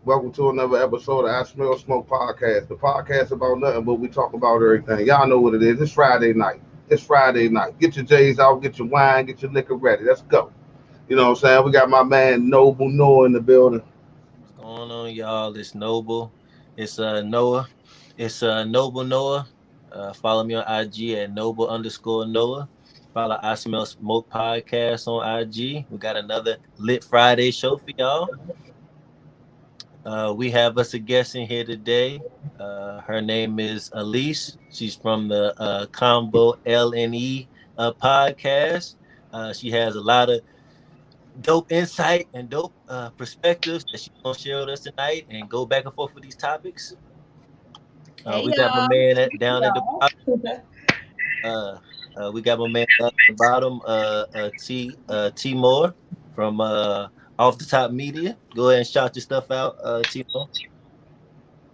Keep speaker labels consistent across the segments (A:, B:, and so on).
A: Welcome to another episode of I Smell Smoke Podcast. The podcast about nothing, but we talk about everything. Y'all know what it is. It's Friday night. It's Friday night. Get your J's out, get your wine, get your liquor ready. Let's go. You know what I'm saying? We got my man Noble Noah in the building.
B: What's going on, y'all? It's Noble. It's Noah. It's Noble Noah. Follow me on IG at Noble underscore Noah. Follow I Smell Smoke Podcast on IG. We got another Lit Friday show for y'all. We have us a guest in here today. Her name is Elise. She's from the Combo LNE podcast. She has a lot of dope insight and dope perspectives that she's gonna share with us tonight and go back and forth with these topics.
C: Hey
B: We got my
C: y'all.
B: man down at the
C: Y'all.
B: bottom. We got my man down at the bottom, T Moore from Off the Top Media. Go ahead and shout your stuff out, T Moore.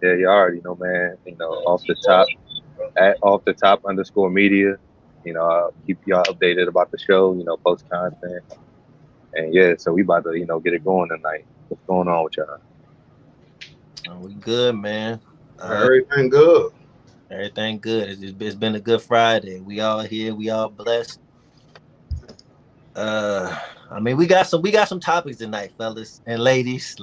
D: Yeah, you already know, man. Off the top at off the top underscore media. I'll keep y'all updated about the show. Post content, and yeah. So we about to get it going tonight. What's going on with y'all?
B: We good, man.
A: Everything good.
B: Everything good. It's been a good Friday. We all here. We all blessed. We got some topics tonight, fellas and ladies.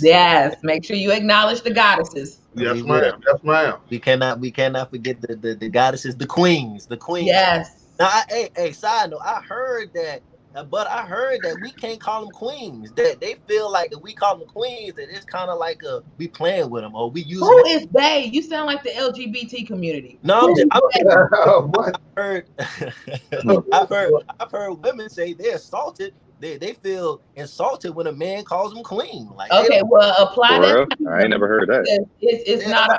C: Yes, make sure you acknowledge the goddesses.
A: Yes, ma'am. Yes, ma'am.
B: We cannot forget the goddesses, the queens.
C: Yes.
B: Now, side note, I heard that we can't call them queens. That they feel like if we call them queens, that it's kind of like we playing with them or we using.
C: Who is they? You sound like the LGBT community.
B: No,
A: What?
B: I've heard women say they're assaulted. They feel insulted when a man calls them queen. Like,
C: okay, well, apply that.
D: I ain't never heard that.
C: It's not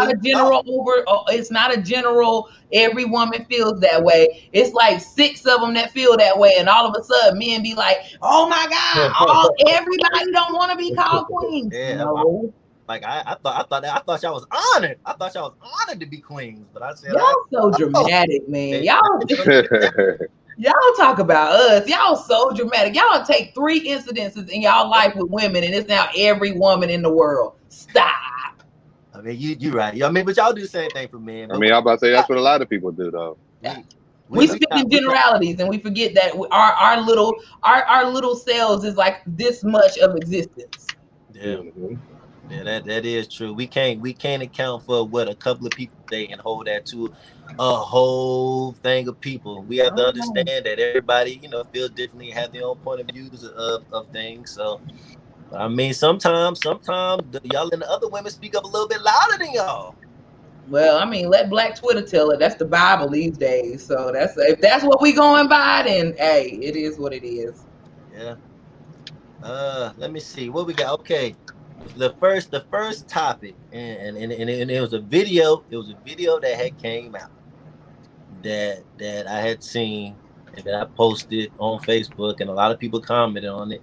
C: a general over. It's not a general. Every woman feels that way. It's like 6 of them that feel that way, and all of a sudden, men be like, "Oh my God, everybody don't want to be called queens."
B: Yeah,
C: no.
B: Like I thought y'all was honored. I thought y'all was honored to be queens, but I said
C: y'all so dramatic, man. Y'all talk about us. Y'all so dramatic. Y'all take 3 incidences in y'all life with women, and it's now every woman in the world. Stop.
B: I mean, you right. But y'all do the same thing for men.
D: I'm about to say that's what a lot of people do, though.
C: We speak in generalities, and we forget that our little selves is like this much of existence.
B: Yeah. Mm-hmm. Yeah, that is true. We can't account for what a couple of people say and hold that to a whole thing of people. We have to understand that everybody, feels differently, have their own point of views of things. So, I mean, sometimes y'all and the other women speak up a little bit louder than y'all.
C: Well, I mean, let Black Twitter tell it. That's the Bible these days. So if that's what we going by, then hey, it is what it is.
B: Yeah. Let me see what we got. Okay. The first topic, and it was a video. It was a video that had came out that I had seen and that I posted on Facebook, and a lot of people commented on it.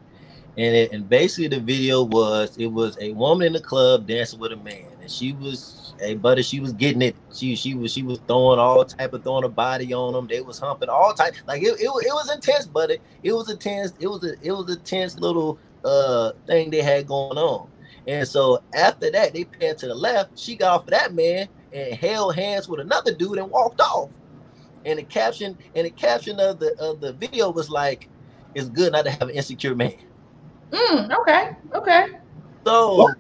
B: And basically the video was a woman in the club dancing with a man, and she was getting it. She was throwing a body on them. They was humping all type. Like it was intense, but it was a tense little thing they had going on. And so after that, they panned to the left. She got off of that man and held hands with another dude and walked off. And the caption of the video was like, "It's good not to have an insecure man."
C: Okay.
B: So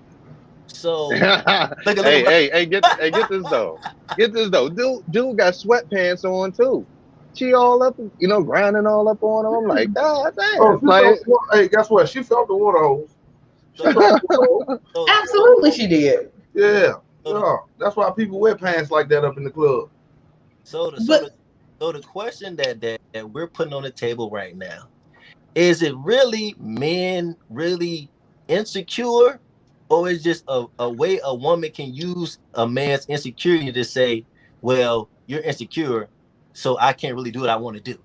D: hey, get this though. Get this though. Dude got sweatpants on too. She all up, grinding all up on him. I'm like, God damn.
A: Hey, guess what? She felt the water hose.
C: Absolutely, she did.
A: Yeah. That's why people wear pants like that up in the club.
B: So the question that we're putting on the table right now, is it really men really insecure, or is just a way a woman can use a man's insecurity to say, well, you're insecure, so I can't really do what I want to do?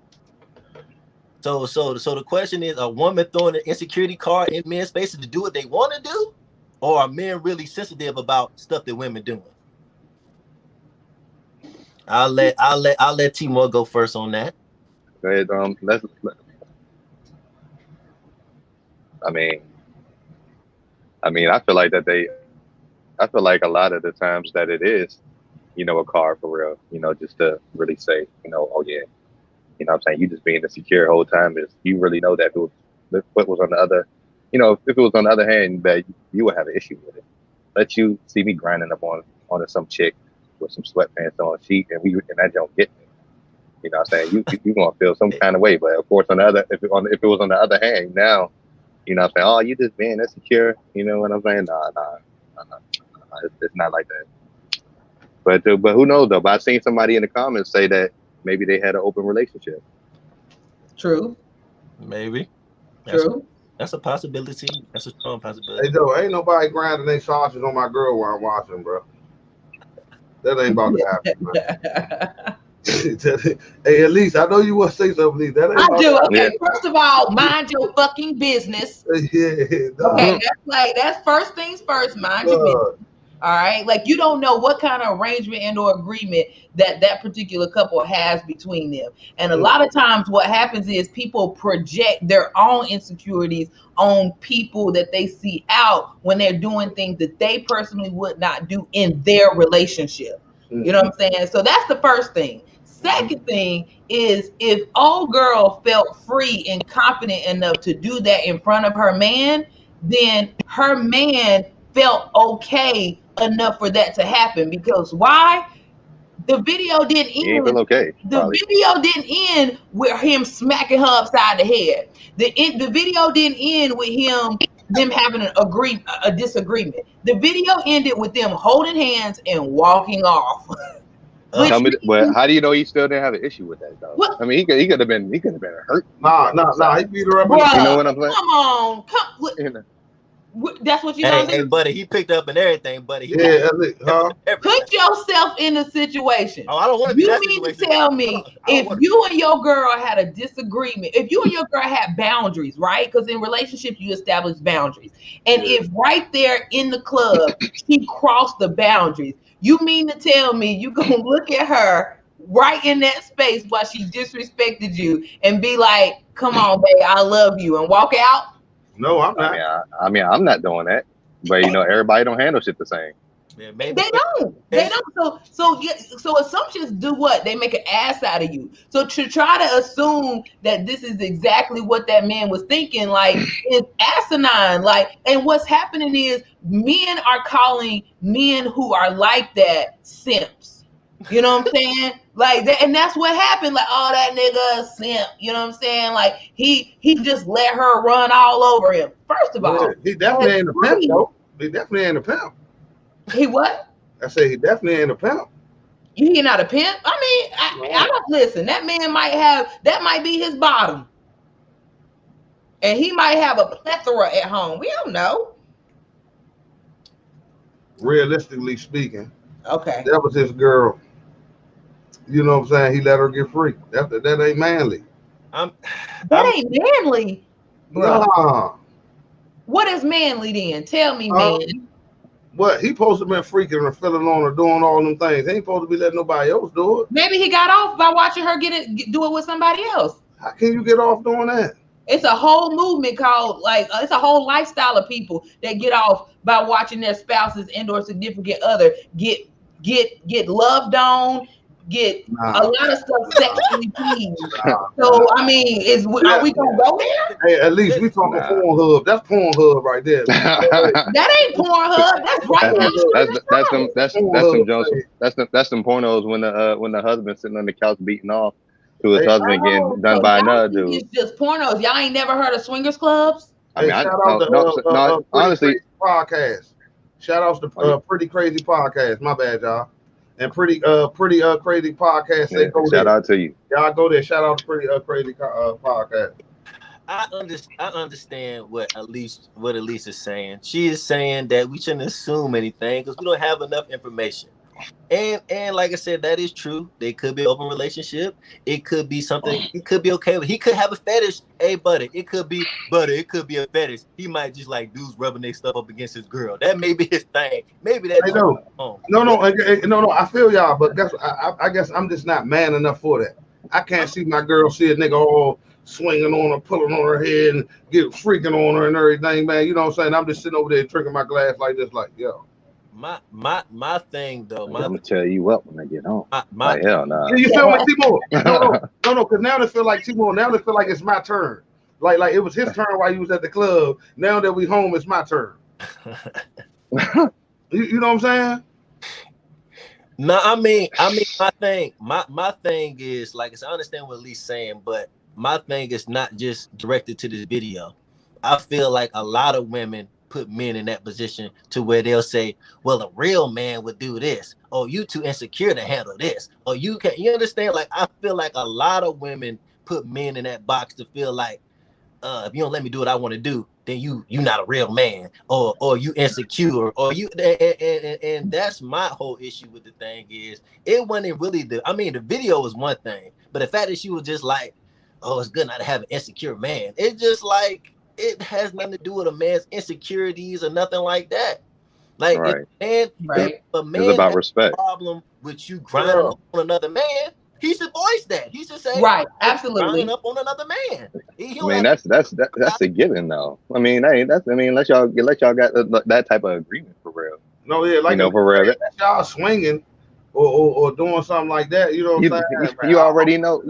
B: So the question is, a woman throwing an insecurity card in men's spaces to do what they want to do, or are men really sensitive about stuff that women doing? I'll let Timor go first on that.
D: Go ahead. I mean, I mean, I feel like a lot of the times that it is, you know, a card for real, you know, just to really say, you know, oh yeah, you know what I'm saying? You just being insecure the whole time is you really know that if it was on the other, you know, if it was on the other hand, that you would have an issue with it. Let you see me grinding up on some chick with some sweatpants on sheet and that don't get me. You know what I'm saying? You gonna feel some kind of way, but of course on the other if it was on the other hand, now, you know what I'm saying, oh, you just being insecure, you know what I'm saying? Nah, it's not like that. But who knows though? But I've seen somebody in the comments say that maybe they had an open relationship.
C: True.
B: Maybe.
C: True.
B: That's a possibility. That's a strong possibility.
A: Hey, Joe, ain't nobody grinding their sausages on my girl while I'm watching, bro. That ain't about to happen, man. Hey, at least I know you want to say something. That ain't
C: I do. Okay,
D: Yeah.
C: first of all, mind your fucking business. Okay, that's first things first. Mind your business. All right, like you don't know what kind of arrangement and or agreement that particular couple has between them, and a lot of times what happens is people project their own insecurities on people that they see out when they're doing things that they personally would not do in their relationship. You know what I'm saying? So that's the first thing. Second thing is if old girl felt free and confident enough to do that in front of her man, then her man felt okay enough for that to happen. Because why? The video didn't
D: He ain't
C: end.
D: feel okay.
C: The video didn't end with him smacking her upside the head. The video didn't end with them having a disagreement. The video ended with them holding hands and walking off.
D: Tell me, but how do you know he still didn't have an issue with that though?
C: What?
D: I mean, he could have been hurt.
A: Nah, he beat her up.
C: Bruh,
D: You know what I'm saying?
C: Come on,
D: You know.
C: that's what you gonna do?
B: Hey, buddy, he picked up and everything, buddy.
A: Yeah,
C: Put yourself in the situation.
B: Oh, I don't want to be
C: You
B: that
C: mean
B: situation.
C: to tell me if you and your girl had a disagreement, if you and your girl had boundaries, right? Because in relationships you establish boundaries, and if right there in the club she crossed the boundaries, you mean to tell me you gonna look at her right in that space while she disrespected you and be like, "Come on, babe, I love you," and walk out?
A: No, I'm not.
D: I mean, I'm not doing that. But you know, everybody don't handle shit the same.
B: Yeah, maybe.
C: They don't. So assumptions do what? They make an ass out of you. So to try to assume that this is exactly what that man was thinking, like, is asinine. Like, and what's happening is men are calling men who are like that simps. You know what I'm saying? Like that, and that's what happened. Like, oh, that nigga a simp. You know what I'm saying? Like he just let her run all over him. First of all,
A: he definitely ain't a pimp, though. He definitely ain't a pimp.
C: He what?
A: I say he definitely ain't a pimp.
C: He not a pimp. I mean, I don't listen. That man might be his bottom, and he might have a plethora at home. We don't know.
A: Realistically speaking,
C: okay,
A: that was his girl. You know what I'm saying? He let her get free. That ain't manly.
C: That ain't manly, bro.
A: Nah.
C: What is manly then? Tell me, man.
A: What? He supposed to been freaking and feeling on her, doing all them things. He ain't supposed to be letting nobody else do it.
C: Maybe he got off by watching her do it with somebody else.
A: How can you get off doing that?
C: It's a whole movement called, like, it's a whole lifestyle of people that get off by watching their spouses and or significant other get loved on, get a lot of stuff sexually pleased. So I mean, are we gonna go there?
A: Hey, at least we talking Pornhub. That's Pornhub right there.
C: That ain't Pornhub. That's right.
D: That's some pornos when the husband's sitting on the couch beating off to his husband getting done by another dude.
C: It's just pornos. Y'all ain't never heard of swingers clubs?
A: I mean, shout out honestly, podcast. Shout out to Pretty Crazy Podcast. My bad, y'all. And pretty crazy podcast.
D: Yeah, shout out to you.
A: Y'all go there. Shout out to Pretty Crazy Podcast.
B: I understand what Elise is saying. She is saying that we shouldn't assume anything because we don't have enough information. And like I said, that is true. They could be an open relationship. It could be something. It could be okay. He could have a fetish. Hey, buddy. It could be a fetish. He might just like dudes rubbing their stuff up against his girl. That may be his thing. Maybe that's
A: No. I feel y'all, but I guess I'm just not man enough for that. I can't see my girl see a nigga all swinging on her, pulling on her head, and get freaking on her and everything, man. You know what I'm saying? I'm just sitting over there drinking my glass like this, like, yo.
B: My thing though.
D: I'm gonna tell you what when I get home.
B: My
D: hell no.
A: You feel me, Timo? No, because now they feel like Timo. Now they feel like it's my turn. Like it was his turn while he was at the club. Now that we home, it's my turn. You know what I'm saying?
B: No, I mean, my thing is like I understand what Lee's saying, but my thing is not just directed to this video. I feel like a lot of women put men in that position to where they'll say, well, a real man would do this, or you too insecure to handle this, or you understand? Like I feel like a lot of women put men in that box to feel like if you don't let me do what I want to do, then you not a real man, or you insecure, or you and that's my whole issue with the thing is it wasn't really the video was one thing, but the fact that she was just like, oh, it's good not to have an insecure man. It's just like it has nothing to do with a man's insecurities or nothing like that. Like
D: right.
B: If a man
D: it's about
B: has
D: respect.
B: A problem with you grinding up on another man, he should voice that. He should say,
C: right, absolutely,
B: grinding up on another man.
D: I mean, that's a given though. I mean, unless y'all got that type of agreement for real.
A: No, yeah, like
D: for real.
A: Y'all swinging or doing something like that. You know what I'm saying?
D: You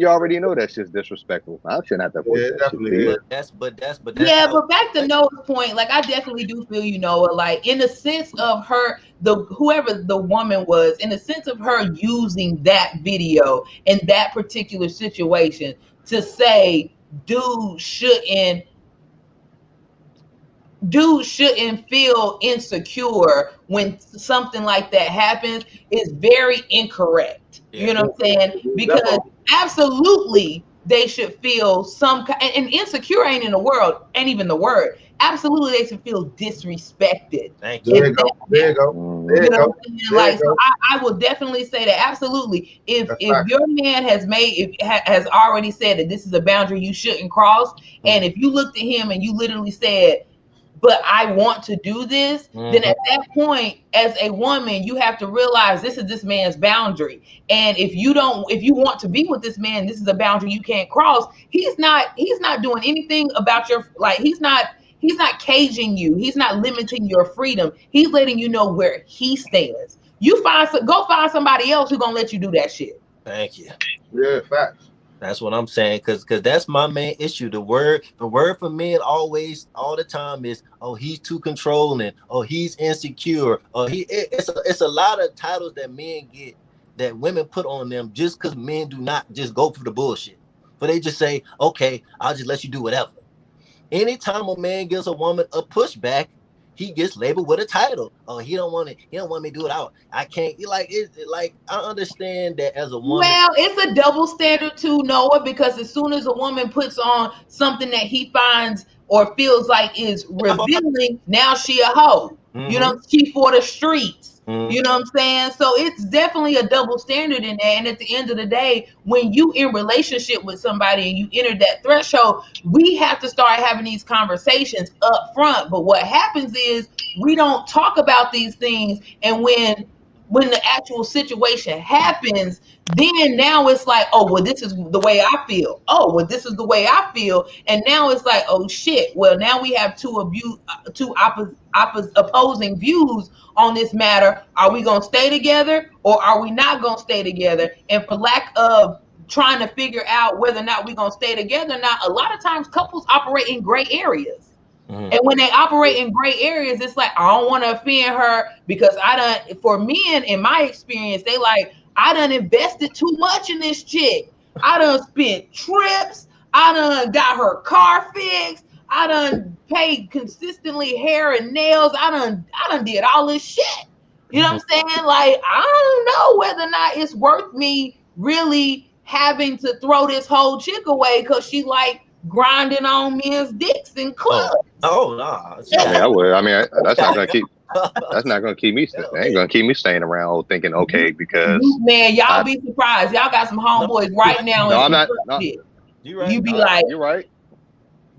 D: already know that's just disrespectful. I shouldn't have to voice that
A: definitely.
D: Shit.
B: But that's
C: but back to Noah's point, like I definitely do feel Noah, like in the sense of her, whoever the woman was, in the sense of her using that video in that particular situation to say dudes shouldn't feel insecure when something like that happens is very incorrect. Yeah. You know what I'm saying? Because absolutely they should feel and insecure ain't even the word. Absolutely they should feel disrespected.
B: Thank you.
A: There you go.
C: You know what I'm saying? Like, so I will definitely say that absolutely. If your man has already said that this is a boundary you shouldn't cross, and if you looked at him and you literally said, but I want to do this, then at that point, as a woman, you have to realize this is this man's boundary. And if you want to be with this man, this is a boundary you can't cross. He's not doing anything about your, like, he's not caging you. He's not limiting your freedom. He's letting you know where he stands. Go find somebody else who's gonna let you do that shit.
B: Thank you.
A: Yeah, facts.
B: That's what I'm saying, because that's my main issue. The word for men always, all the time is, oh, he's too controlling, oh, he's insecure, or it's a lot of titles that men get that women put on them just because men do not just go for the bullshit. But they just say, okay, I'll just let you do whatever. Anytime a man gives a woman a pushback, he gets labeled with a title. Oh, he don't want me to do it out. I can't. I understand that as a woman.
C: Well, it's a double standard too, Noah, because as soon as a woman puts on something that he finds or feels like is revealing, now she a hoe. You know, she for the streets. You know what I'm saying? So it's definitely a double standard in there. And at the end of the day, when you in relationship with somebody and you enter that threshold, we have to start having these conversations up front. But what happens is we don't talk about these things. And when the actual situation happens, then now it's like, oh, well, this is the way I feel. Oh, well, this is the way I feel. And now it's like, oh, shit. Well, now we have two opposing views on this matter. Are we going to stay together or are we not going to stay together? And for lack of trying to figure out whether or not we're going to stay together or not, a lot of times couples operate in gray areas. And when they operate in gray areas, it's like, I don't want to offend her because for men, in my experience, they like, I done invested too much in this chick. I done spent trips. I done got her car fixed. I done paid consistently hair and nails. I done did all this shit. You know what I'm saying? Like, I don't know whether or not it's worth me really having to throw this whole chick away because she like grinding on men's dicks in clubs.
B: Oh no!
D: I would. I mean, that's not gonna keep. That's not gonna keep me. That ain't gonna keep me staying around thinking, okay, because
C: man, y'all be surprised. Y'all got some homeboys right now.
D: No, I'm not. No.
B: You're right.
C: You be like,
D: you're right,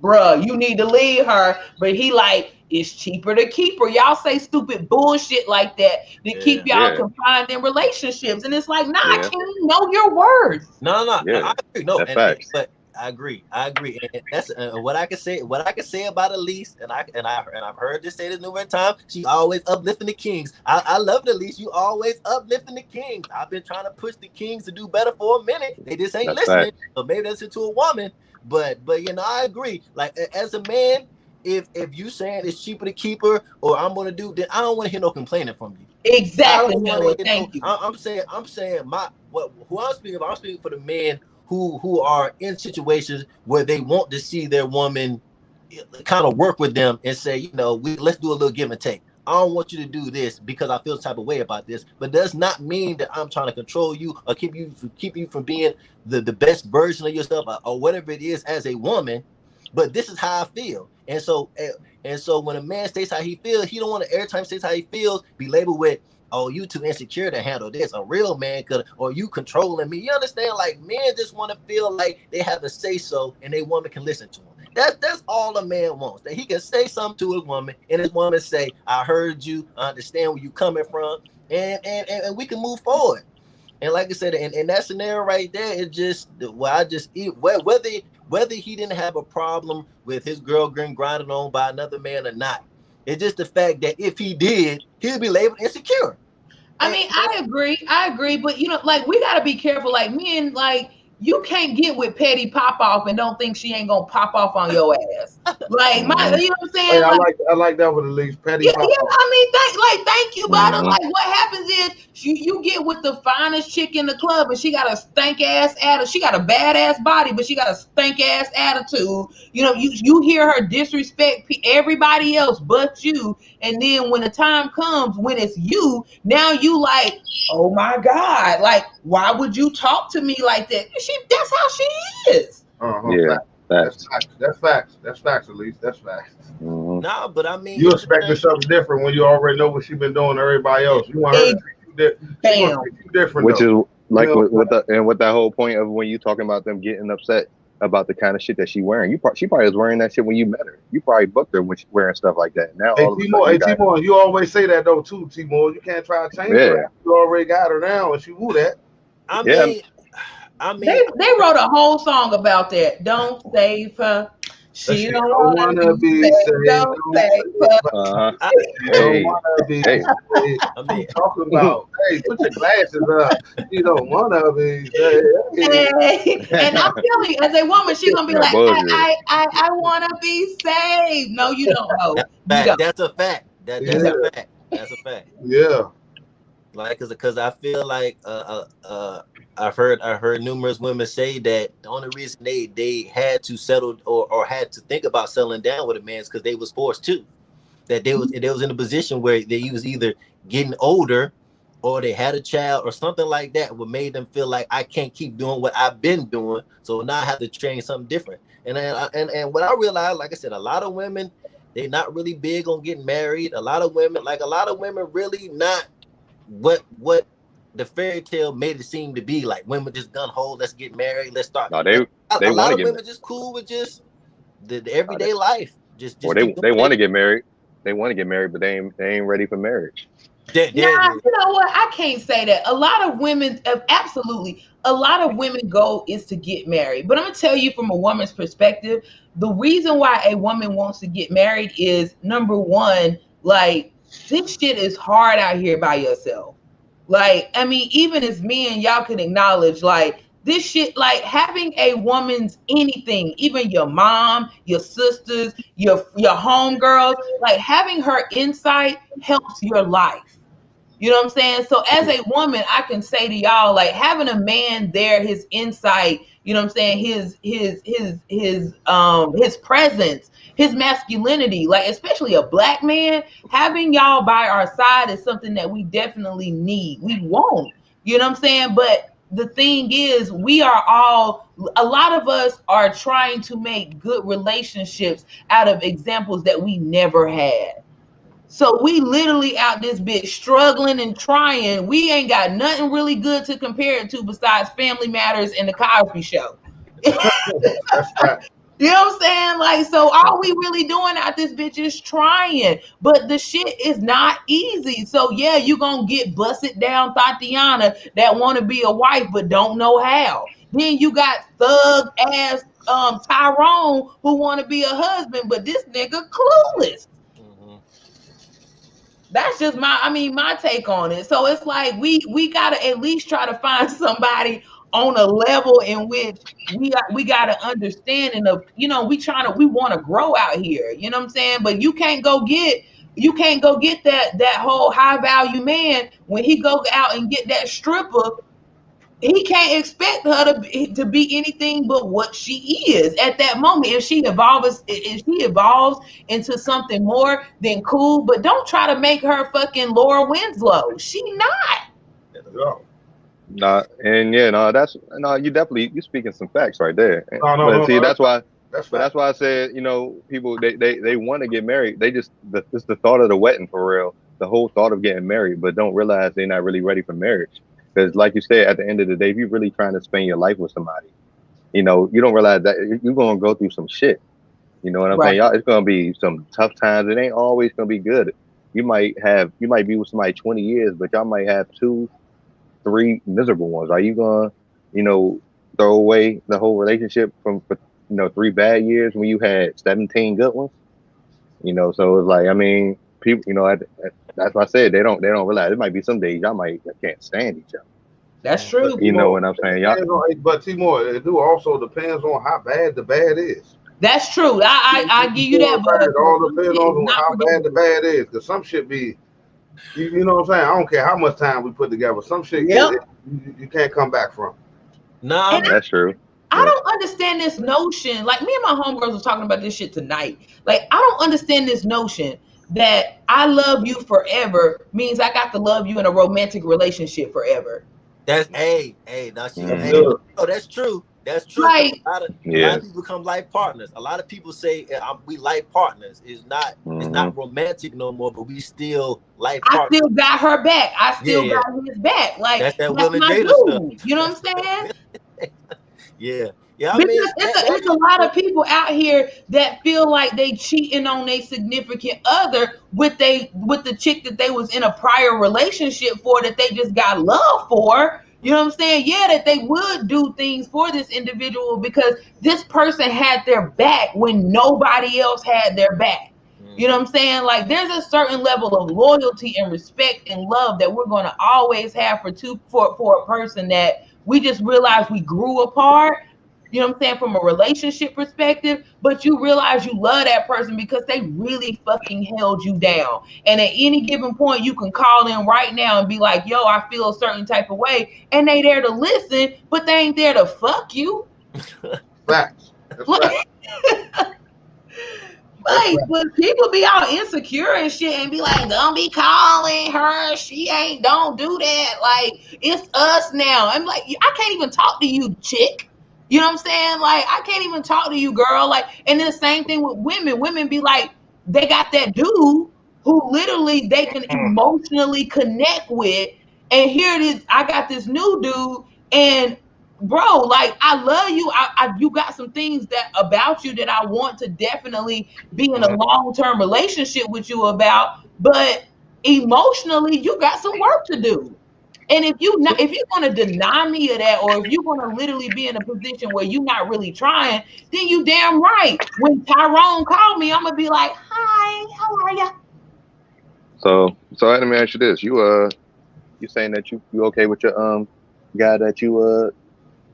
C: bruh. You need to leave her, but he like, it's cheaper to keep her. Y'all say stupid bullshit like that to keep y'all confined in relationships, and it's like, nah, I can't know your words.
B: No.
D: Yeah,
B: I agree. No,
D: that's facts.
B: But I agree. And that's what I can say. What I can say about Elise, and I've heard this say this numerous times. She always uplifting the kings. I love Elise. You always uplifting the kings. I've been trying to push the kings to do better for a minute. They just ain't listening. Right. So maybe that's into a woman. But you know, I agree. Like as a man, if you saying it's cheaper to keep her or I'm gonna do, then I don't want to hear no complaining from you.
C: Exactly. Thank you.
B: I'm saying who I'm speaking about. I'm speaking for the men who are in situations where they want to see their woman kind of work with them and say, you know, let's do a little give and take. I don't want you to do this because I feel the type of way about this, but does not mean that I'm trying to control you or keep you from being the best version of yourself or whatever it is as a woman. But this is how I feel. And so when a man states how he feels, he don't want to every time he states how he feels be labeled with, oh, you too insecure to handle this. A real man could, or you controlling me. You understand? Like men just want to feel like they have a say so and they woman can listen to him. That's all a man wants. That he can say something to his woman and his woman say, I heard you, I understand where you coming from, and we can move forward. And like I said, in that scenario right there, it just whether he didn't have a problem with his girl getting grinded on by another man or not. It's just the fact that if he did, he'd be labeled insecure.
C: I mean, I agree, but you know, like we gotta be careful. Like men, like you can't get with petty pop off and don't think she ain't gonna pop off on your ass. Like you know what I'm saying?
A: Hey, I like that with Elise. Petty pop off.
C: I mean, thank you, but like what happens is you get with the finest chick in the club and she got a stank ass attitude. She got a badass body, but she got a stank ass attitude. You know, you hear her disrespect everybody else but you, and then when the time comes when it's you, now you like, oh my God, like why would you talk to me like that? That's how she is.
D: Yeah,
A: that's facts, Elise. That's facts.
B: No, but I mean,
A: you expecting something different when you already know what she's been doing to everybody else. You want her to treat you different,
D: which is like with that whole point of when you talking about them getting upset about the kind of shit that she wearing. She probably was wearing that shit when you met her. You probably booked her when she wearing stuff like that. Now,
A: Timor, you always say that though too, Timor. You can't try to change her. You already got her now, and she woo that.
B: I mean,
C: they wrote a whole song about that. Don't save her. She don't wanna be saved. Don't save her.
A: I mean, talking about, hey, put your glasses up. You don't wanna be saved.
C: And I'm telling you, as a woman, she's gonna be like, I wanna be saved. No, you don't know.
B: That's a fact. That's a fact. That's a fact.
A: Yeah.
B: Like, cause I feel like I've heard numerous women say that the only reason they had to settle or had to think about settling down with a man is because they was forced to. That they was in a position where he was either getting older or they had a child or something like that, what made them feel like I can't keep doing what I've been doing, so now I have to train something different. And what I realized, like I said, a lot of women, they're not really big on getting married. A lot of women really not what the fairy tale made it seem to be. Like women just gun hole, let's get married, let's start.
D: No, they
B: a lot of women just cool with just the everyday life. Just
D: they want to get married. They want to get married, but they ain't ready for marriage.
C: You know what? I can't say that. A lot of women, absolutely, a lot of women goal is to get married. But I'm gonna tell you from a woman's perspective, the reason why a woman wants to get married is number one, like this shit is hard out here by yourself. Like, I mean, even as men, y'all can acknowledge, like, this shit, like having a woman's anything, even your mom, your sisters, your homegirls, like having her insight helps your life. You know what I'm saying? So as a woman, I can say to y'all, like having a man there, his insight, you know what I'm saying, his presence, his masculinity, like especially a black man, having y'all by our side is something that we definitely need. We won't, you know what I'm saying? But the thing is, a lot of us are trying to make good relationships out of examples that we never had. So we literally out this bitch struggling and trying. We ain't got nothing really good to compare it to besides Family Matters and the Cosby Show.
A: That's right.
C: You know what I'm saying? Like, so all we really doing out this bitch is trying. But the shit is not easy. So yeah, you gonna get busted down Tatiana that want to be a wife but don't know how. Then you got thug ass Tyrone who want to be a husband, but this nigga clueless. That's just my take on it. So it's like we gotta at least try to find somebody on a level in which we got an understanding of, we want to grow out here. You know what I'm saying? But you can't go get that whole high value man when he go out and get that stripper. He can't expect her to be anything but what she is at that moment. If she evolves into something more, then cool. But don't try to make her fucking Laura Winslow. She not.
D: Nah, and that's you're speaking some facts right there. That's why I said, people they want to get married. They just it's the thought of the wedding for real. The whole thought of getting married, but don't realize they're not really ready for marriage. Because like you said, at the end of the day, if you're really trying to spend your life with somebody, you don't realize that you're going to go through some shit. You know what I'm saying? Y'all, it's going to be some tough times. It ain't always going to be good. You might be with somebody 20 years, but y'all might have 2-3 miserable ones. Are you going to, throw away the whole relationship for 3 bad years when you had 17 good ones? So it's like, people, that's why I said they don't realize it might be some days y'all can't stand each other.
C: That's true.
D: You know what I'm saying?
A: But Timor, it also depends on how bad the bad is.
C: That's true. I give you that.
A: But it all depends on how bad the bad is. Because some shit be, you know what I'm saying? I don't care how much time we put together. Some shit you can't come back from.
B: No,
D: that's true.
C: I don't understand this notion. Like, me and my homegirls were talking about this shit tonight. Like, I don't understand this notion that I love you forever means I got to love you in a romantic relationship forever.
B: That's that's true. That's true.
C: Like,
B: a lot of people become life partners. A lot of people say we life partners. It's not romantic no more, but we still life partners.
C: I still got her back. I still got his back. Like,
B: that's
C: my dude. Stuff. You know what I'm saying?
B: Yeah.
C: Because it's a lot of people out here that feel like they cheating on their significant other with the chick that they was in a prior relationship for, that they just got love for. You know what I'm saying? Yeah, that they would do things for this individual because this person had their back when nobody else had their back. You know what I'm saying? Like, there's a certain level of loyalty and respect and love that we're going to always have for a person that we just realized we grew apart. You know what I'm saying? From a relationship perspective, but you realize you love that person because they really fucking held you down. And at any given point, you can call in right now and be like, yo, I feel a certain type of way. And they there to listen, but they ain't there to fuck you.
A: Facts.
C: But people be all insecure and shit and be like, don't be calling her. She ain't, don't do that. Like, it's us now. I'm like, I can't even talk to you, chick. You know what I'm saying? Like, I can't even talk to you, girl. Like, and then the same thing with women. Women be like, they got that dude who literally they can emotionally connect with. And here it is, I got this new dude, and bro, like, I love you. You got some things about you that I want to definitely be in a long-term relationship with you about, but emotionally, you got some work to do. And if you're going to deny me of that, or if you're going to literally be in a position where you're not really trying, then you damn right. When Tyrone called me, I'm going to be like, hi, how are you?
D: So let me ask you this. You saying that you okay with your guy that you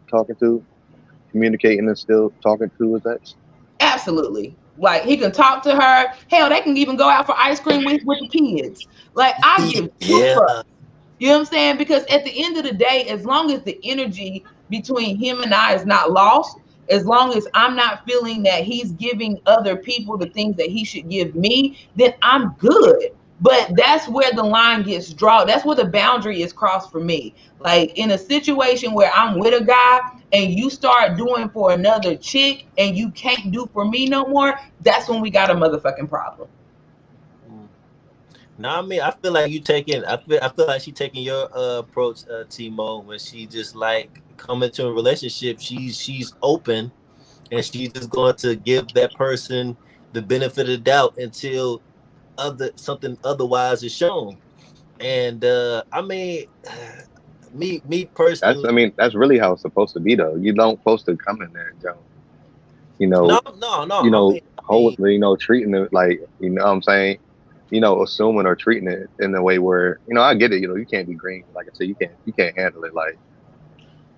D: talking to, communicating and still talking to his ex?
C: Absolutely. Like, he can talk to her. Hell, they can even go out for ice cream with the kids. Like, I give two fucks. You know what I'm saying? Because at the end of the day, as long as the energy between him and I is not lost, as long as I'm not feeling that he's giving other people the things that he should give me, then I'm good. But that's where the line gets drawn. That's where the boundary is crossed for me. Like, in a situation where I'm with a guy and you start doing for another chick and you can't do for me no more, that's when we got a motherfucking problem.
B: No, I mean, I feel like you taking. I feel like she taking your approach, Timo, when she just like coming to a relationship. She's open, and she's just going to give that person the benefit of the doubt until something otherwise is shown. And I mean, me personally.
D: That's really how it's supposed to be, though. You don't supposed to come in there, Joe.
B: No.
D: Treating it like, you know what I'm saying, assuming or treating it in a way where, I get it, you can't be green. Like I said, you can't handle it like,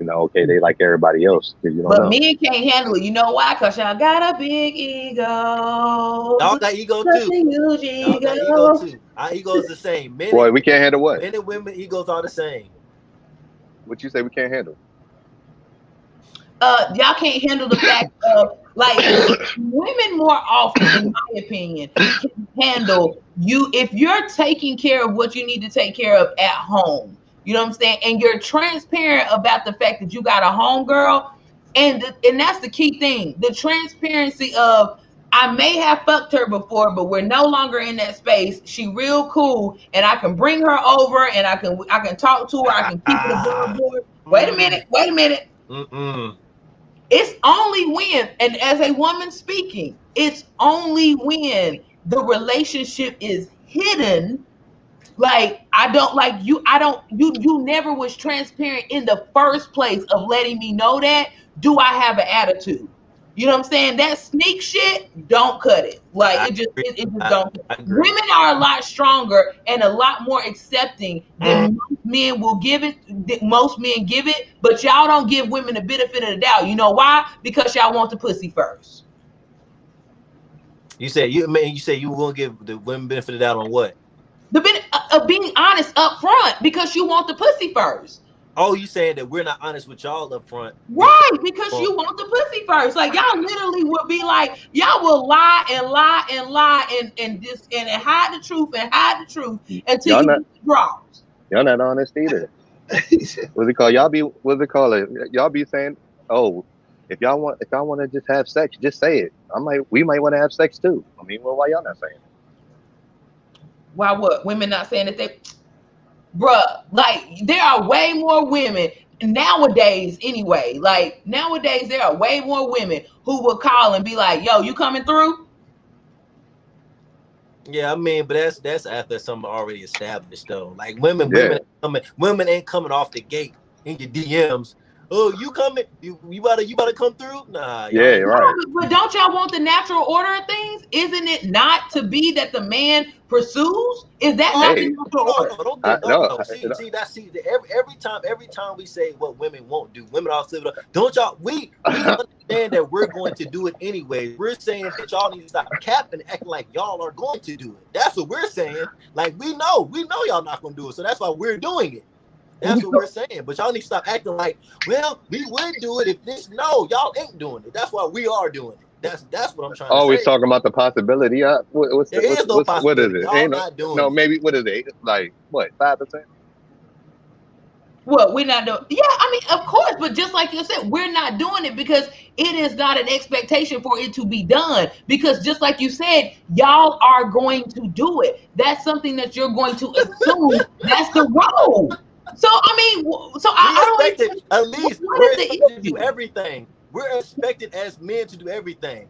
D: okay, they like everybody else because you don't know.
C: Men can't handle it. You know why? Because y'all got a big ego.
B: Y'all got ego too.
C: Huge
B: ego. Y'all got ego too. Our ego is the same.
D: Boy, we can't handle what?
B: Men and women egos are the same.
D: What you say we can't handle?
C: Y'all can't handle the fact of, like, women more often, in my opinion, can handle you if you're taking care of what you need to take care of at home. You know what I'm saying? And you're transparent about the fact that you got a homegirl, and that's the key thing. The transparency of, I may have fucked her before, but we're no longer in that space. She real cool, and I can bring her over, and I can talk to her. I can keep it above board. Wait a minute. It's only when, and as a woman speaking, it's only when the relationship is hidden. Like, you never was transparent in the first place of letting me know that. Do I have an attitude? You know what I'm saying? That sneak shit, don't cut it. Like, it just don't. Women are a lot stronger and a lot more accepting than most men will give it. Most men give it, but y'all don't give women the benefit of the doubt. You know why? Because y'all want the pussy first.
B: You say you won't give the women benefit of the doubt on what?
C: The benefit of being honest up front, because you want the pussy first.
B: Oh, you saying that we're not honest with y'all up front?
C: Right, because you want the pussy first. Like, y'all literally would be like, y'all will lie and lie and lie and hide the truth until you get dropped.
D: Y'all not honest either. What's it called? Y'all be saying, oh, if y'all want to just have sex, just say it. We might want to have sex too. I mean, well, why y'all not saying it?
C: Why what? Women not saying that they... Bruh, like, there are way more women nowadays anyway. Like, nowadays there are way more women who will call and be like, yo, you coming through?
B: Yeah, I mean, but that's after something already established though. Like, women ain't coming off the gate in your DMs. Oh, you coming? You better come through? Nah.
D: Yeah, right.
C: But don't y'all want the natural order of things? Isn't it not to be that the man pursues? Is that not the natural order?
B: No. See, every time we say what women won't do, women all live it up. Don't y'all? We understand that we're going to do it anyway. We're saying that y'all need to stop capping, acting like y'all are going to do it. That's what we're saying. Like, we know y'all not going to do it, so that's why we're doing it. That's what we're saying. But y'all need to stop acting like, well, we would do it if this. No, y'all ain't doing it. That's why we are doing it. That's what I'm trying to say.
D: Always talking about the possibility. What is it?
B: What
D: Maybe what is it? Like what? 5%?
C: What, we're not doing? Yeah, I mean, of course, but just like you said, we're not doing it because it is not an expectation for it to be done. Because just like you said, y'all are going to do it. That's something that you're going to assume. That's the role. So I mean, I don't.
B: At least we're expected to do everything. We're expected as men to do everything.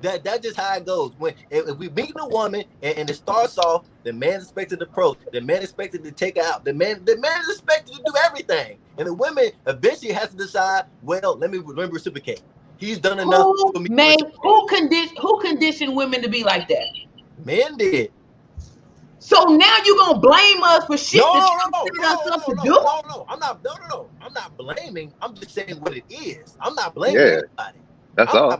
B: That's just how it goes. If we meet a woman and it starts off, the man's expected to approach, the man expected to take her out, the man is expected to do everything, and the women eventually has to decide. Well, let me reciprocate. He's done enough for me.
C: Who conditioned women to be like that?
B: Men did.
C: So now you're gonna blame us for shit
B: No, I'm not blaming. I'm just saying what it is. I'm not blaming anybody.
D: That's all.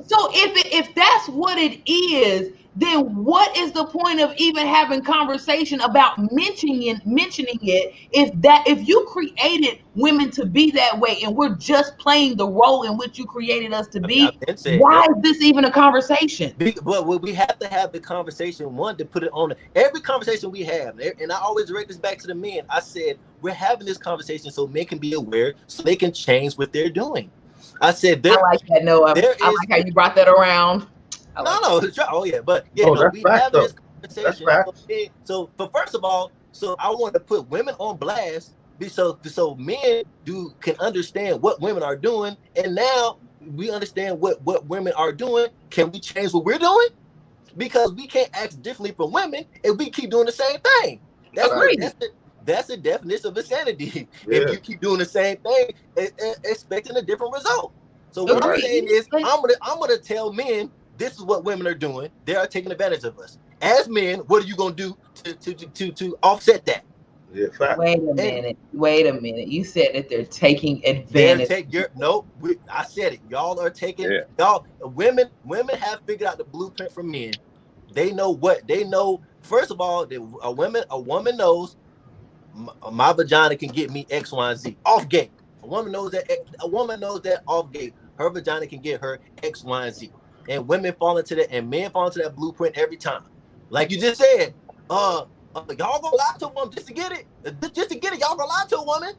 C: So if that's what it is, then what is the point of even having conversation about mentioning it? If you created women to be that way and we're just playing the role in which you created us to be, why is this even a conversation?
B: But we have to have the conversation, one, to put it on every conversation we have, and I always direct this back to the men. I said we're having this conversation so men can be aware, so they can change what they're doing. I said I
C: like that. No, I like how you brought that around.
B: We have this conversation. So first of all, I want to put women on blast, so men can understand what women are doing, and now we understand what women are doing. Can we change what we're doing? Because we can't act differently from women if we keep doing the same thing. That's the definition of insanity. Yeah. If you keep doing the same thing, expecting a different result. So what I'm saying is, I'm gonna tell men this is what women are doing. They are taking advantage of us. As men, what are you gonna do to offset that?
A: Yeah, fact.
C: Wait a minute. You said that they're taking advantage.
B: I said it. Y'all are taking. Y'all women have figured out the blueprint for men. They know what they know. First of all, a woman knows my vagina can get me X, Y, and Z off gate. A woman knows that off gate. Her vagina can get her X, Y, and Z. And women fall into that, and men fall into that blueprint every time. Like you just said, y'all gonna lie to a woman just to get it. Just to get it, y'all gonna lie to a woman.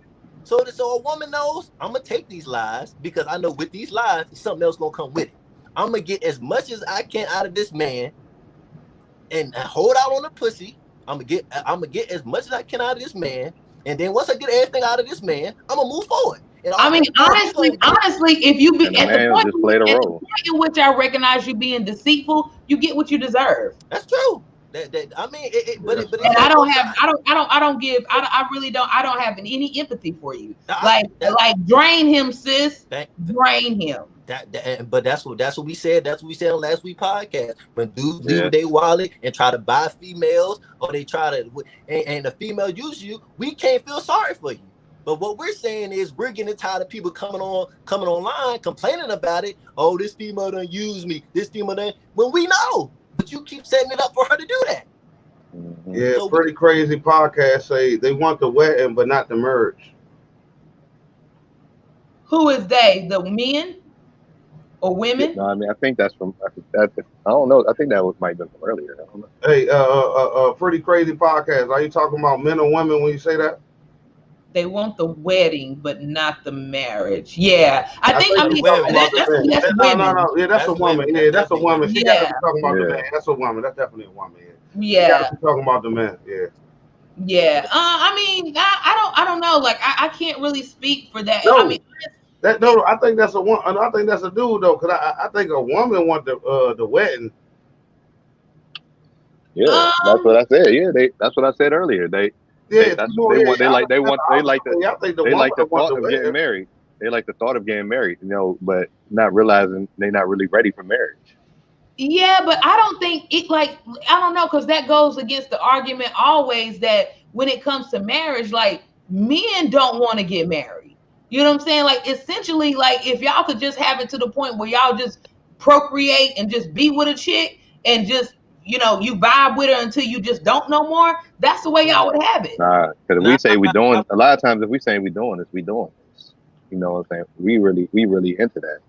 B: So a woman knows I'm gonna take these lies because I know with these lies, something else gonna come with it. I'm gonna get as much as I can out of this man, and hold out on the pussy. I'm gonna get as much as I can out of this man, and then once I get everything out of this man, I'm gonna move forward.
C: I mean, honestly, if you be at the point in which I recognize you being deceitful, you get what you deserve.
B: That's true. I don't have any empathy for you. Like drain him, sis. Drain him. But that's what we said. That's what we said on last week's podcast. When dudes leave their wallet and try to buy females, or they try to, and the female use you, we can't feel sorry for you. But what we're saying is we're getting tired of people coming online complaining about it. Oh, this female done use me. This female done. When we know, but you keep setting it up for her to do that.
A: Yeah, so Pretty Crazy Podcast say they want the wedding but not the marriage.
C: Who is they? The men or women?
D: No, I mean I think that's from. I don't know. I think that might have been from earlier. I don't know.
A: Hey, Pretty Crazy Podcast. Are you talking about men or women when you say that?
C: They want the wedding, but not the marriage. Yeah, I think that's women.
A: No. Yeah, that's a woman. Yeah, that's a woman. She got to be talking about the man. That's a woman. That's definitely a woman.
C: Yeah.
A: Talking about the man. Yeah.
C: Yeah. I mean, I don't know. Like, I can't really speak for that.
A: No.
C: I mean,
A: I think that's a woman. I think that's a dude though, because I think a woman want the wedding.
D: Yeah, that's what I said. Yeah, that's what I said earlier. They like the thought of getting married. They like the thought of getting married, but not realizing they're not really ready for marriage.
C: Yeah, but I don't think it I don't know, because that goes against the argument always that when it comes to marriage, like men don't want to get married. You know what I'm saying? Like essentially, like if y'all could just have it to the point where y'all just procreate and just be with a chick and just you vibe with her until you just don't no more. That's the way y'all would have it.
D: Nah, because we say we doing a lot of times. If we say we doing this, we doing this. You know what I'm saying? We really into that.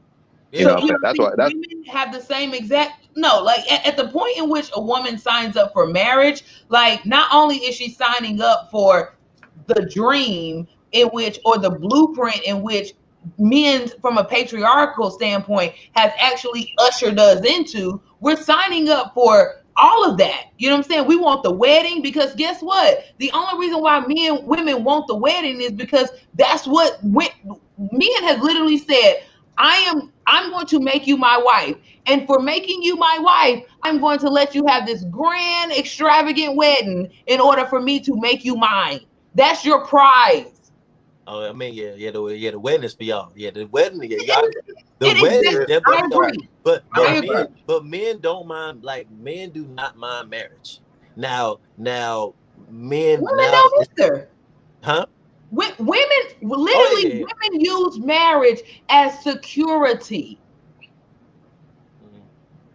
C: You know what I'm saying? That's why women have the same exact like at the point in which a woman signs up for marriage, like not only is she signing up for the dream in which or the blueprint in which men from a patriarchal standpoint has actually ushered us into, we're signing up for all of that. You know what I'm saying? We want the wedding because guess what? The only reason why women want the wedding is because that's what men has literally said. I'm going to make you my wife. And for making you my wife, I'm going to let you have this grand, extravagant wedding in order for me to make you mine. That's your prize.
B: Oh, I mean, the wedding is for y'all. Yeah, the wedding, but men don't mind. Like men do not mind marriage. Now, men
C: don't either.
B: Huh?
C: Women women use marriage as security.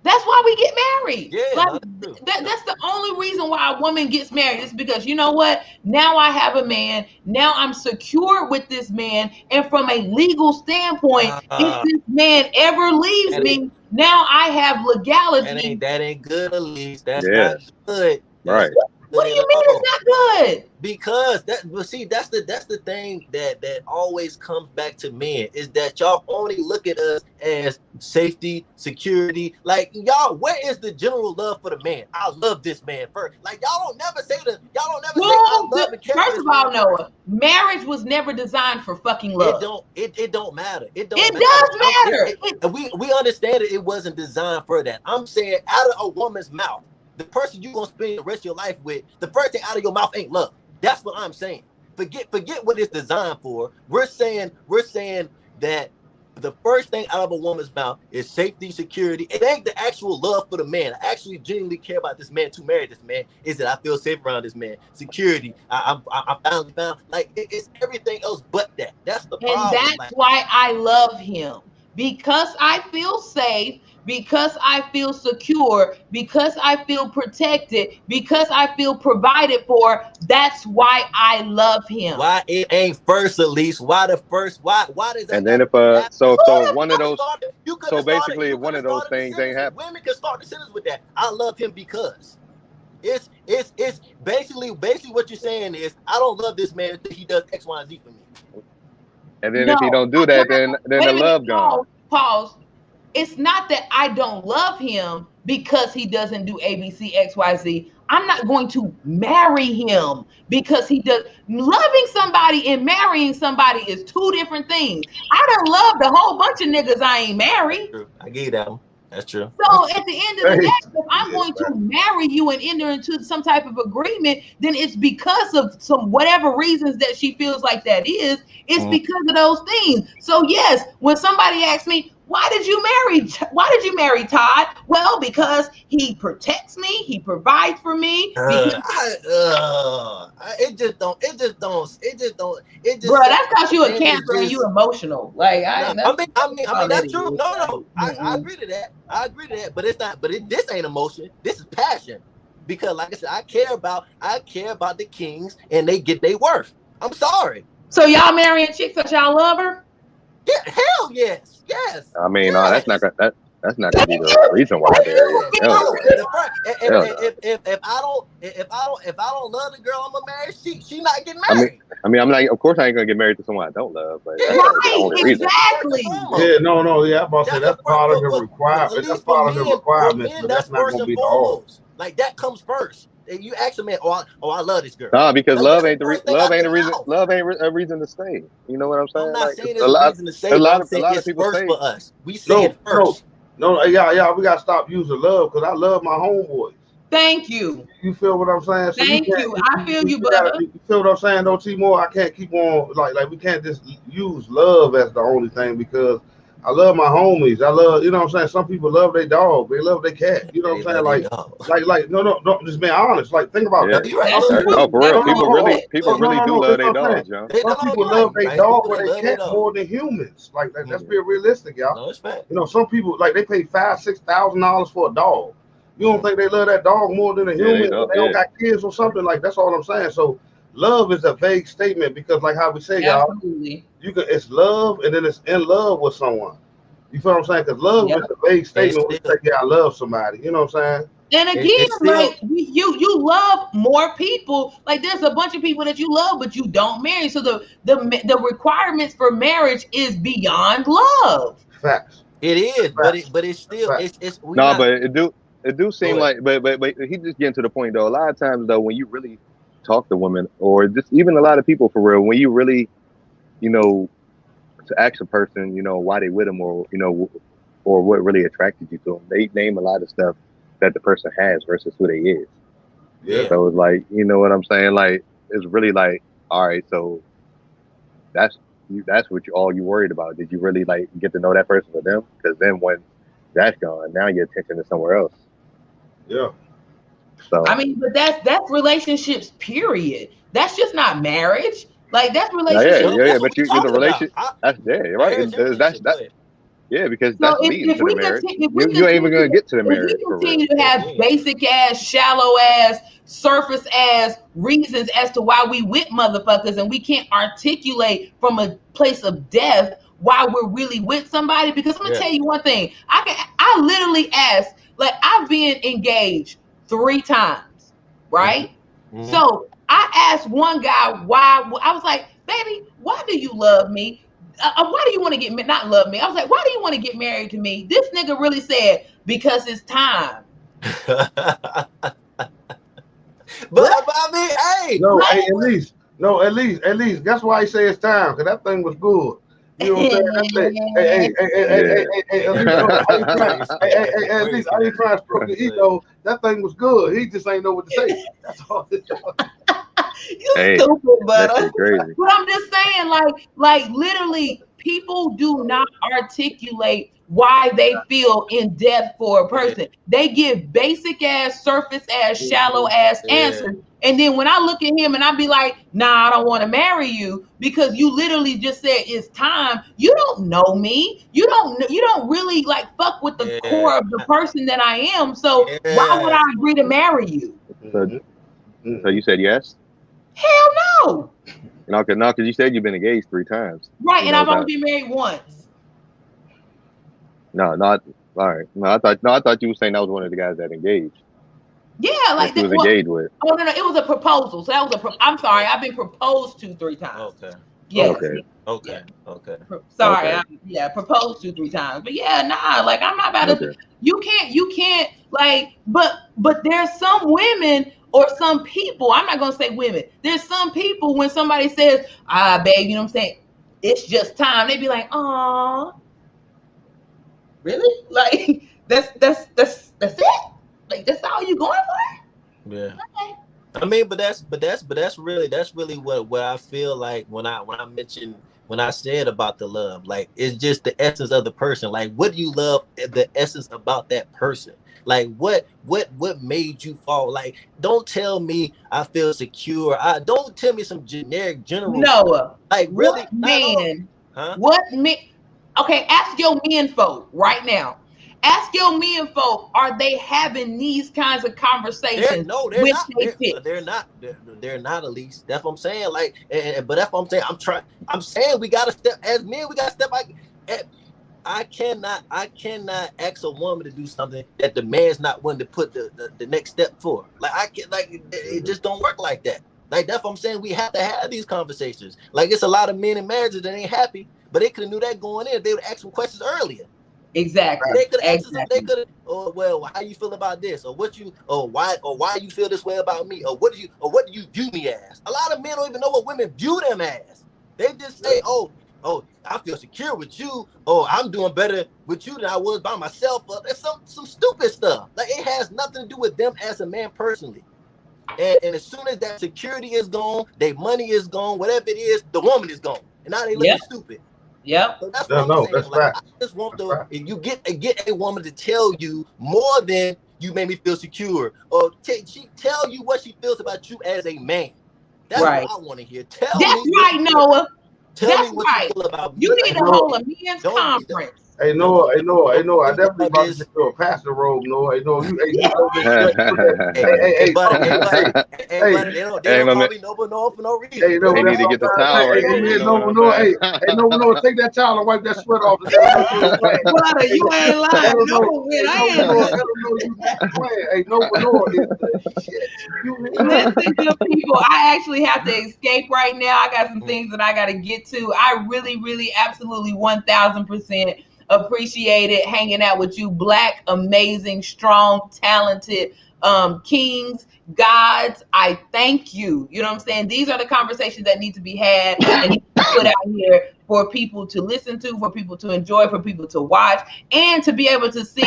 C: That's why we get married.
B: Yeah,
C: that's the only reason why a woman gets married is because you know what? Now I have a man. Now I'm secure with this man. And from a legal standpoint, if this man ever leaves me, now I have legality.
B: That ain't good, Elise. That's not good.
D: Right.
C: What do you mean it's not good?
B: Because that's the thing that always comes back to men is that y'all only look at us as safety, security. Like y'all, where is the general love for the man? I love this man first. Like y'all don't never say say I love and care.
C: First of all, Noah, marriage was never designed for fucking love.
B: It don't matter. It
C: does matter.
B: We understand it wasn't designed for that. I'm saying out of a woman's mouth. The person you're gonna spend the rest of your life with, the first thing out of your mouth ain't love. That's what I'm saying. Forget what it's designed for. We're saying that the first thing out of a woman's mouth is safety, security. It ain't the actual love for the man. I actually genuinely care about this man to marry this man. Is that I feel safe around this man? Security. I finally found like it's everything else but that. That's the problem.
C: And that's why I love him, because I feel safe, because I feel secure, because I feel protected, because I feel provided for. That's why I love him.
B: Why it ain't first, at least? Why the first? Why does that?
D: And then if so one of those, so basically one of those things ain't happening.
B: Women can start the sentence with that. I love him because it's basically what you're saying is I don't love this man until he does X, Y, and Z for me.
D: And then if he don't do that, then the love gone.
C: Pause. It's not that I don't love him because he doesn't do A, B, C, X, Y, Z. I'm not going to marry him because he does. Loving somebody and marrying somebody is two different things. I done loved a whole bunch of niggas I ain't married.
B: True. I get that one. That's true.
C: So at the end of the day, if I'm going to marry you and enter into some type of agreement, then it's because of some whatever reasons that she feels like that is. It's because of those things. So yes, when somebody asks me, why did you marry Todd? Well, because he protects me, he provides for me.
B: It just don't.
C: Bro, that's because you a Cancer and you emotional. Like I mean,
B: that's true. No, I agree to that. But it's not. But this ain't emotion. This is passion. Because, like I said, I care about the Kings and they get their worth. I'm sorry.
C: So y'all marrying chicks that y'all love her?
B: Yeah, hell yes.
D: I mean, that's not gonna be the reason why they're.
B: If I don't love the girl I'm gonna marry, she not getting married.
D: I mean, I'm like, of course I ain't gonna get married to someone I don't love, but that's the only reason.
C: Exactly.
A: Yeah, no, I'm about to say that's part of the requirement. That's part of the requirements, but that's not gonna be the whole.
B: Like that comes first. And you ask a man, I love this girl.
D: Nah, because love ain't a reason to stay. You know what I'm saying?
B: I'm not saying it's a reason to stay. A lot of people first for us. We say it first.
A: No, yeah, we gotta stop using love because I love my homeboys.
C: Thank you.
A: You feel what I'm saying? So
C: Thank you. I feel you, brother.
A: You feel what I'm saying, though, T-More? I can't keep on like we can't just use love as the only thing because I love my homies. I love, you know what I'm saying? Some people love their dog. They love their cat. You know what I'm saying? Like, no, just being honest. Like, think about that.
D: Oh, for real. People really do love their dogs, John.
A: Some people love their dog or their cat more than humans. Like, let's be realistic, y'all.
B: No, it's fact.
A: You know, some people, like, they pay $5,000-$6,000 for a dog. You don't think they love that dog more than a human? They don't got kids or something. Like, that's all I'm saying. So, love is a vague statement because, like how we say, y'all, it's love and then it's in love with someone. You feel what I'm saying? Because love is a vague statement. We say, yeah, I love somebody. You know what I'm saying?
C: And again, like you love more people. Like there's a bunch of people that you love, but you don't marry. So the requirements for marriage is beyond love.
A: Facts.
B: It is, but it's still it's
D: no, but it do seem like but he just getting to the point though. A lot of times though, when you really talk to women or just even a lot of people for real, when you really, you know, to ask a person, you know, why they with them or, you know, or what really attracted you to them, they name a lot of stuff that the person has versus who they is.
A: Yeah.
D: So it's like, you know what I'm saying? Like, it's really like, all right, so that's what all you worried about. Did you really like get to know that person for them? Because then when that's gone, now your attention is somewhere else.
A: Yeah.
D: So
C: I mean, but that's relationships, period. That's just not marriage. Like that's relationship.
D: Yeah. But you're the relationship. That's right. That's yeah, because that's leading to the marriage. You ain't even gonna get to the marriage.
C: If we continue to have basic ass, shallow ass, surface ass reasons as to why we with motherfuckers, and we can't articulate from a place of depth why we're really with somebody. Because I'm gonna tell you one thing. I literally asked, like I've been engaged 3 times, right? Mm-hmm. So I asked one guy why. I was like, baby, why do you love me? Why do you want to get not love me? I was like, why do you want to get married to me? This nigga really said, because it's time.
B: but I mean, hey,
A: at least that's why he said it's time, because that thing was good. You know what I'm saying? At least I ain't trying to stroke the ego. That thing was good. He just ain't know what to say. That's all.
C: You stupid, but
D: crazy.
C: But I'm just saying, like literally, people do not articulate why they feel in depth for a person. They give basic ass, surface ass, shallow ass answers. And then when I look at him and I be like, nah, I don't want to marry you because you literally just said it's time. You don't know me. You don't really like fuck with the core of the person that I am. So why would I agree to marry you?
D: So you said yes?
C: Hell no.
D: No, because you said you've been engaged 3 times.
C: Right, and I've only been married once.
D: No, not all right. No, I thought you were saying that was one of the guys that engaged.
C: Yeah, like
D: that was engaged with.
C: Oh no, it was a proposal. So that was I'm sorry, I've been proposed to 3 times.
B: Okay.
C: Yes.
B: Okay.
C: Sorry,
D: Okay.
C: Proposed to 3 times. But yeah, nah, like I'm not about to. You can't like. But there's some women or some people. I'm not gonna say women. There's some people when somebody says, babe, you know what I'm saying? It's just time. They be like, aw, really? Like that's it? Like that's all you going for?
B: Yeah. Okay. I mean, but that's really what I feel like when I said about the love. Like it's just the essence of the person. Like what do you love the essence about that person? Like what made you fall? Like don't tell me I feel secure. Don't tell me some generic general.
C: No.
B: Like really,
C: what man?
B: Huh?
C: What man? Okay, ask your men folk right now. Ask your men folk, are they having these kinds of conversations?
B: They're not. They're not, Elise. That's what I'm saying. Like, but that's what I'm saying. I'm saying we gotta step as men. We gotta step like. I cannot ask a woman to do something that the man's not willing to put the next step for. Like I can it just don't work like that. Like that's what I'm saying. We have to have these conversations. Like it's a lot of men in marriages that ain't happy, but they could have knew that going in. They would ask some questions earlier.
C: Exactly.
B: They could have They could have. Oh well, how you feel about this, or why you feel this way about me, or what do you view me as? A lot of men don't even know what women view them as. They just say, oh, I feel secure with you. Oh, I'm doing better with you than I was by myself. That's some stupid stuff. Like it has nothing to do with them as a man personally. And as soon as that security is gone, their money is gone, whatever it is, the woman is gone, and now they looking stupid.
C: Yep.
B: So that's what I'm saying.
A: That's
B: like,
A: right.
B: I just want if you get a woman to tell you more than you made me feel secure, or she tell you what she feels about you as a man. That's what I want to hear. Tell me.
C: That's right, Noah.
B: Tell me what you feel about me.
C: You need to hold a men's conference.
A: Hey Noah, I definitely about to get to a pastor robe, Noah. Hey, Noah, Hey,
B: buddy, they don't call me Noah for no reason.
A: Hey, Noah,
D: they need to get the towel right.
A: Noah, take that towel and wipe that sweat off.
C: Brother, you ain't lying. Listen, good people, I actually have to escape right now. I got some things that I got to get to. I really, really, absolutely 1000% appreciate it hanging out with you, black, amazing, strong, talented kings, gods. I thank you. You know what I'm saying? These are the conversations that need to be had and need to be put out here for people to listen to, for people to enjoy, for people to watch, and to be able to see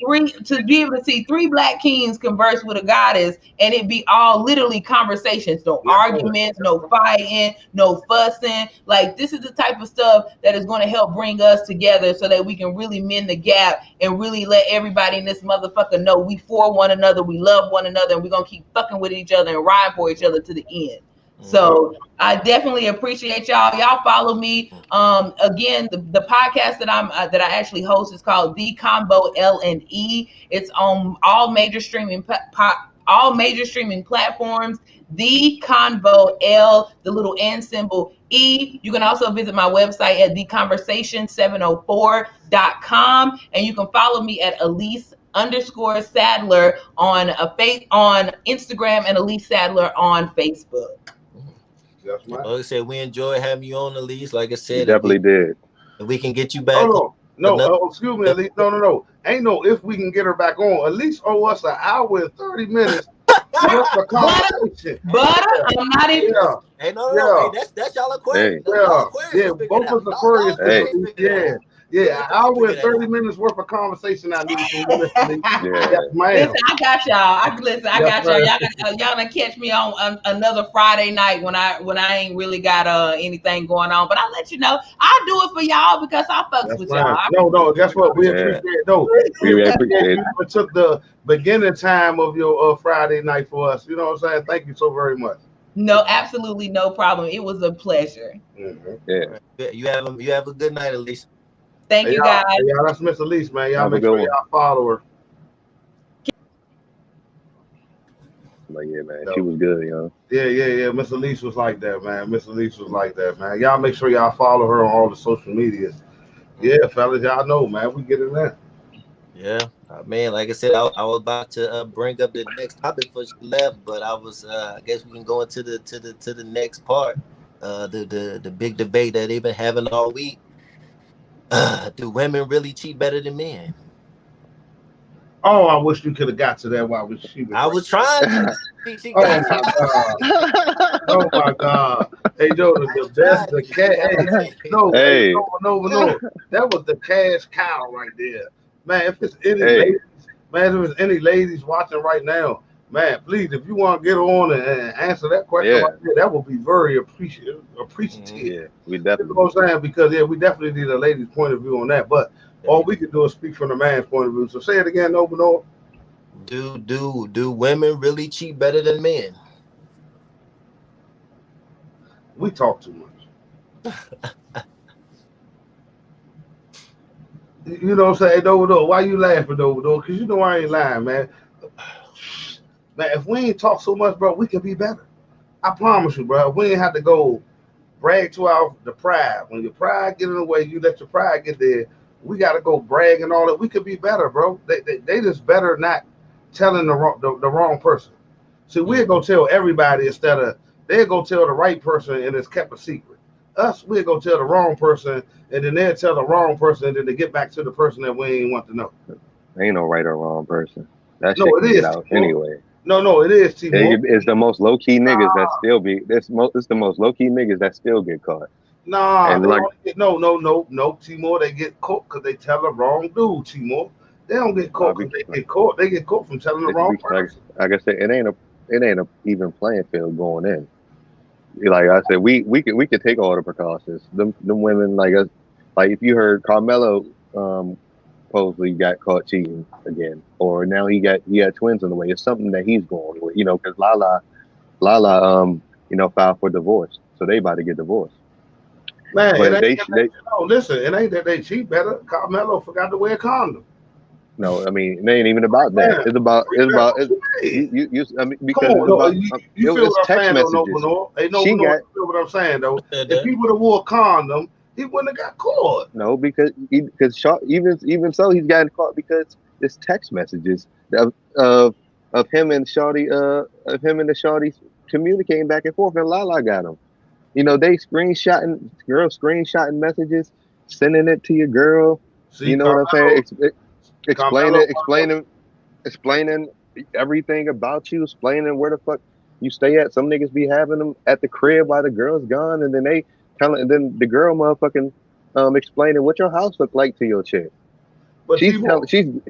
C: three black kings converse with a goddess, and it be all literally conversations, no arguments, no fighting, no fussing. Like this is the type of stuff that is going to help bring us together so that we can really mend the gap and really let everybody in this motherfucker know we for one another, we love one another, and we're gonna keep fucking with each other and ride for each other to the end. So I definitely appreciate y'all. Y'all follow me. Again, the podcast that I actually host is called The Convo L&E. It's on all major streaming platforms. The Convo L, the little N symbol E. You can also visit my website at theconversation704.com, and you can follow me at Elise_Sadler on Instagram and Elise Sadler on Facebook.
B: Like I said, we enjoy having you on, Elise. Like I said,
D: you definitely did.
B: And we can get you back.
A: Excuse me, Elise. No. Ain't no if we can get her back on. Elise owe us an hour and 30 minutes. For conversation.
C: But I'm not even.
B: Hey, no. Hey, that's y'all Aquarius.
A: Both of us Aquarius. Yeah, I went 30 minutes worth of conversation I need from you, Mr. Lee.
D: Yeah.
A: Yes, ma'am.
C: Listen, I got y'all. I got y'all. Y'all gonna catch me on another Friday night when I ain't really got anything going on. But I'll let you know. I'll do it for y'all because I fucks with y'all.
A: No, guess what? We appreciate it. No, we appreciate you took the beginning time of your Friday night for us. You know what I'm saying? Thank you so very much.
C: No, absolutely no problem. It was a pleasure.
D: Yeah.
B: You have a good night, Elise.
C: Thank you, guys.
A: Yeah, that's Miss Elise, man. Y'all make sure y'all follow her.
D: Like, yeah, man, she was good, yo.
A: Yeah. Miss Elise was like that, man. Miss Elise was like that, man. Y'all make sure y'all follow her on all the social medias. Yeah, fellas, y'all know, man. We get in there.
B: Yeah, man. Like I said, I was about to bring up the next topic before she left, but I guess we can go into the next part. The big debate that they've been having all week. Do women really cheat better than men?
A: Oh, I wish you could have got to that while she was.
B: I was trying to. She
A: oh my god! Oh my god! Hey, Joe, the cat. No, that was the cash cow right there, man. If it's any ladies, man, if it's any ladies watching right now, man, please, if you want to get on and answer that question right there, that would be very appreciative.
D: Yeah, we definitely.
A: You know what I'm saying? Because we definitely need a lady's point of view on that, but. All we can do is speak from the man's point of view. So say it again, Noble.
B: Do women really cheat better than men?
A: We talk too much. You know what I'm saying, Noble? Why you laughing, Noble? Because you know I ain't lying, man. Man, if we ain't talk so much, bro, we can be better. I promise you, bro. We ain't have to go brag to the pride. When your pride get in the way, you let your pride get there. We got to go brag and all that. We could be better, bro. They just better not telling the wrong person. See, we'll go tell everybody instead of they'll go tell the right person and it's kept a secret. Us, we'll go tell the wrong person and then they'll tell the wrong person and then they get back to the person that we ain't want to know.
D: Ain't no right or wrong person. That shit can get out anyway.
A: No, it is, T-Mo.
D: It's the most low key niggas that still be. It's the most low key niggas that still get caught.
A: Nah, no, T-Mo. They get caught because they tell the wrong dude, T-Mo. They don't get caught because they get caught. They get caught from telling the wrong person.
D: Like I said, it ain't a even playing field going in. Like I said, we could take all the precautions. Them women like us, like if you heard Carmelo supposedly got caught cheating again, or now he had twins on the way. It's something that he's going with, because Lala, filed for divorce, so they about to get divorced.
A: Man, listen, it ain't that they cheat better. Carmelo forgot to wear a condom.
D: No, I mean it ain't even about that. It's about it's text messages.
A: She got. You know what I'm saying though? If he would have wore a condom, he wouldn't have got caught.
D: No, because even so, he's gotten caught because it's text messages of him and Shawty of him and the Shawty communicating back and forth, and Lala got him. They screenshotting messages, sending it to your girl. See, you know what I'm saying? Explaining everything about you, explaining where the fuck you stay at. Some niggas be having them at the crib while the girl's gone, and then then the girl motherfucking explaining what your house look like to your chick. But she's getting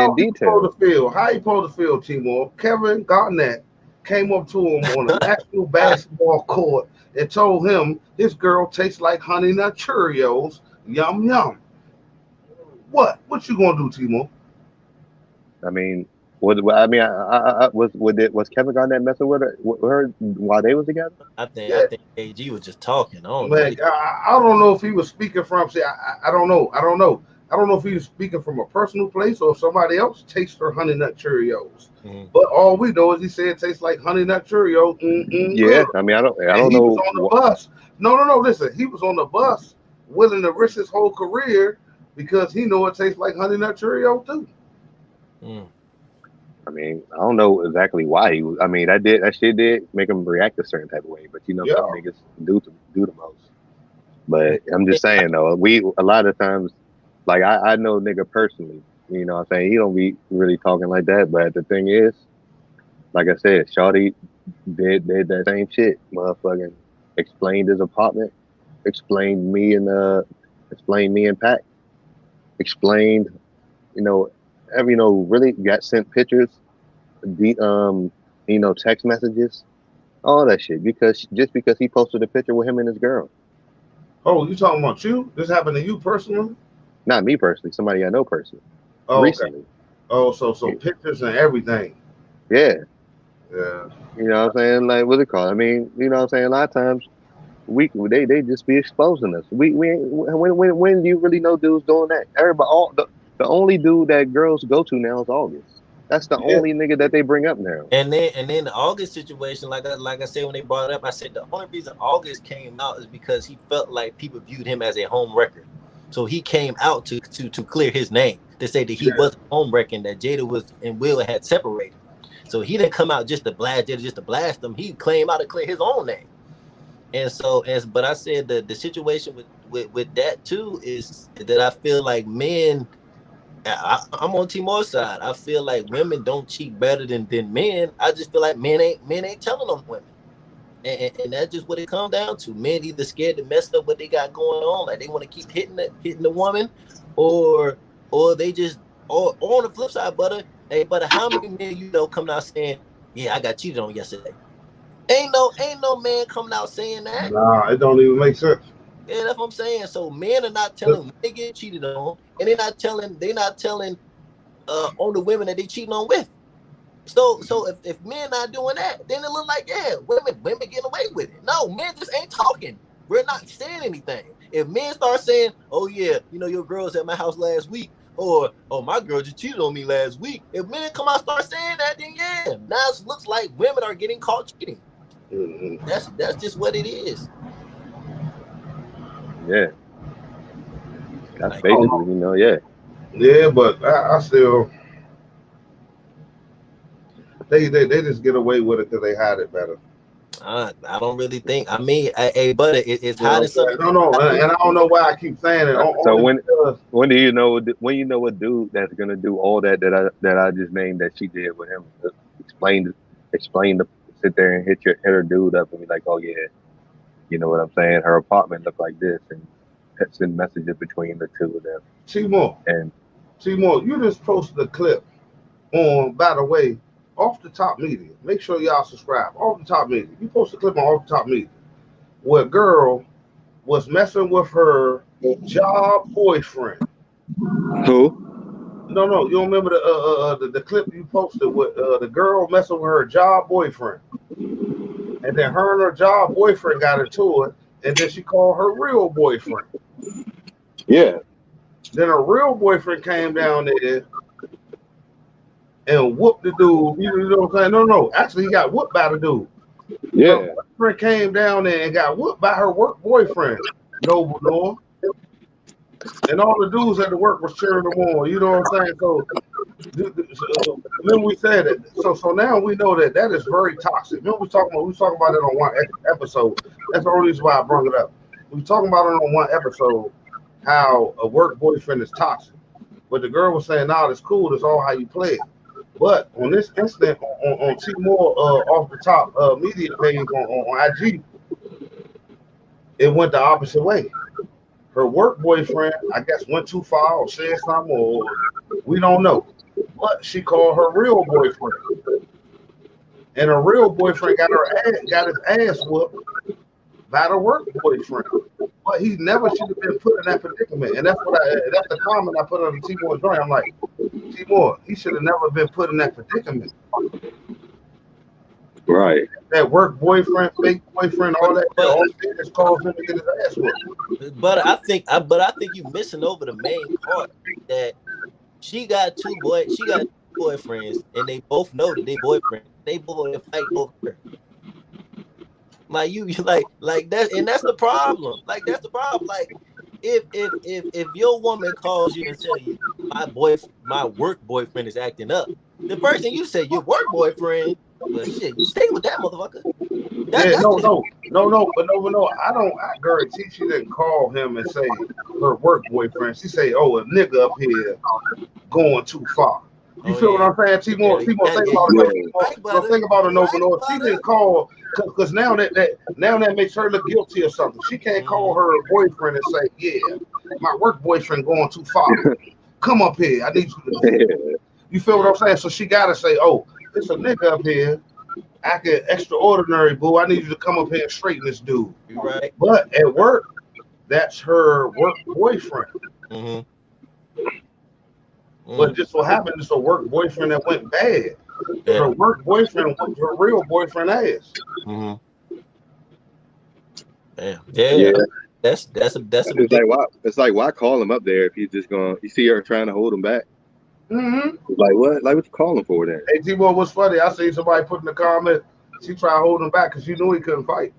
D: in detail.
A: How you supposed to feel, Timor? Kevin Garnett came up to him on an actual basketball court and told him his girl tastes like Honey Nut Cheerios. Yum yum. What you gonna do, Timor?
D: I mean, was Kevin Garnett messing with her while they was together?
B: I think AG was just talking. I
A: don't know if he was speaking from. See, I don't know. I don't know if he was speaking from a personal place or if somebody else tastes her Honey Nut Cheerios. Mm-hmm. But all we know is he said it tastes like Honey Nut Cheerios.
D: Yeah, I mean, I don't know. He
A: was on the bus. No. Listen, he was on the bus willing to risk his whole career because he know it tastes like Honey Nut Cheerios too.
D: Mm. I mean, I don't know exactly why he was. I mean, that shit did make him react a certain type of way. But some niggas do the most. But I'm just saying though, a lot of times, like I know nigga personally. You know what I'm saying? He don't be really talking like that. But the thing is, like I said, Shawty did that same shit. Motherfucking explained his apartment, explained me and explained me and Pat, explained, really got sent pictures, text messages, all that shit because he posted a picture with him and his girl.
A: Oh, you talking about you? This happened to you personally?
D: Not me personally. Somebody I know personally.
A: Oh,
D: recently.
A: Okay. Oh, so pictures and everything.
D: Yeah.
A: Yeah.
D: You know what I'm saying? Like, what's it called? I mean, you know what I'm saying? A lot of times, they just be exposing us. When do you really know dudes doing that? Everybody, the only dude that girls go to now is August. That's the only nigga that they bring up now.
B: And then the August situation, like I said when they brought it up, I said the only reason August came out is because he felt like people viewed him as a home wrecker. So he came out to clear his name, to say that he wasn't home wrecking, that Jada and Will had separated. So he didn't come out just to blast Jada, just to blast them. He came out to clear his own name. And so, but I said the situation with that too is that I feel like men. I'm on Timor's side. I feel like women don't cheat better than men. I just feel like men ain't telling them women, and that's just what it comes down to. Men either scared to mess up what they got going on, like they want to keep hitting the woman, or they just or on the flip side, butter. Hey, butter, how many men coming out saying, "Yeah, I got cheated on yesterday"? Ain't no man coming out saying that.
A: Nah, it don't even make sense.
B: Yeah, that's what I'm saying. So men are not telling when they get cheated on, and they're not telling on the women that they cheating on with. So if men not doing that, then it look like women getting away with it. No, men just ain't talking. We're not saying anything. If men start saying, "Oh yeah, your girl was at my house last week," or "Oh, my girl just cheated on me last week," if men come out and start saying that, then now it looks like women are getting caught cheating.
A: Mm-hmm.
B: That's just what it is.
D: Yeah. That's basically,
A: Yeah, but I still they just get away with it because they hide it better.
B: I don't really think. I mean, but it's hiding something.
A: No, and I don't know why I keep saying it.
D: So when do you know a dude that's gonna do all that I just named that she did with him? Explain to sit there and hit her dude up and be like, oh yeah, you know what I'm saying? Her apartment looked like this, and send messages between the two of them.
A: Timor, you just posted a clip on, by the way, Off the Top Media. Make sure y'all subscribe. Off the Top Media. You posted a clip on Off the Top Media where a girl was messing with her job boyfriend.
D: Who?
A: No, you don't remember the clip you posted with the girl messing with her job boyfriend, and then her and her job boyfriend got into it, and then she called her real boyfriend.
D: Yeah.
A: Then her real boyfriend came down there and whooped the dude. You know what I'm saying? No. Actually, he got whooped by the dude.
D: Yeah.
A: Her boyfriend came down there and got whooped by her work boyfriend, Noble Norm. And all the dudes at the work was cheering them on. You know what I'm saying? So then we said it. So now we know that is very toxic. Remember we talking about it on one episode. That's the only reason why I brought it up. We talking about it on one episode, how a work boyfriend is toxic. But the girl was saying, "Nah, it's cool. It's all how you play it." But on this incident on Timor Off the Top media page on IG, it went the opposite way. Her work boyfriend, I guess, went too far or said something, or we don't know. But she called her real boyfriend, and her real boyfriend got his ass whooped by the work boyfriend. But he never should have been put in that predicament, and that's the comment I put on the Timor joint. I'm like, Timor, he should have never been put in that predicament.
D: Right.
A: That work boyfriend, fake boyfriend, all that just caused him to get his ass whooped.
B: But I think you're missing over the main part that she got two boyfriends, and they both know that they boyfriends. They both want to fight over her. Like you like that, and that's the problem. Like that's the problem. Like if your woman calls you and tell you my work boyfriend is acting up, the first thing you say, your work boyfriend, well shit, you stay with that motherfucker.
A: No. I guarantee she didn't call him and say her work boyfriend. She say, "Oh, a nigga up here going too far." You feel what I'm saying, Timor? Think about it, Noble. She didn't call because now that makes her look guilty or something. She can't call her boyfriend and say, "Yeah, my work boyfriend going too far. Come up here. I need you to. You feel what I'm saying? So she gotta say, oh, it's a nigga up here acting extraordinary, boo. I need you to come up here and straighten this dude.
B: You're right.
A: But at work, that's her work boyfriend. But just so happened, it's a work boyfriend that went bad.
B: Yeah.
A: Her work boyfriend whooped her real boyfriend ass.
B: Yeah. That's a
D: it's like why? It's like why call him up there if he's just going? You see her trying to hold him back. Like what? Like what you calling for then?
A: Hey, T-Boy, what's funny? I seen somebody put in the comment. She tried holding him back because she knew he couldn't fight.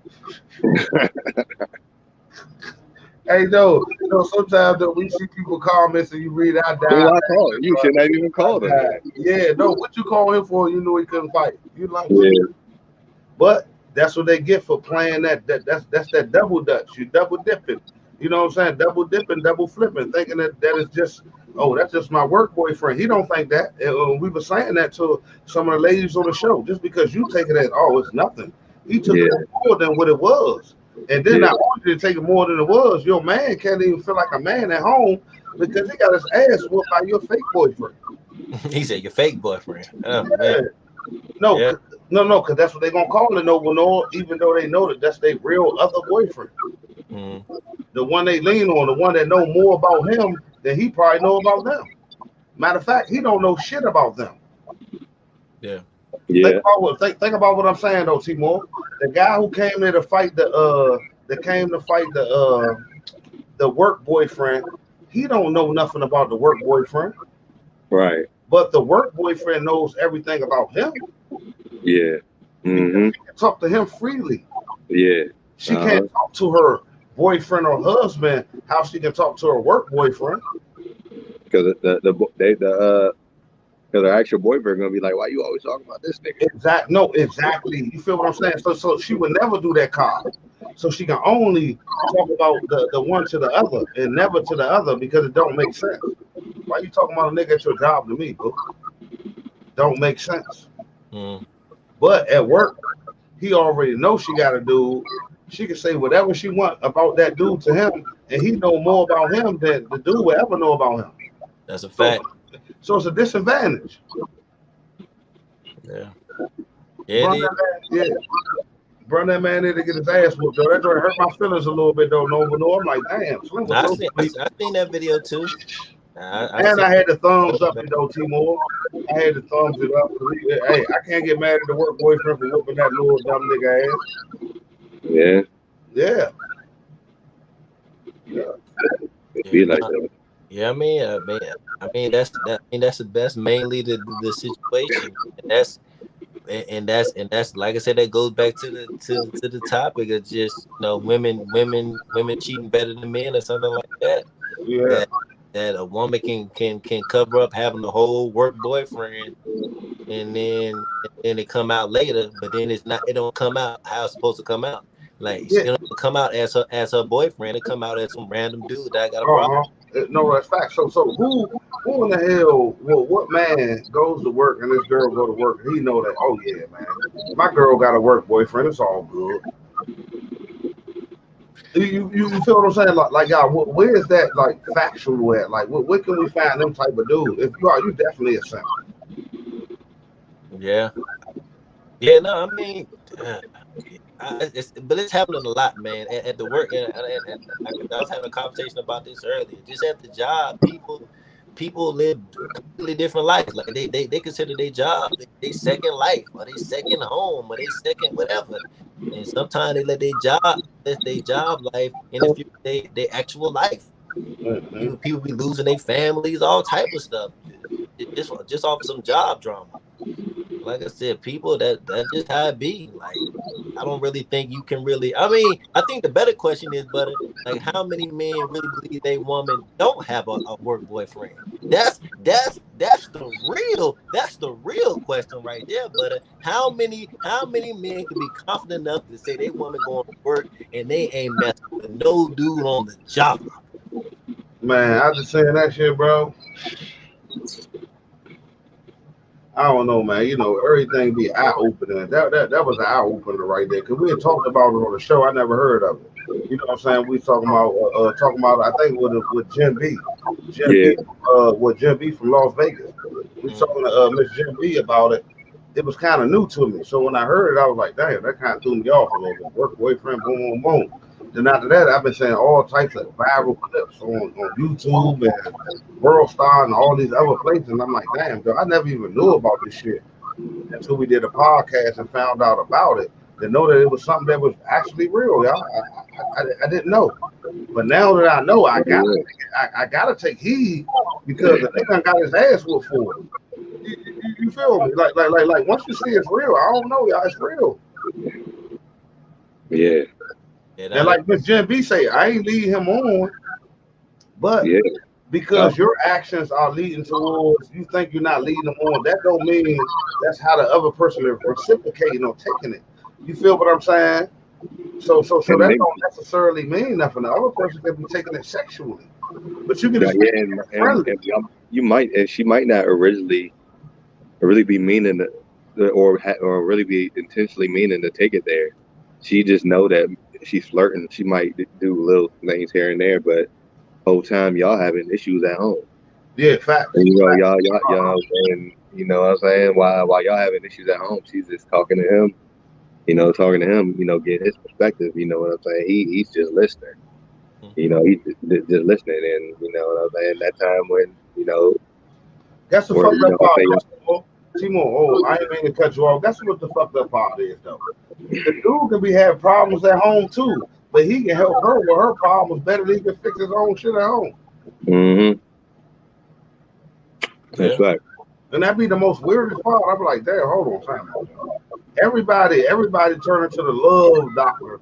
A: Hey, no, sometimes though, we see people comments and you read out
D: down. Well, I call it. You should not even call him.
A: Yeah, no, what you call him for? You knew he couldn't fight. You like, but that's what they get for playing that. That's that double dutch. You double dipping. You know what I'm saying? Double dipping, double flipping, thinking that is just, oh, that's just my work boyfriend. He don't think that. And we were saying that to some of the ladies on the show. Just because you take it as, oh, it's nothing. He took it more than what it was. And then not only did he take it more than it was, your man can't even feel like a man at home because he got his ass whooped by your fake boyfriend.
B: He said your fake boyfriend. Oh, man.
A: No, because that's what they're going to call it, no, even though they know that that's their real other boyfriend. The one they lean on, the one that know more about him than he probably know about them. Matter of fact, he don't know shit about them.
B: Yeah.
A: Think about what I'm saying though, Timor. The guy who came there to fight the work boyfriend, he don't know nothing about the work boyfriend.
D: Right.
A: But the work boyfriend knows everything about him.
D: Yeah.
A: She can talk to him freely.
D: Yeah.
A: She can't talk to her boyfriend or husband how she can talk to her work boyfriend.
D: Because because her actual boyfriend gonna be like, why you always talking about this nigga?
A: Exactly. You feel what I'm saying? So she would never do that card. So she can only talk about the one to the other and never to the other because it don't make sense. Why you talking about a nigga at your job to me, bro? Don't make sense. But at work, he already knows she got a dude. She can say whatever she want about that dude to him, and he know more about him than the dude will ever know about him.
B: That's a fact.
A: So it's a disadvantage.
B: Yeah.
A: Bro, that man need to get his ass whooped, though. That hurt my feelings a little bit, though. No, I'm like, damn.
B: I seen that video, too.
A: I had the thumbs up, though, T-More. I had the thumbs it up. Hey, I can't get mad at the work boyfriend for whooping that little dumb nigga ass.
D: Yeah. Be like that.
B: Yeah, I mean, that's the best, mainly the situation, and that's like I said, that goes back to the topic of just women cheating better than men or something like that.
A: Yeah,
B: that a woman can cover up having a whole work boyfriend, and then it come out later, but then it don't come out how it's supposed to come out. Like it don't come out as her boyfriend. It come out as some random dude that got a problem.
A: No, that's fact. So who in the hell? Well, what man goes to work and this girl go to work? And he know that. Oh yeah, man, my girl got a work boyfriend. It's all good. You feel what I'm saying? Like y'all, where is that like factual at? Like where can we find them type of dude? If you are, you definitely a simp.
B: Yeah. No, I mean. But it's happening a lot, man. At the work, and I was having a conversation about this earlier. Just at the job, people live completely different lives. Like they consider their job their second life, or their second home, or their second whatever. And sometimes they let their job life interfere with their actual life. People be losing their families, all type of stuff, just off of some job drama. Like I said, people that's just how it be. Like I don't really think you can really. I mean, I think the better question is, Butter, like how many men really believe they woman don't have a work boyfriend? That's the real question right there, Butter. How many men can be confident enough to say they woman going to work and they ain't messing with no dude on the job? Man,
A: I just saying that shit, bro. I don't know, man. You know, everything be eye opening. That was an eye opener right there. Cause we had talked about it on the show. I never heard of it. You know what I'm saying? We talking about I think with Jim B. Jim
D: Yeah.
A: B. With Jim B from Las Vegas. We talking to Miss Jim B about it. It was kind of new to me. So when I heard it, I was like, damn, that kind of threw me off a little bit. Work boyfriend, boom, boom, boom. Then after that, I've been saying all types of viral clips on YouTube and World Star and all these other places. And I'm like, damn, girl, I never even knew about this shit until we did a podcast and found out about it. To know that it was something that was actually real, y'all. I didn't know. But now that I know, I gotta take heed because the nigga got his ass whooped for it. You feel me? Like once you see it's real, I don't know, y'all, it's real.
D: Yeah.
A: And like Miss Jen B say, I ain't leading him on, but
D: Yeah.
A: because your actions are leading towards you think you're not leading them on, that don't mean that's how the other person is reciprocating or taking it. You feel what I'm saying? So that don't necessarily mean nothing. The other person can be taking it sexually, but you can just
D: and you might, and she might not really be meaning or really be intentionally meaning to take it there. She just know that she's flirting. She might do little things here and there, but whole time y'all having issues at home.
A: Yeah, facts.
D: And, you know, y'all, and you know what I'm saying? While y'all having issues at home, she's just talking to him. You know, get his perspective. You know what I'm saying? He's just listening. You know, he's just listening, and you know what I'm saying. That time when
A: that's the fucked up part. Timo, I ain't mean to cut you off. That's what the fucked up part is, though. The dude can having problems at home too, but he can help her with her problems better than he can fix his own shit at home.
D: Mm-hmm. That's right.
A: And that'd be the most weirdest part. I'd be like, damn, hold on, time out. Everybody turning to the love doctor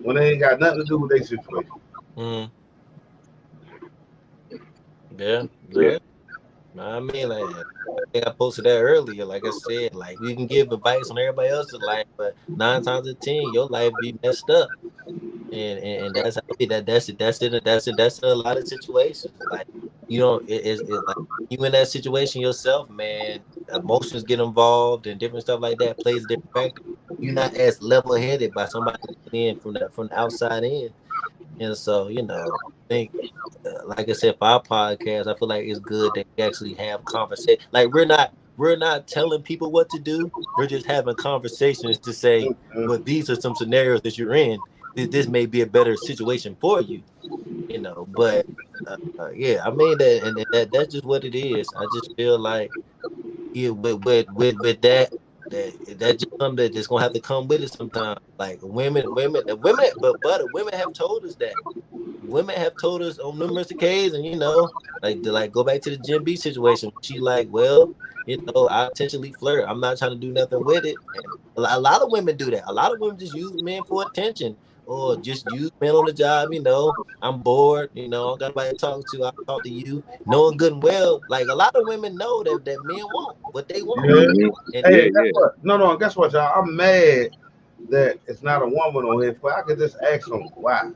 A: when they ain't got nothing to do with their situation.
B: Mm. Yeah. I mean, like, I think I posted that earlier. Like I said, like you can give advice on everybody else's life, but 9 times out of 10, your life be messed up, and that's how that's it. That's a lot of situations. Like it's like you in that situation yourself, man. Emotions get involved and different stuff like that plays a different factor. You're not as level headed by somebody in from the outside in, and so I think. Like I said, for our podcast, I feel like it's good that we actually have conversation. Like we're not telling people what to do. We're just having conversations to say, well, these are some scenarios that you're in. This may be a better situation for you, But yeah, I mean that, and that's just what it is. I just feel like with that. That's just something that's just gonna have to come with it sometimes. Like women, but women have told us that. Women have told us on numerous occasions, like go back to the Jim B situation. She like, well, I intentionally flirt. I'm not trying to do nothing with it. And a lot of women do that. A lot of women just use men for attention or just use men on the job. I'm bored. I don't got nobody to talk to. I'll talk to you. Knowing good and well, like a lot of women know that men want what they want.
A: Yeah. And hey, guess what? No, guess what, y'all? I'm mad that it's not a woman on here. But I could just ask them why.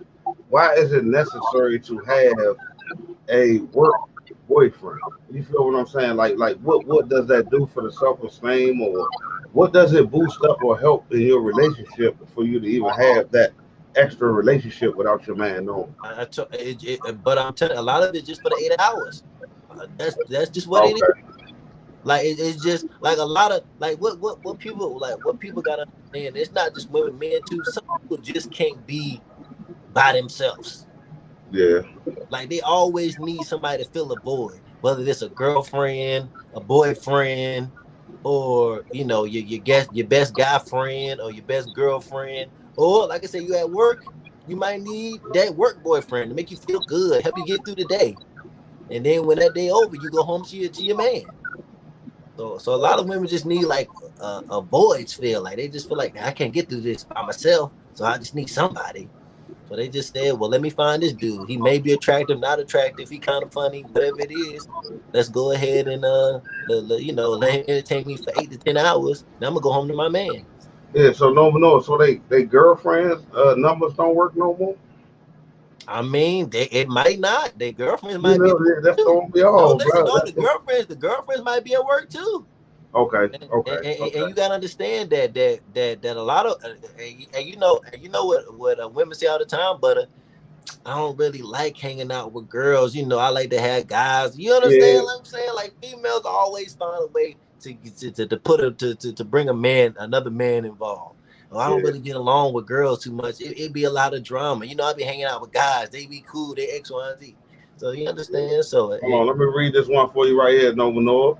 A: Why is it necessary to have a work boyfriend? You feel what I'm saying? Like what does that do for the self-esteem, or what does it boost up or help in your relationship for you to even have that extra relationship without your man knowing?
B: But I'm telling you, a lot of it just for the 8 hours. That's just what it is. Like it's just like a lot of like what people gotta understand. It's not just women, men too. Some people just can't be by themselves.
A: Yeah.
B: Like they always need somebody to fill a void, whether it's a girlfriend, a boyfriend, or your best guy friend or your best girlfriend. Or like I said, you at work, you might need that work boyfriend to make you feel good, help you get through the day. And then when that day over, you go home to your man. So a lot of women just need like a void feel. Like they just feel like I can't get through this by myself, so I just need somebody. So they just said, well, let me find this dude. He may be attractive, not attractive. He kind of funny, whatever it is. Let's go ahead and let him entertain me for 8 to 10 hours. Now I'm gonna go home to my man.
A: Yeah. So no. So they girlfriends numbers don't work no more.
B: I mean, it might not. Their girlfriends might be.
A: That's gonna be all.
B: No, listen, the girlfriends might be at work too.
A: Okay.
B: And you gotta understand that a lot of and you know what women say all the time, but I don't really like hanging out with girls. You know, I like to have guys. You understand what I'm saying? Like females always find a way to put to bring another man involved. Well, I don't really get along with girls too much. It'd be a lot of drama. You know, I be hanging out with guys. They be cool. They X, Y, and Z. So you understand? So
A: hold on, let me read this one for you right here, Nova Noah.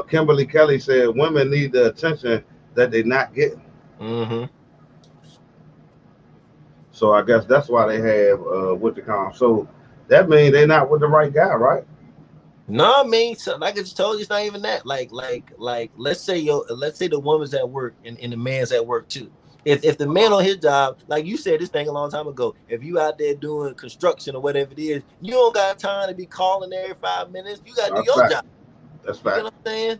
A: Kimberly Kelly said women need the attention that they're not getting.
B: Mm-hmm.
A: So I guess that's why they have with the com. So that means they're not with the right guy, right?
B: No, I mean, so like I just told you, it's not even that. Like, let's say the woman's at work and the man's at work too. If the man on his job, like you said this thing a long time ago, if you out there doing construction or whatever it is, you don't got time to be calling every 5 minutes. You gotta do your job.
A: That's fact.
B: You know what I'm saying?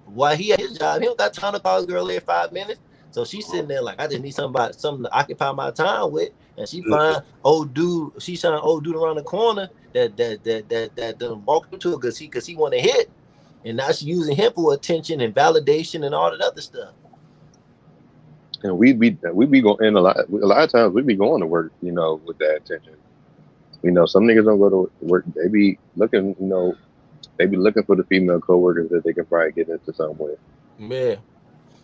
B: Why he at his job? He don't got time to call his girl every 5 minutes. So she's sitting there like, I just need something to occupy my time with, and she find old dude around the corner that done walk into it because he want to hit, and now she's using him for attention and validation and all that other stuff.
D: And we be going in a lot of times. We be going to work, you know, with that attention. You know, some niggas don't go to work. They be looking, you know, for the female coworkers that they can probably get into something with.
B: Yeah.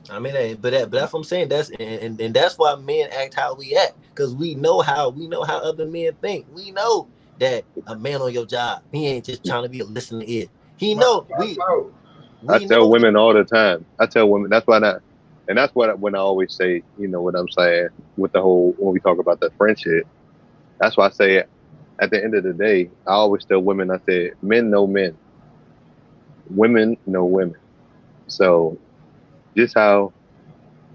B: I mean, but that's what I'm saying. That's and that's why men act how we act, because we know how other men think. We know that a man on your job, he ain't just trying to be a listening ear. He know
D: I tell women all the time. I tell women that's why not, and that's what when I always say, you know what I'm saying with the whole when we talk about the friendship. That's why I say at the end of the day, I always tell women. I say men know men, women know women. So just how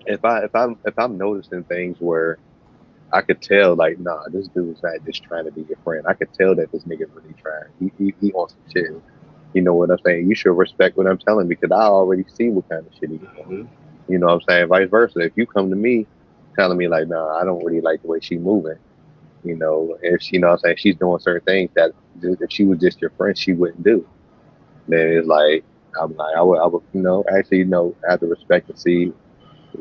D: if I'm noticing things where I could tell like, nah, this dude's not just trying to be your friend. I could tell that this nigga really trying. He on some shit. You know what I'm saying? You should respect what I'm telling because I already see what kind of shit he's doing. You know what I'm saying? Vice versa. If you come to me telling me like, nah, I don't really like the way she's moving, you know, if she, you know what I'm saying, she's doing certain things that if she was just your friend, she wouldn't do. Then it's like, I'm like, I would, you know, actually, you know, have to respect and see,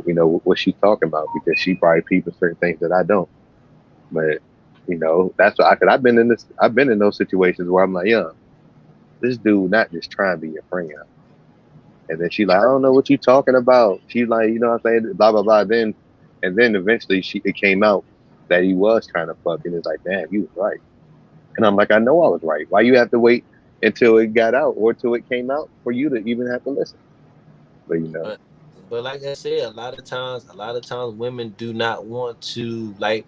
D: you know, what she's talking about because she probably peeping certain things that I don't. But, you know, that's why I've been in those situations where I'm like, yeah, this dude not just trying to be your friend. And then she like, I don't know what you talking about. She's like, you know what I'm saying? Blah, blah, blah. Then eventually it came out that he was trying to fuck. And it's like, damn, you was right. And I'm like, I know I was right. Why you have to wait until it got out or until it came out for you to even have to listen? But, you know.
B: But like I said, a lot of times women do not want to and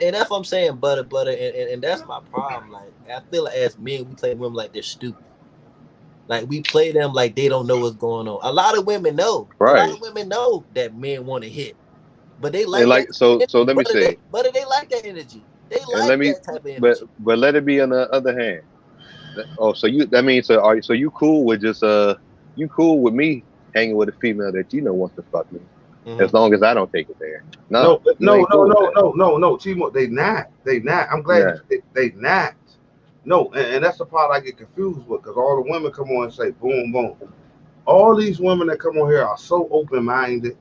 B: that's what I'm saying, but and that's my problem. Like I feel like as men, we play women like they're stupid. Like we play them like they don't know what's going on. A lot of women know.
D: Right.
B: A lot of women know that men want to hit, but they like that.
D: So let me say,
B: but they like that energy. They like that type of energy.
D: But let it be on the other hand. Oh, so you you cool with just you cool with me hanging with a female that you know wants to fuck me, as long as I don't take it there. No,
A: Timo, they not. I'm glad they not. No, and that's the part I get confused with because all the women come on and say boom, boom. All these women that come on here are so open-minded.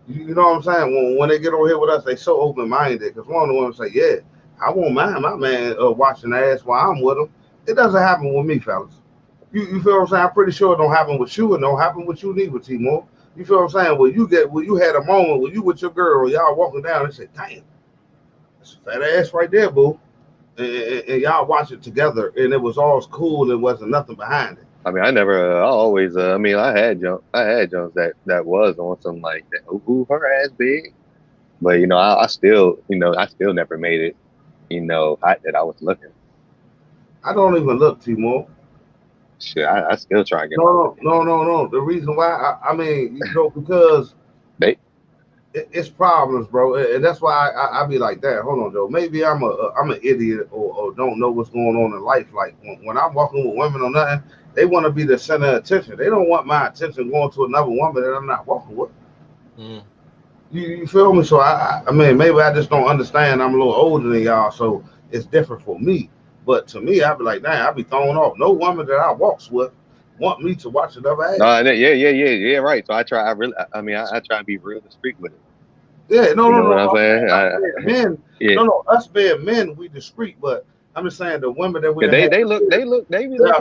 A: You know what I'm saying? When they get on here with us, they so open-minded because one of the women say, yeah, I won't mind my man watching the ass while I'm with him. It doesn't happen with me, fellas. You feel what I'm saying? I'm pretty sure it don't happen with you and don't happen with you neither, Timo. You feel what I'm saying? When you had a moment when you with your girl, y'all walking down and say, damn, that's a fat ass right there, boo. And y'all watch it together, and it was all cool, and there wasn't nothing behind it.
D: I mean, I had Jones that was on some like that. Ooh, her ass big, but you know, I still never made it. You know, that I was looking.
A: I don't even look, Timo.
D: Shit, I still try to get.
A: No. The reason why, I mean, you know, because it's problems, bro, and that's why I be like that. Hold on, Joe. Maybe I'm an idiot or don't know what's going on in life. Like when I'm walking with women or nothing, they want to be the center of attention. They don't want my attention going to another woman that I'm not walking with. You feel me? So I mean, maybe I just don't understand. I'm a little older than y'all, so it's different for me. But to me, I'd be like, damn, I'd be thrown off. No woman that I walks with want me to watch another ass.
D: No, yeah, right. So I try to be real discreet with it.
A: Yeah, no.
D: What I'm saying?
A: Men,
D: yeah.
A: No, us being men, we discreet, but I'm just saying the women that we
D: they be looking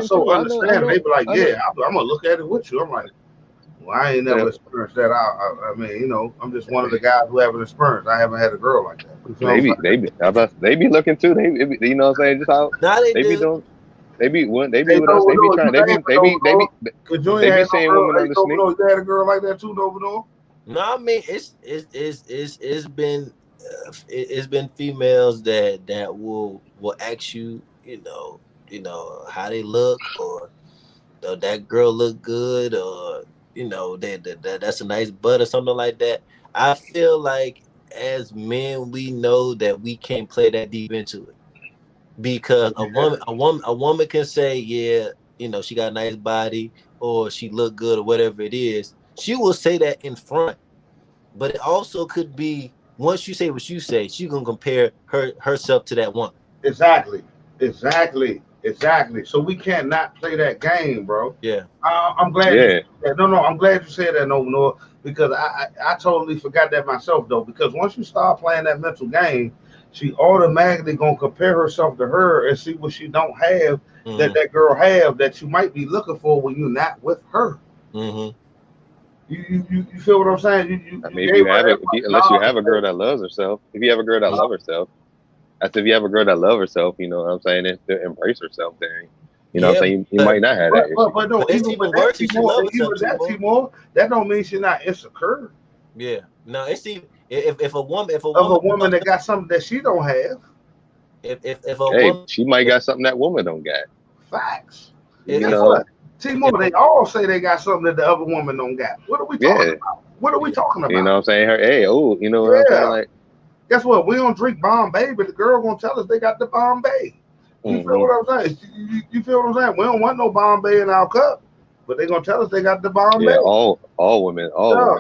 A: so
D: too.
A: understand. They be like, yeah, I'm gonna look at it with you. I'm like, well, I ain't never experienced that. I mean, I'm just one of the guys who haven't experienced. I haven't had a girl like that.
D: They be looking too. You know what I'm saying? Just how they be doing. They be with us. They be trying. They be saying women on the sneak.
A: You had a girl like that too, Novo?
B: No, I mean it's been females that will ask you, how they look, or that girl look good, or that's a nice butt or something like that. I feel like as men, we know that we can't play that deep into it, because a woman can say, yeah, she got a nice body, or she look good, or whatever it is. She will say that in front, but it also could be, once you say what you say, she can compare herself to that woman.
A: Exactly. So we can't not play that game, bro.
B: Yeah.
A: I'm glad.
D: Yeah.
A: I'm glad you said that, Novo, because I totally forgot that myself though. Because once you start playing that mental game, she automatically gonna compare herself to her and see what she don't have that girl have that you might be looking for when you're not with her.
B: Mm-hmm.
A: You feel what I'm saying?
D: Unless you have a girl that loves herself. If you have a girl that loves herself, that's if you have a girl that loves herself. You know what I'm saying? And to embrace herself, then you know what I'm saying. You might not have that issue.
A: But no, even worse if she loves herself. Even that don't mean she's not insecure.
B: Yeah. No, it's even if a woman
A: that got something that she don't have.
B: If a woman,
D: she might got something that woman don't got.
A: Facts.
D: T-Mo,
A: they all say they got something that the other woman don't got. What are we talking about? What are we talking about?
D: You know what I'm saying? What I'm saying? Like,
A: guess what? We don't drink Bombay, but the girl gonna tell us they got the Bombay. You feel what I'm saying? You feel what I'm saying? We don't want no Bombay in our cup, but they gonna tell us they got the Bombay.
D: Yeah, all women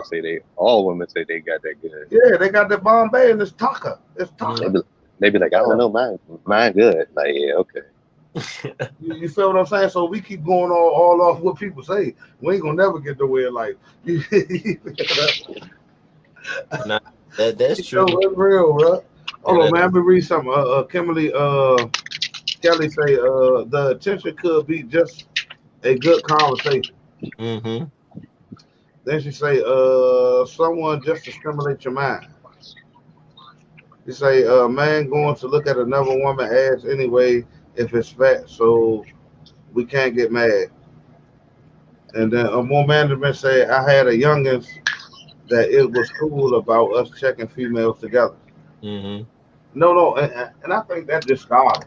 D: say they got that good.
A: Yeah, they got the Bombay and it's Taka. It's Taka.
D: They be like, I don't know, mine good. Like, yeah, okay.
A: You feel what I'm saying? So we keep going all off what people say. We ain't gonna never get to where like
B: nah, that's true.
A: It's real, bro. Hold on, man. Let me read something. Kimberly Kelly say the attention could be just a good conversation.
B: Mm-hmm.
A: Then she say someone just to stimulate your mind. You say man going to look at another woman ass anyway if it's fat, so we can't get mad. And then a more management say I had a youngins that it was cool about us checking females together.
B: Mm-hmm.
A: No, and I think that just started.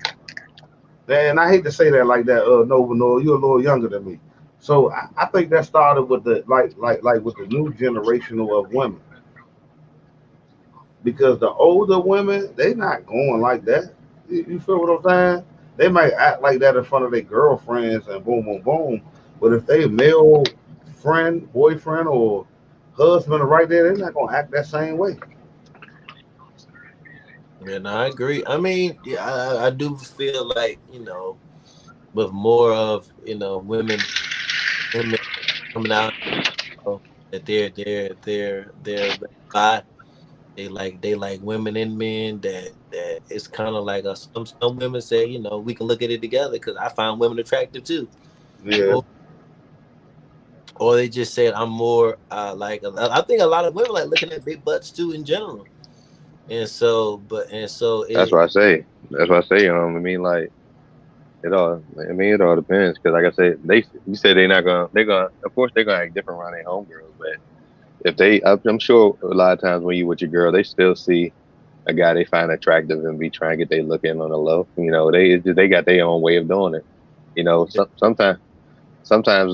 A: And I hate to say that like that, Nova, you're a little younger than me. So I think that started with the like with the new generation of women. Because the older women, they not going like that. You feel what I'm saying? They might act like that in front of their girlfriends and boom, boom, boom. But if they male friend, boyfriend, or husband are right there, they're not gonna act that same way.
B: And I agree. I mean, yeah, I do feel like, with more of, women coming out, that they're bi. They like women and men that it's kind of like some women say, we can look at it together because I find women attractive too.
A: Yeah.
B: Or they just say I'm more like, I think a lot of women like looking at big butts too in general. That's what
D: I say. I mean, like, it all depends. Because like I said, you said they're gonna of course they're gonna act different around their homegirls, but if I'm sure a lot of times when you with your girl, they still see a guy they find attractive and be trying to get their look in on the low. They got their own way of doing it. Sometimes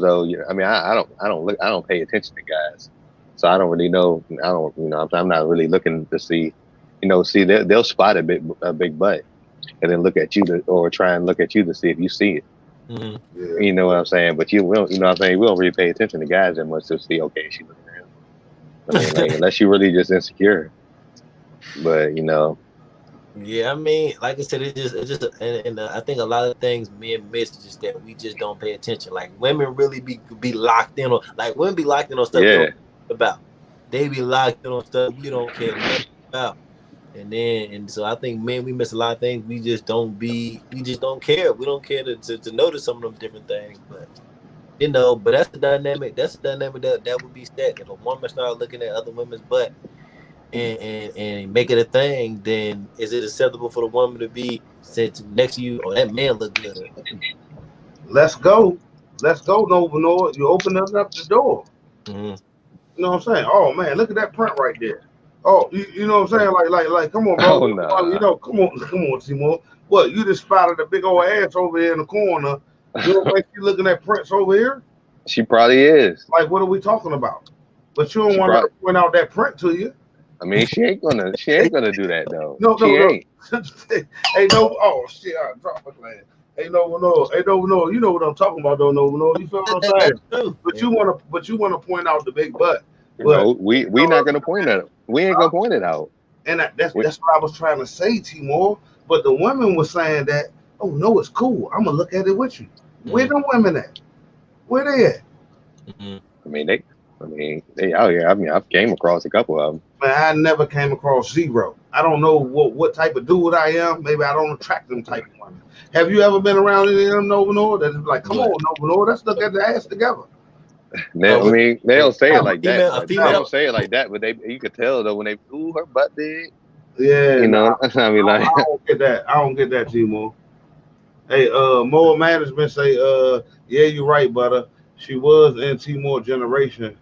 D: though, I mean, I don't pay attention to guys, so I don't really know. I'm not really looking to see. They'll spot a big butt, and then look at you or try and look at you to see if you see it.
B: Mm-hmm.
A: Yeah.
D: You know what I'm saying? But we don't really pay attention to guys that much to see. Okay, she looking at him. I mean, like, unless you really just insecure. But
B: Yeah, I mean, like I said, and I think a lot of things men miss is just that we just don't pay attention. Like women really be locked in on, like women be locked in on stuff we don't
D: Yeah,
B: care about. They be locked in on stuff we don't care nothing about. And so I think men, we miss a lot of things. We just don't care. We don't care to notice some of them different things. But but that's the dynamic. That's the dynamic that would be set. If a woman start looking at other women's butt and make it a thing, then is it acceptable for the woman to be said next to you, or that man look good?
A: Let's go. Let's go, Nova Noah. You open up the door.
B: Mm-hmm.
A: You know what I'm saying? Oh man, look at that print right there. Oh, you know what I'm saying? Like, come on, bro.
D: Oh no.
A: Come on, Timor. What? You just spotted a big old ass over here in the corner. You don't think you looking at prints over here?
D: She probably is.
A: Like, what are we talking about? But you don't
D: She
A: want
D: probably-
A: to point out that print to you.
D: I mean, she ain't gonna do that though.
A: No.
D: Ain't.
A: Hey, no. Oh shit! I dropped my glass. Hey, no. Hey, no. You know what I'm talking about, though, no. You feel what I'm saying? But you wanna point out the big butt.
D: No, we not gonna point at it. We ain't gonna point it out.
A: And that's what I was trying to say, Timor. But the women were saying that, oh no, it's cool. I'm gonna look at it with you. Where the women at? Where they at?
B: Mm-hmm.
D: I mean, they out here. I mean, I've came across a couple of them.
A: Man, I never came across zero. I don't know what type of dude I am. Maybe I don't attract them type of women. Have you ever been around any of them, Nova? That is like, come on, Nova, let's look at the ass together.
D: They don't say it like that.
B: A
D: Like, they
B: female-
D: don't say it like that, but you could tell though when they her butt big.
A: Yeah,
D: You know, I mean, like,
A: I don't get that, Timor. Hey, Moa Management say, yeah, you're right, butter. She was in Timor generation.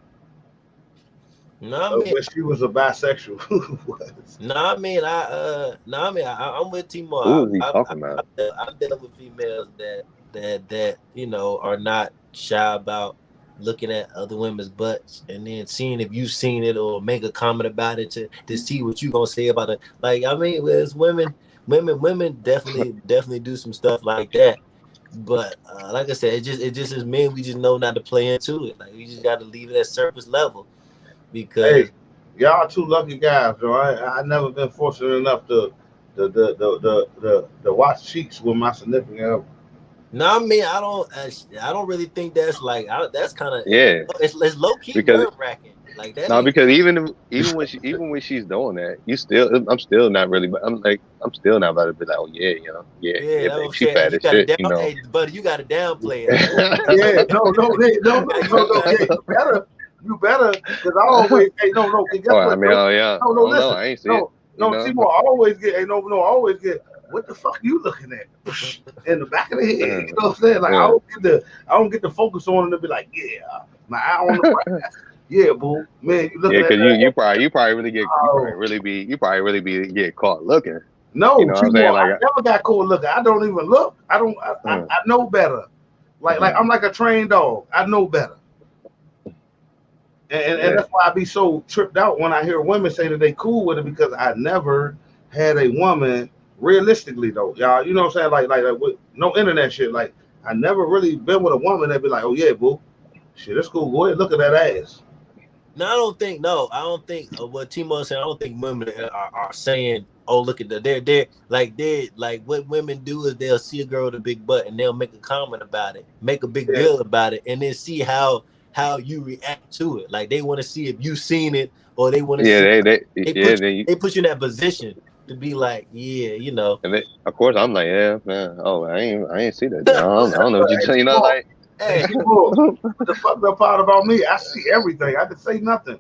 A: When she was a bisexual.
B: I'm with Timor.
D: who is he talking about?
B: I'm dealing with females that are not shy about looking at other women's butts and then seeing if you've seen it or make a comment about it to see what you gonna say about it. Like, I mean, as women definitely do some stuff like that. But like I said, it just as men, we just know not to play into it. Like, we just got to leave it at surface level. Because
A: hey, y'all two lucky guys, though. I never been fortunate enough to watch cheeks with my significant other.
B: No, I mean, I don't really think that's like that's kind of It's low key nerve wracking like that.
D: No, because even when she's doing that, I'm still not really. I'm still not about to be like, oh yeah, babe, she fat as shit.
B: Hey, buddy, you got to downplay it.
A: Yeah, no. You better, because I always, hey, no, because guess what?
D: I mean, listen, I ain't see it.
A: No, Timor, I always get, I always get, what the fuck are you looking at? In the back of the head, you know what I'm saying? Like, I don't get the focus on it and be like, yeah, my eye on the prize. Yeah, boo, man, you looking at
D: because you probably really be getting caught looking.
A: No,
D: you know what I'm saying?
A: I never got caught looking. I don't even look. I know better. Like I'm like a trained dog. I know better. And that's why I be so tripped out when I hear women say that they cool with it, because I never had a woman, realistically though, y'all, you know what I'm saying? Like with no internet shit. Like, I never really been with a woman that be like, oh yeah, boo, shit, it's cool. Go ahead, look at that ass.
B: No, I don't think what Timo said. I don't think women are saying, oh, look at they're like what women do is they'll see a girl with a big butt and they'll make a comment about it, make a big deal about it, and then see how you react to it. Like, they want to see if you've seen it, or they want to see they put you in that position to be like, yeah, you know.
D: And of course I'm like, yeah, man. Oh, I ain't see that. I don't know what you're saying. You know, like,
A: hey, the fucked up part about me, I see everything. I can say nothing.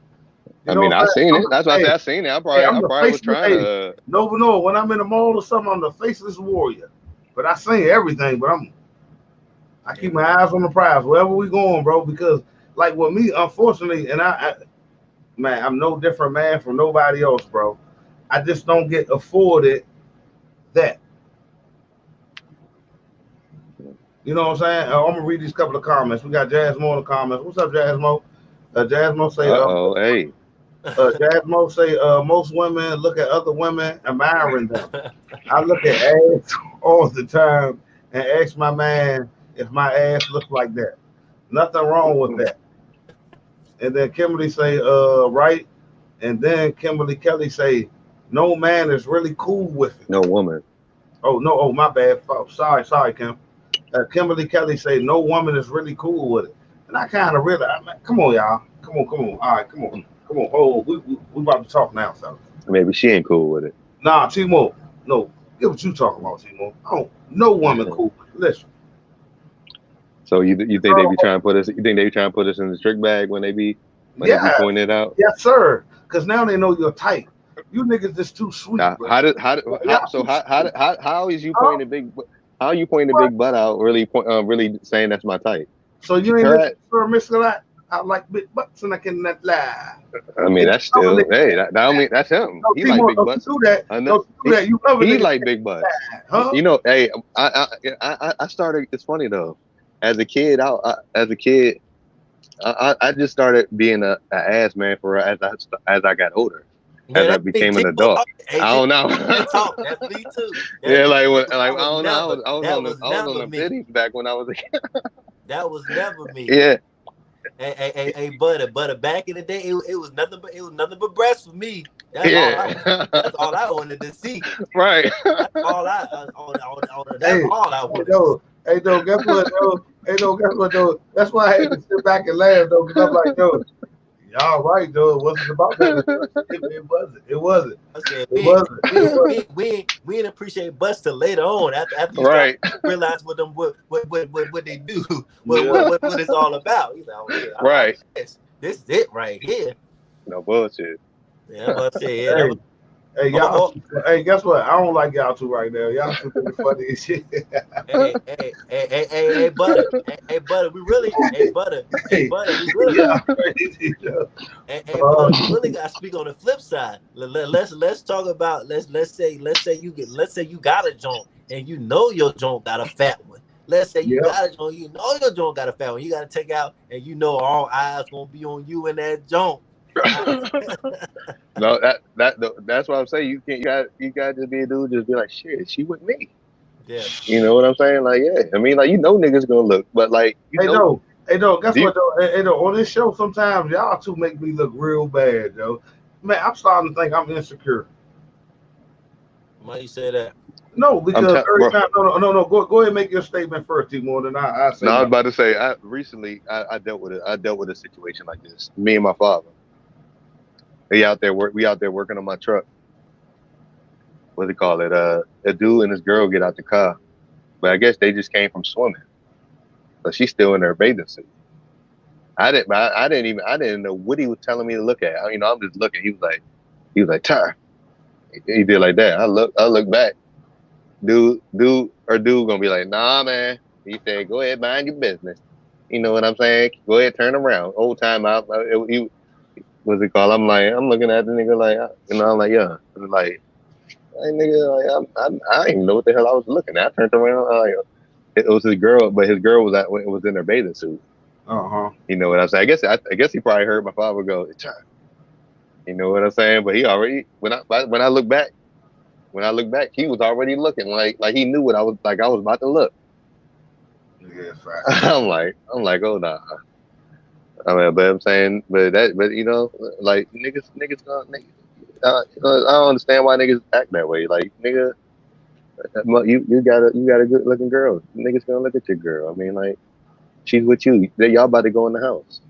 D: I mean, I seen it. That's why I said I seen it. I probably was trying to.
A: No. When I'm in the mall or something, I'm the faceless warrior. But I seen everything. But I keep my eyes on the prize wherever we going, bro. Because like with me, unfortunately, and man, I'm no different man from nobody else, bro. I just don't get afforded that. You know what I'm saying? I'm gonna read these couple of comments. We got Jasmo in the comments. What's up, Jasmo? Jasmo say,
D: hey.
A: Jasmo say, most women look at other women, admiring them. I look at ass all the time and ask my man if my ass looks like that. Nothing wrong with that. And then Kimberly say, right. And then Kimberly Kelly say, no man is really cool with it.
D: No woman.
A: Oh no, oh my bad. Oh, sorry, Kim. Kimberly Kelly say no woman is really cool with it, and I kind of really, come on, y'all, come on. All right, come on. Oh, we about to talk now, fellas.
D: Maybe she ain't cool with it.
A: Nah, Timo, no, get what you talking about, Timo. Oh, no woman cool. Listen.
D: So you think they be trying to put us? You think they trying to put us in the strict bag when they be pointing it out?
A: Yes, sir. Because now they know you're tight. You niggas just too sweet.
D: How is you pointing big? How are you pointing the big butt out? Really saying that's my type.
A: So you ain't listen for Mr. That. I like big butts and I cannot lie.
D: I mean, that's still that's him.
A: No,
D: he like big butts.
A: Don't do that. Don't do that. You love it.
D: He like big butts.
A: Huh?
D: You know, hey, I started. It's funny though. As a kid, I just started being an ass man for as I got older. As I became an adult, I don't know.
B: That's me too.
D: Yeah, I don't know. I was on the bitties back when I was a kid.
B: That was never me.
D: Yeah.
B: Hey, butter. Back in the day, it was nothing but breasts for me. That's all I wanted to see.
D: Right.
B: That's all I wanted.
A: Hey, guess what, though? That's why I had to sit back and laugh, though, because I'm like, y'all right, though. It wasn't about that. It wasn't.
B: I said, we didn't appreciate butts till later on after you realize what they do, what it's all about. You know,
D: right.
B: This is it right here.
D: No bullshit.
B: Yeah, but yeah.
A: Hey, y'all. Hey, guess what? I don't like y'all two right now. Y'all two funny as shit.
B: Hey, butter. Hey, butter. We really. Hey, butter. We really.
A: Yeah.
B: Hey, butter. We really got to speak on the flip side. Let's talk about. Let's say you got a joint and you know your joint got a fat one. Let's say you got a joint, you know your joint got a fat one. You got to take out and you know all eyes gonna be on you in that joint.
D: No, that's what I'm saying. You got to be a dude, just be like, shit, she with me.
B: Yeah.
D: You know what I'm saying? Like, yeah. I mean, like, you know niggas gonna look, but like,
A: Hey, no, guess what though? Hey, on this show sometimes y'all two make me look real bad, yo. Man, I'm starting to think I'm insecure.
B: Why you say that?
A: No, because every time no. Go ahead and make your statement first, T-More, then I say.
D: No, I was about to say recently I dealt with a situation like this. Me and my father. We out there working on my truck. What do they call it? A dude and his girl get out the car, but I guess they just came from swimming, so she's still in her bathing suit. I didn't know what he was telling me to look at. You know, I'm just looking. He was like, Ty. He did like that. I look back. Dude gonna be like, nah, man. He said, go ahead, mind your business. You know what I'm saying? Go ahead, turn around. Old time out. What's it called? I'm looking at the nigga like, you know, I'm like, yeah. I'm like, hey, nigga, like, I didn't even know what the hell I was looking at. I turned around, it was his girl, but his girl was in her bathing suit. You know what I'm saying? I guess he probably heard my father go, you know what I'm saying? But he already, when I look back, he was already looking like he knew what I was about to look.
A: Yeah, right.
D: I'm like, oh nah. I mean, but I'm saying, but you know, like niggas, I don't understand why niggas act that way. Like, nigga, you got a good looking girl. Niggas gonna look at your girl. I mean, like, she's with you. Y'all about to go in the house.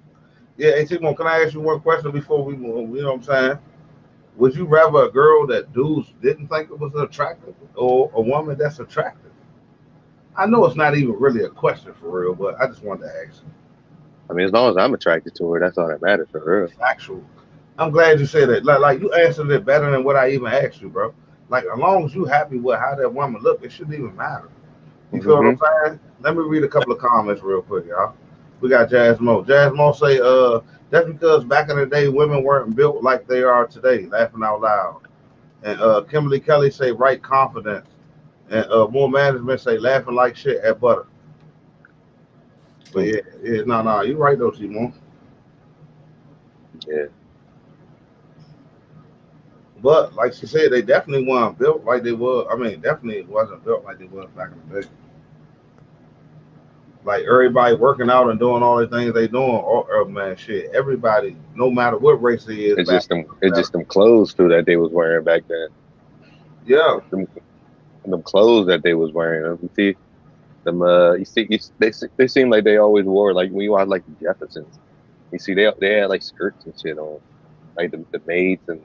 A: Yeah, hey Timo, can I ask you one question before we move? You know what I'm saying? Would you rather a girl that dudes didn't think it was attractive, or a woman that's attractive? I know it's not even really a question for real, but I just wanted to ask you.
D: I mean, as long as I'm attracted to her, that's all that matters for her.
A: Factual. I'm glad you said that. Like you answered it better than what I even asked you, bro. Like, as long as you happy with how that woman look, it shouldn't even matter. You feel what I'm saying? Let me read a couple of comments real quick, y'all. We got Jazz Mo. Jazz Mo say, that's because back in the day, women weren't built like they are today. Laughing out loud. And Kimberly Kelly say, right confidence. And more management say, laughing like shit at butter. But no, you right though, T-Mo.
D: Yeah.
A: But like she said, they definitely weren't built like they were. I mean, definitely wasn't built like they was back in the day. Like everybody working out and doing all the things they doing. Man, shit, everybody, no matter what race it is,
D: It's just them clothes too that they was wearing back then.
A: Yeah,
D: them clothes that they was wearing. You see them. They seem like they always wore like when you watch like the Jeffersons. You see they had like skirts and shit on, like the maids and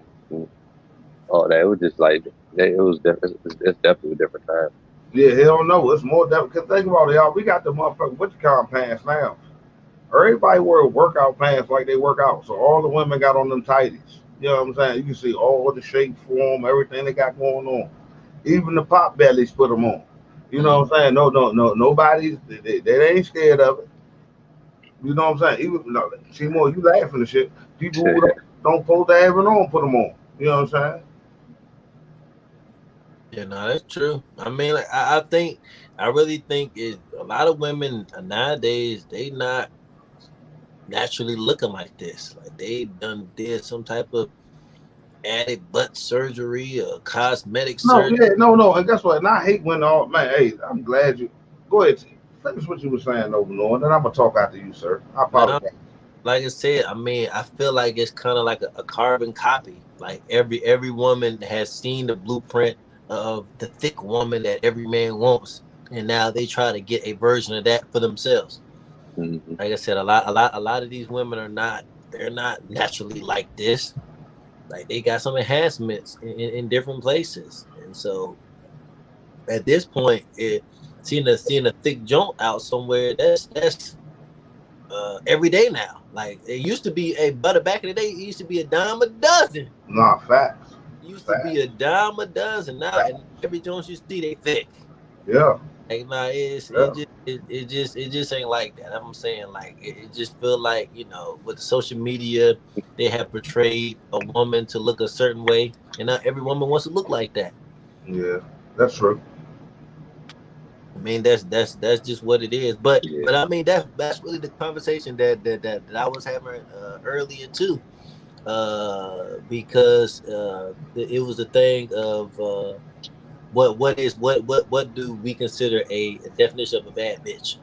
D: all that. It was just like it was different. It's definitely a different time.
A: Yeah, hell no, it's more different. Cause think about it, y'all. We got the motherfucking what you call pants now. Everybody wear workout pants like they work out. So all the women got on them tighties. You know what I'm saying? You can see all the shape, form, everything they got going on. Even the pop bellies put them on. You know what I'm saying? No, nobody's they ain't scared of it. You know what I'm saying? Even no, Seymour, you laughing and shit. People who don't supposed to have it on put them on. You know what I'm saying?
B: Yeah, no, that's true. I mean, like, I really think a lot of women nowadays, they not naturally looking like this. Like they did some type of added butt surgery or cosmetic surgery.
A: No. And guess what? And I hate when all man. Hey, I'm glad you go ahead. Finish what you were saying over and on, then I'm gonna talk after you, sir. I apologize.
B: Like I said, I mean, I feel like it's kind of like a carbon copy. Like every woman has seen the blueprint of the thick woman that every man wants, and now they try to get a version of that for themselves.
D: Mm-hmm.
B: Like I said, a lot of these women they're not naturally like this. Like they got some enhancements in different places, and so at this point, seeing a thick joint out somewhere, that's every day now. Like it used to be butter back in the day. It used to be a dime a dozen.
A: Nah, facts.
B: It used to be a dime a dozen. Now, and every joint you see, they thick.
A: Yeah.
B: Like nah, it just ain't like that. I'm saying like it just feel like with the social media, they have portrayed a woman to look a certain way, and not every woman wants to look like that.
A: Yeah, that's true.
B: I mean that's just what it is. But I mean that's really the conversation that I was having earlier too, because it was a thing of what do we consider a definition of a bad bitch?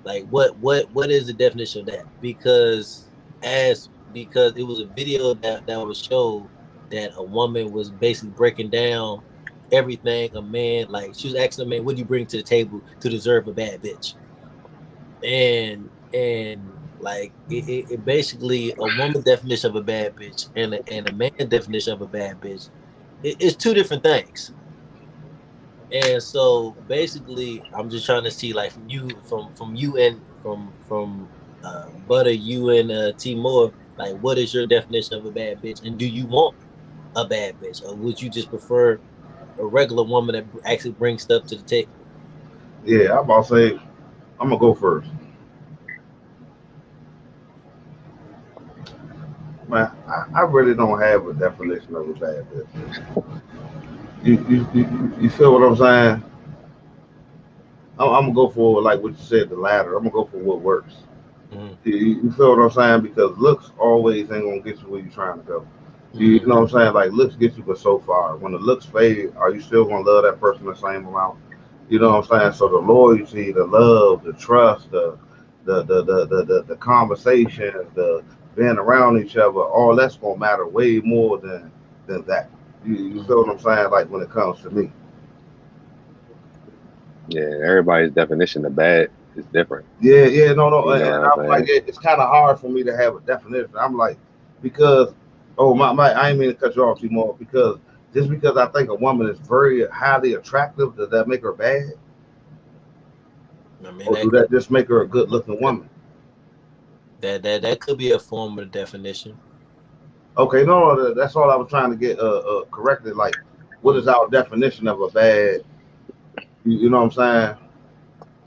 B: Like what is the definition of that? Because it was a video that was showed that a woman was basically breaking down everything a man, like she was asking a man, what do you bring to the table to deserve a bad bitch? And like it basically a woman definition of a bad bitch and a man definition of a bad bitch, it's two different things. And so basically I'm just trying to see like from you and from Butter, you and Timor, like what is your definition of a bad bitch, and do you want a bad bitch, or would you just prefer a regular woman that actually brings stuff to the table?
A: Yeah, I'm about to say, I'm gonna go first. Man, I really don't have a definition of a bad bitch. You feel what I'm saying? I'm gonna go for like what you said, the latter. I'm gonna go for what works.
B: Mm-hmm.
A: You feel what I'm saying? Because looks always ain't gonna get you where you're trying to go. You know what I'm saying? Like looks get you but so far. When the looks fade, are you still gonna love that person the same amount? You know what I'm saying? So the loyalty, the love, the trust, the conversations, the being around each other, all that's gonna matter way more than that. You feel what I'm saying? Like when it comes to me.
D: Yeah, everybody's definition of bad is different.
A: Yeah, no.
D: You know
A: and I'm like, it's kind of hard for me to have a definition. I'm like, because, I ain't mean to cut you off, Timor, because just because I think a woman is very highly attractive, does that make her bad?
B: I mean,
A: or do that just make her a good looking woman?
B: That could be a form of definition.
A: Okay, no, that's all I was trying to get corrected. Like, what is our definition of a bad? You know what I'm saying?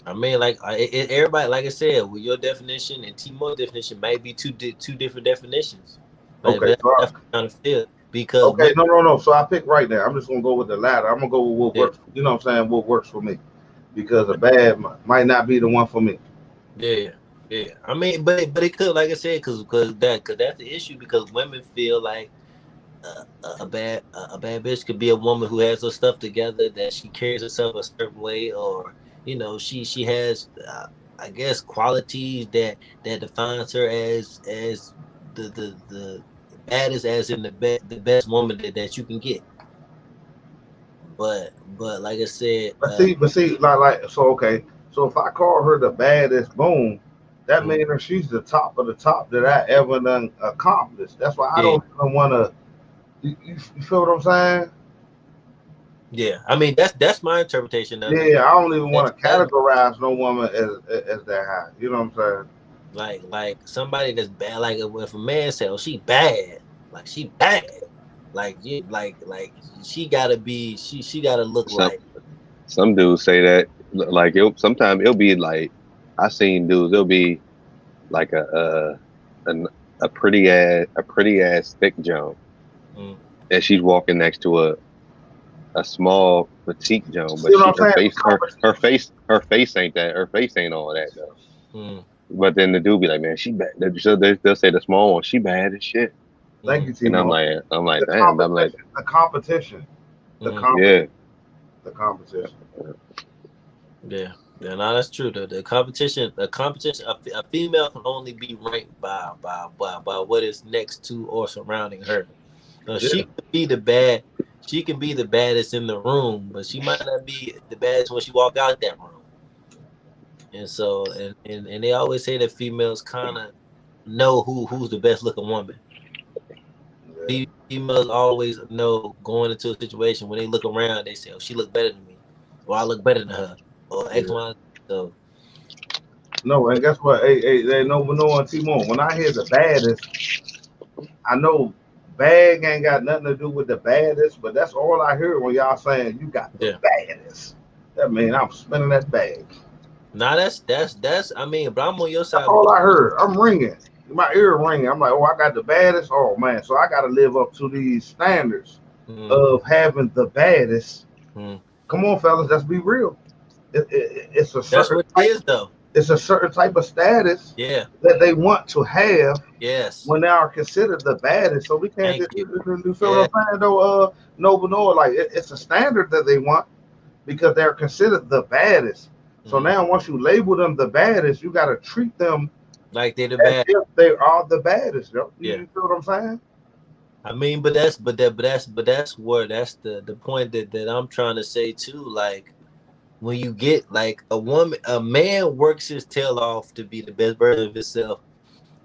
B: I mean, like everybody, like I said, with your definition and Timor's definition might be two different definitions. Like,
A: okay,
B: that's kind of feel because
A: okay, no. So I pick right now. I'm just gonna go with the latter. I'm gonna go with what works. You know what I'm saying? What works for me, because a bad might not be the one for me.
B: Yeah. I mean, but it could, like I said, because that's the issue. Because women feel like a bad bitch could be a woman who has her stuff together, that she carries herself a certain way, or she has I guess qualities that defines her as the baddest, as in the best woman that you can get. But like I said,
A: But see, like so okay. So if I call her the baddest, boom, that
B: mm,
A: means that she's the top of the top that I ever done accomplished. That's why I
B: yeah,
A: don't even want to. You feel what I'm saying?
B: yeah. I mean, that's my interpretation of it.
A: Yeah, I don't even
B: That's
A: want to
B: that
A: categorize no woman as that high. You know what I'm saying?
B: like somebody that's bad. Like if a man say, "Oh, she bad," like she bad, like you like she gotta be she gotta look
D: Some
B: like
D: some dudes say that like sometimes it'll be like I seen dudes it'll be like a pretty ass thick Joan
B: mm,
D: and she's walking next to a small petite Joan,
A: See
D: but
A: what I'm saying?
D: her face ain't that her face ain't all that though.
B: mm,
D: But then the dude be like, man, she bad. They'll say the small one, she bad as shit.
A: Thank
B: mm,
A: you,
D: And
A: Timo.
D: I'm like,
A: The
D: damn. I'm like,
A: competition, the competition, the
B: mm.
D: yeah,
A: competition, the competition.
B: Yeah, yeah, no, that's true. The competition, a female can only be ranked by what is next to or surrounding her. So
A: Yeah,
B: she can be the baddest in the room, but she might not be the baddest when she walk out that room. And so, and they always say that females kind of know who's the best looking woman.
A: yeah.
B: Females always know going into a situation when they look around, they say, "Oh, she look better than me," or "I look better than her," or X,
A: Yeah.
B: Y. So.
A: No, and guess what? They no one Timo. When I hear the baddest, I know bag ain't got nothing to do with the baddest, but that's all I hear when y'all saying you got the
B: Yeah.
A: baddest. That mean I'm spinning that bag.
B: Nah, that's. I mean, but I'm on your
A: That's
B: side
A: all
B: because
A: I heard. I'm ringing. My ear ringing. I'm like, oh, I got the baddest. Oh man, so I got to live up to these standards
B: mm,
A: of having the baddest.
B: mm.
A: Come on, fellas, let's be real. It's a
B: That's
A: certain
B: what it
A: type.
B: is, though.
A: It's a certain type of status
B: Yeah.
A: that they want to have
B: Yes.
A: when they are considered the baddest. So we can't
B: Thank
A: just
B: you.
A: you feel
B: Yeah.
A: what I'm saying though, Noble Noah, like it's a standard that they want because they're considered the baddest. So
B: Mm.
A: now once you label them the baddest, you gotta treat them
B: Like they're the
A: as
B: bad.
A: if they are the baddest, yo.
B: Yeah.
A: You feel what I'm saying?
B: I mean, but that's where that's the point that I'm trying to say too. Like when you get like a man works his tail off to be the best version of himself.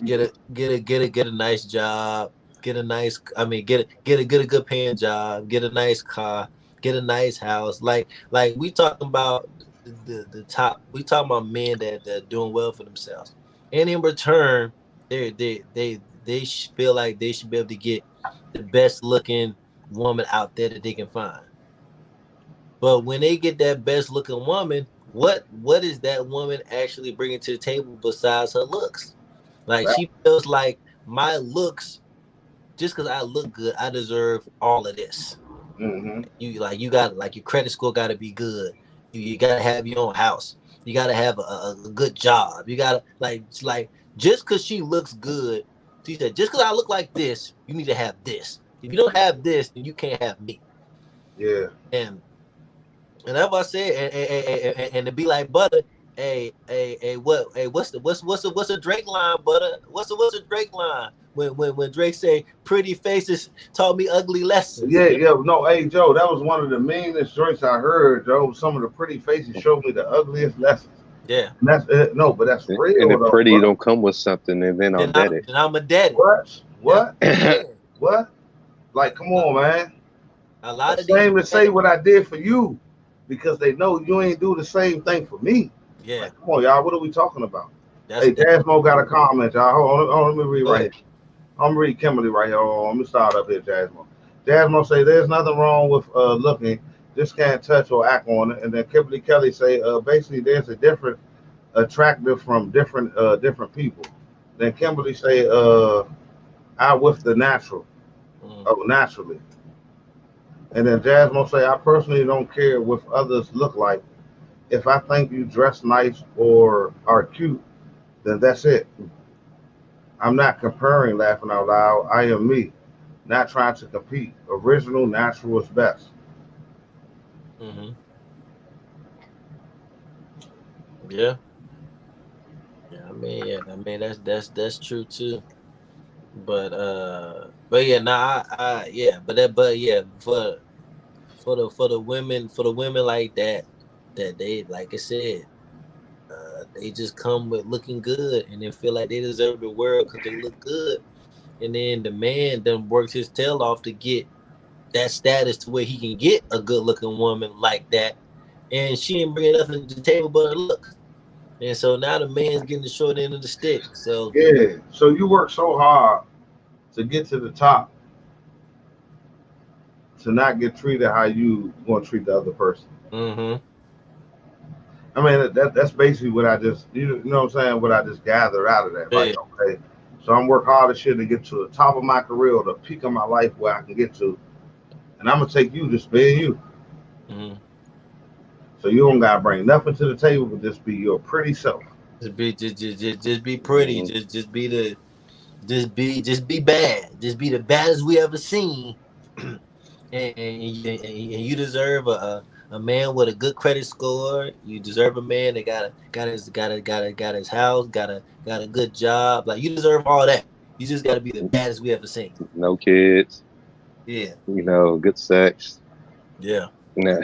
B: Get a nice job. Get a nice. I mean, get a good paying job. Get a nice car. Get a nice house. Like we talking about the top. We talking about men that are doing well for themselves, and in return, they feel like they should be able to get the best looking woman out there that they can find. But when they get that best looking woman, what is that woman actually bringing to the table besides her looks? Like she feels like my looks, just because I look good, I deserve all of this.
A: Mm-hmm.
B: You got like your credit score got to be good. You got to have your own house. You got to have a good job. You got to like just because she looks good, she said just because I look like this, you need to have this. If you don't have this, then you can't have me.
A: Yeah.
B: And that's what I said. And to be like Butter, what's the Drake line, Butter? What's the Drake line? When Drake say pretty faces taught me ugly lessons.
A: Yeah, yeah. No, hey Joe, that was one of the meanest joints I heard, Joe. Some of the pretty faces showed me the ugliest lessons.
B: Yeah.
A: And that's no, but that's
D: and
A: real
D: if
A: though,
D: pretty
A: bro.
D: don't come with something, and then I'll bet it.
B: Then I'm a daddy.
A: What?
B: That's
A: What?
B: what I'm saying.
A: What? Like, come on, man.
B: A lot of these
A: Same to say what I did for you because they know you ain't do the same thing for me.
B: yeah,
A: Like, come on, y'all. What are we talking about?
B: that's
A: Hey, Jasmo got a comment, y'all. Hold on, let me read
B: go
A: right
B: ahead.
A: here. I'm reading Kimberly right here. Hold on, let me start up here, Jasmo. Jasmo say there's nothing wrong with looking, just can't touch or act on it. And then Kimberly Kelly say basically there's a different attractive from different people. Then Kimberly say I with the natural. Oh, naturally. And then Jasmine say, I personally don't care what others look like. If I think you dress nice or are cute, then that's it. I'm not comparing, laughing out loud. I am me, not trying to compete. Original, natural is best.
B: Mm-hmm. Yeah. mean that's true too. But yeah, nah, but yeah, for the women like that they, like I said, they just come with looking good and they feel like they deserve the world because they look good, and then the man then works his tail off to get that status to where he can get a good looking woman like that, and she ain't bringing nothing to the table but her looks, and so now the man's getting the short end of the stick. So
A: Yeah. So you work so hard to get to the top to not get treated how you want to treat the other person.
B: mm-hmm.
A: I mean, that's basically what I just, you know what I'm saying, what I just gathered out of that.
B: Yeah.
A: Like, okay, so I'm working hard as shit to get to the top of my career or the peak of my life where I can get to, and I'm going to take you just being you.
B: Mm-hmm.
A: So you don't got to bring nothing to the table, but just be your pretty self.
B: Just be pretty.
D: Mhm.
B: Just be bad. Just be the baddest we ever seen. and you deserve a man with a good credit score. You deserve a man that got his house, got a good job. Like, you deserve all that. You just got to be the baddest we ever seen.
D: No kids.
B: Yeah.
D: Good sex.
B: Yeah.
D: Nah.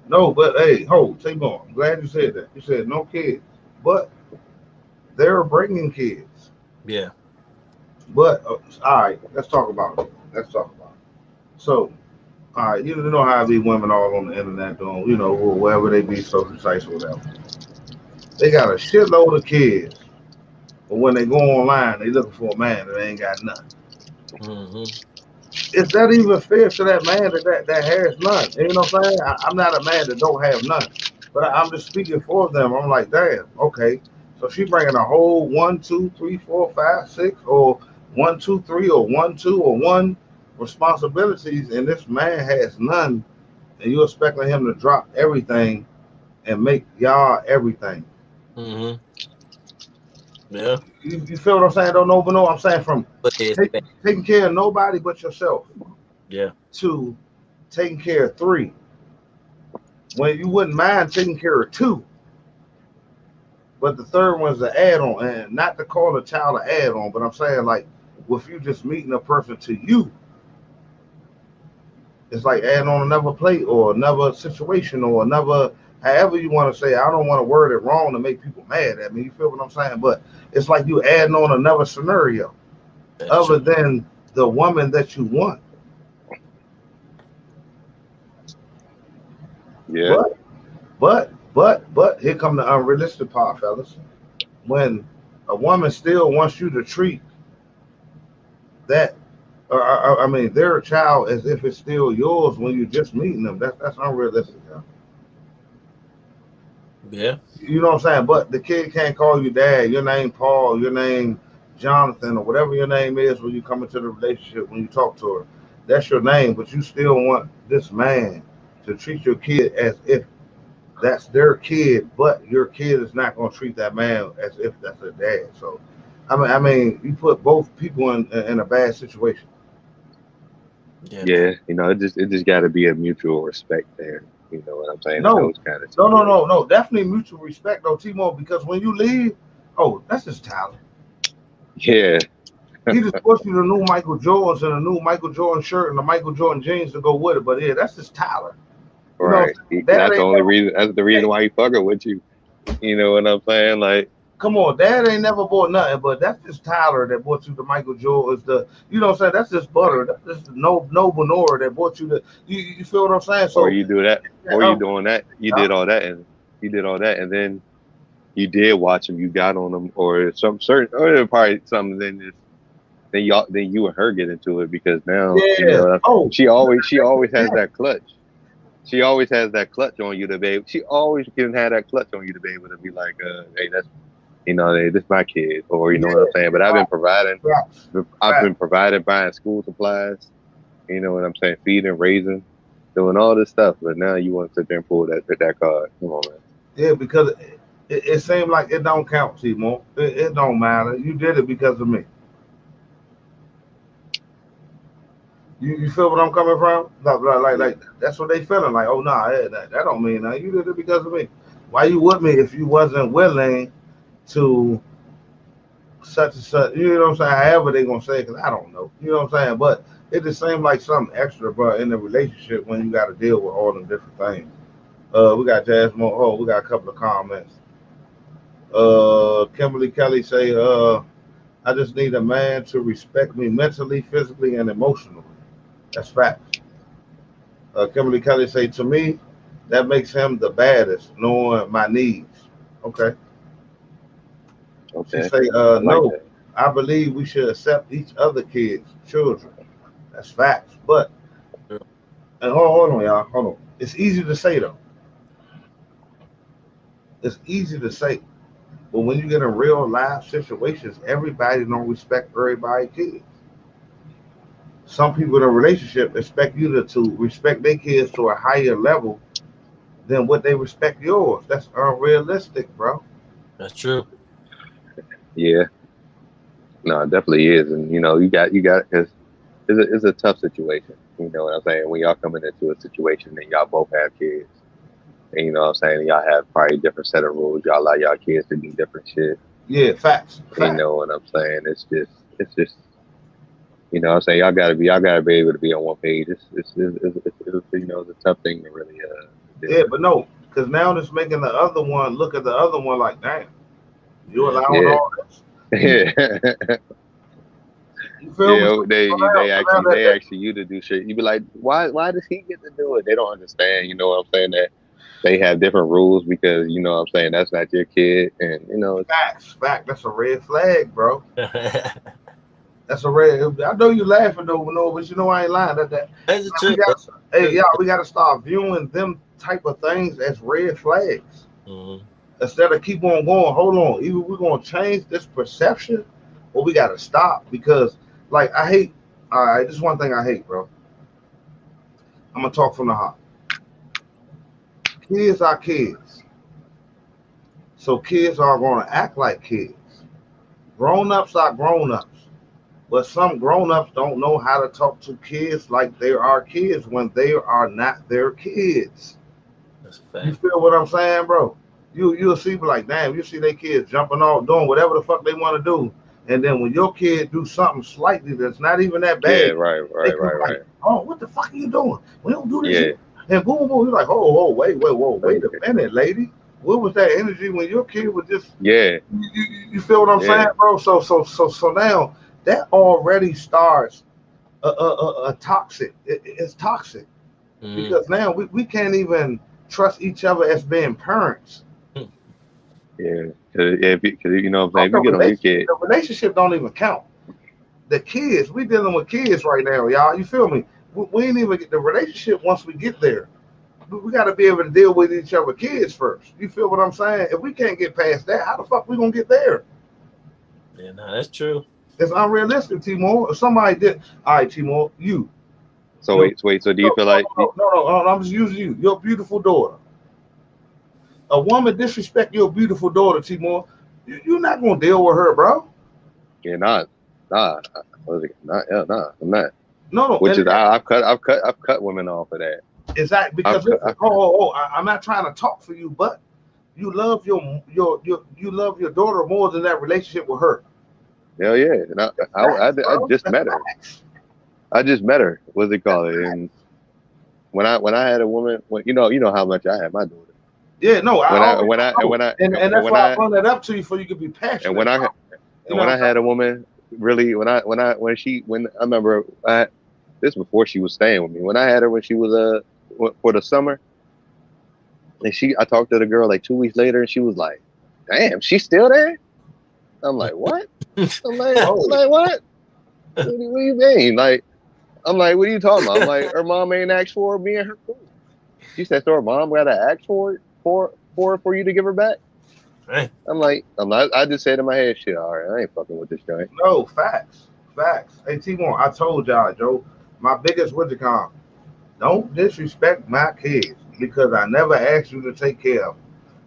A: No, but hey, take on. I'm glad you said that. You said no kids, but they're bringing kids.
B: Yeah.
A: But all right, let's talk about it. So, all right, you know how these women all on the internet doing, wherever they be, social sites or whatever. They got a shitload of kids, but when they go online, they looking for a man that ain't got none.
B: Mm-hmm.
A: Is that even fair to that man that has none? You know what I'm saying? I'm not a man that don't have none, but I'm just speaking for them. I'm like, damn, okay. So she bringing a whole 1, 2, 3, 4, 5, 6, or 1, 2, 3, or 1, 2, or 1 responsibilities, and this man has none, and you expecting him to drop everything and make y'all everything.
B: Mm-hmm. Yeah.
A: You feel what I'm saying? Don't know, but no, I'm saying from
B: But it's bad.
A: taking care of nobody but yourself
B: Yeah.
A: to taking care of 3. When you wouldn't mind taking care of 2, but the third one's an add-on, and not to call a child an add-on, but I'm saying, like, if you just meeting a person to you, it's like adding on another plate or another situation or another, however you want to say it. I don't want to word it wrong to make people mad at me. You feel what I'm saying? But it's like you adding on another scenario other than the woman that you want.
D: Yeah.
A: But here come the unrealistic part, fellas. When a woman still wants you to treat that, I mean, their child as if it's still yours when you're just meeting them, that's unrealistic.
B: Yeah.
A: You know what I'm saying? But the kid can't call you dad. Your name Paul, your name Jonathan, or whatever your name is when you come into the relationship, when you talk to her. That's your name, but you still want this man to treat your kid as if that's their kid, but your kid is not going to treat that man as if that's their dad. So, I mean, you put both people in a bad situation.
D: Yeah, it just got to be a mutual respect there. You know what I'm saying?
A: No,
D: those kind of
A: no. Definitely mutual respect, though, Timo. Because when you leave, that's just Tyler.
D: Yeah.
A: He just puts you the new Michael Jordans and a new Michael Jordan shirt and the Michael Jordan jeans to go with it. But yeah, that's just Tyler.
D: Right. That's the only reason. That's the reason why he fucking with you. You know what I'm saying? Like,
A: come on, Dad ain't never bought nothing, but that's just Tyler that bought you the Michael Jordans. You know what I'm saying? That's just Butter. That's just Noble Nora that bought you the. You feel what I'm saying? So,
D: or you do that, or you doing that. You did all that, and then you did watch him. You got on him, or some certain, or probably something. Then you and her get into it because now she always has that clutch. She always has that clutch on you to be able. She always can have that clutch on you to be able to be like, hey, that's hey, this my kid, or you know what I'm saying. But I've been providing, buying school supplies. You know what I'm saying, feeding, raising, doing all this stuff. But now you want to sit there and pull that card. Come on, man.
A: Yeah, because it seemed like it don't count, Timo. It don't matter. You did it because of me. You feel what I'm coming from? Like that's what they feeling like. Oh nah, that don't mean nothing. You did it because of me. Why you with me if you wasn't willing to such and such. You know what I'm saying? However they gonna say it, cause I don't know. You know what I'm saying? But it just seems like something extra, bro, in the relationship when you got to deal with all them different things. We got Jasmine. Oh, we got a couple of comments. Kimberly Kelly say, I just need a man to respect me mentally, physically, and emotionally. That's fact. Kimberly Kelly say, to me, that makes him the baddest, knowing my needs. Okay. She
D: Okay.
A: say,
D: I like
A: no,
D: that.
A: I believe we should accept each other kids, children. That's facts. But, and hold on, y'all. Hold on. It's easy to say, though. It's easy to say. But when you get in real life situations, everybody don't respect everybody kids. Some people in a relationship expect you to respect their kids to a higher level than what they respect yours. That's unrealistic, bro.
B: That's true.
D: Yeah. No, it definitely is. And you got because it's a tough situation. You know what I'm saying? When y'all coming into a situation and y'all both have kids, and you know what I'm saying, y'all have probably different set of rules. Y'all allow y'all kids to do different shit.
A: Yeah, facts.
D: You
A: Facts.
D: know what I'm saying? It's just y'all gotta be able to be on one page. It's a tough thing to really deal
A: Yeah,
D: with.
A: but no, because now it's making the other one look at the other one like, damn, you
B: Yeah.
A: allowing
D: Yeah.
A: all this?
D: Yeah.
A: You feel me?
D: Yeah,
A: So
D: they
A: now
D: they actually you to do shit. You be like, why does he get to do it? They don't understand. You know what I'm saying? That they have different rules because you know what I'm saying that's not your kid, and
A: facts, fact. That's a red flag, bro.
B: That's
A: That's a red. I know you laughing though, no, but you know I ain't lying.
B: the
A: We
B: truth.
A: got,
B: That's
A: hey,
B: the
A: y'all, we got to start viewing them type of things as red flags
B: truth.
A: instead of keep on going. Hold on, either we're gonna change this perception, or we got to stop because, like, I hate. All right, this is one thing I hate, bro. I'm gonna talk from the heart. Kids are kids, so kids are gonna act like kids. Grown ups are grown ups, but some grown ups don't know how to talk to kids like they are kids when they are not their kids.
B: That's a
A: You
B: fact.
A: feel what I'm saying, bro? You'll see like, damn, you see their kids jumping off, doing whatever the fuck they want to do, and then when your kid do something slightly that's not even that
D: yeah,
A: bad,
D: right,
A: they
D: right,
A: come
D: right,
A: like,
D: right.
A: oh, what the fuck are you doing? We don't do this
D: Yeah,
A: here. And boom, boom, you're like, oh, wait a minute, lady. What was that energy when your kid was just
D: yeah,
A: you feel what I'm saying,
D: yeah,
A: bro? So now that already starts a toxic. It's toxic
B: Mm-hmm.
A: because now we can't even trust each other as being parents.
D: yeah. Because you know what I'm saying,
A: Oh,
D: if you get on your kid,
A: the relationship don't even count. The kids, we dealing with kids right now, y'all. You feel me? We ain't even get the relationship once we get there. We got to be able to deal with each other kids first. You feel what I'm saying? If we can't get past that, how the fuck we gonna get there?
B: Yeah, no, that's true.
A: It's unrealistic, Timor. If somebody did, all right, Timor, you,
D: so
A: your,
D: wait, so do you
A: no,
D: feel
A: no,
D: like
A: no, no, no, no, I'm just using you, your beautiful daughter. A woman disrespect your beautiful daughter, Timor. You're not gonna deal with her, bro.
D: you're not, nah, not, yeah, nah, I'm not.
A: No, no,
D: Which
A: and
D: is I've cut women off of that.
A: exactly because listen,
D: I've
A: I'm not trying to talk for you, but you love you love your daughter more than that relationship with her.
D: hell yeah, and
A: That's facts,
D: I
A: bro.
D: just
A: That's
D: met her.
A: facts.
D: I just met her. What's it
A: That's
D: called? And
A: facts.
D: when I had a woman, when you know how much I had my daughter.
A: Yeah, no, I
D: When I
A: already
D: when I and
A: know,
D: when I
A: and
D: and
A: that's
D: when
A: why I
D: I
A: brought that up to you, so you could be
D: and
A: passionate
D: when I
A: about it. You
D: and
A: know
D: when
A: what
D: I
A: I'm saying?
D: had a woman, really when I remember this before she was staying with me. When I had her when she was for the summer, and I talked to the girl like 2 weeks later, and she was like, "Damn, she's still there." I'm like, "What?" I'm
A: Oh,
D: like, "What? What do you mean?" Like, I'm like, "What are you talking about?" I'm like, "Her mom ain't asked for me and her cool." She said, "So her mom got to ask for it for you to give her back."
B: Right.
D: I'm not. I just said in my head, "Shit, all right, I ain't fucking with this joint."
A: no, facts, facts. Hey, Timon, I told y'all, Joe, my biggest WinterCon, don't disrespect my kids because I never asked you to take care of them.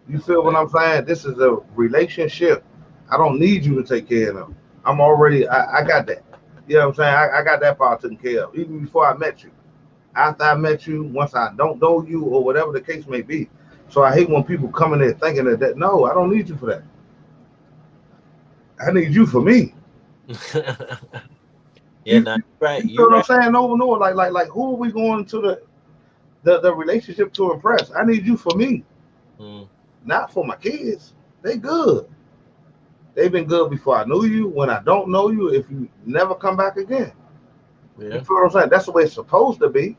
A: You
B: That's a
A: feel what
B: fact.
A: I'm saying? This is a relationship. I don't need you to take care of them. I'm already, I got that. You know what I'm saying? I got that part taken care of even before I met you. After I met you, once I don't know you or whatever the case may be. So I hate when people come in there thinking that no, I don't need you for that. I need you for me.
B: Yeah, no, right.
A: You know
B: You're
A: what I'm
B: right.
A: saying? No, like who are we going to the relationship to impress? I need you for me,
B: Mm,
A: not for my kids. They good. They've been good before I knew you. When I don't know you, if you never come back again. You
B: yeah.
A: feel what I'm saying? That's the way it's supposed to be.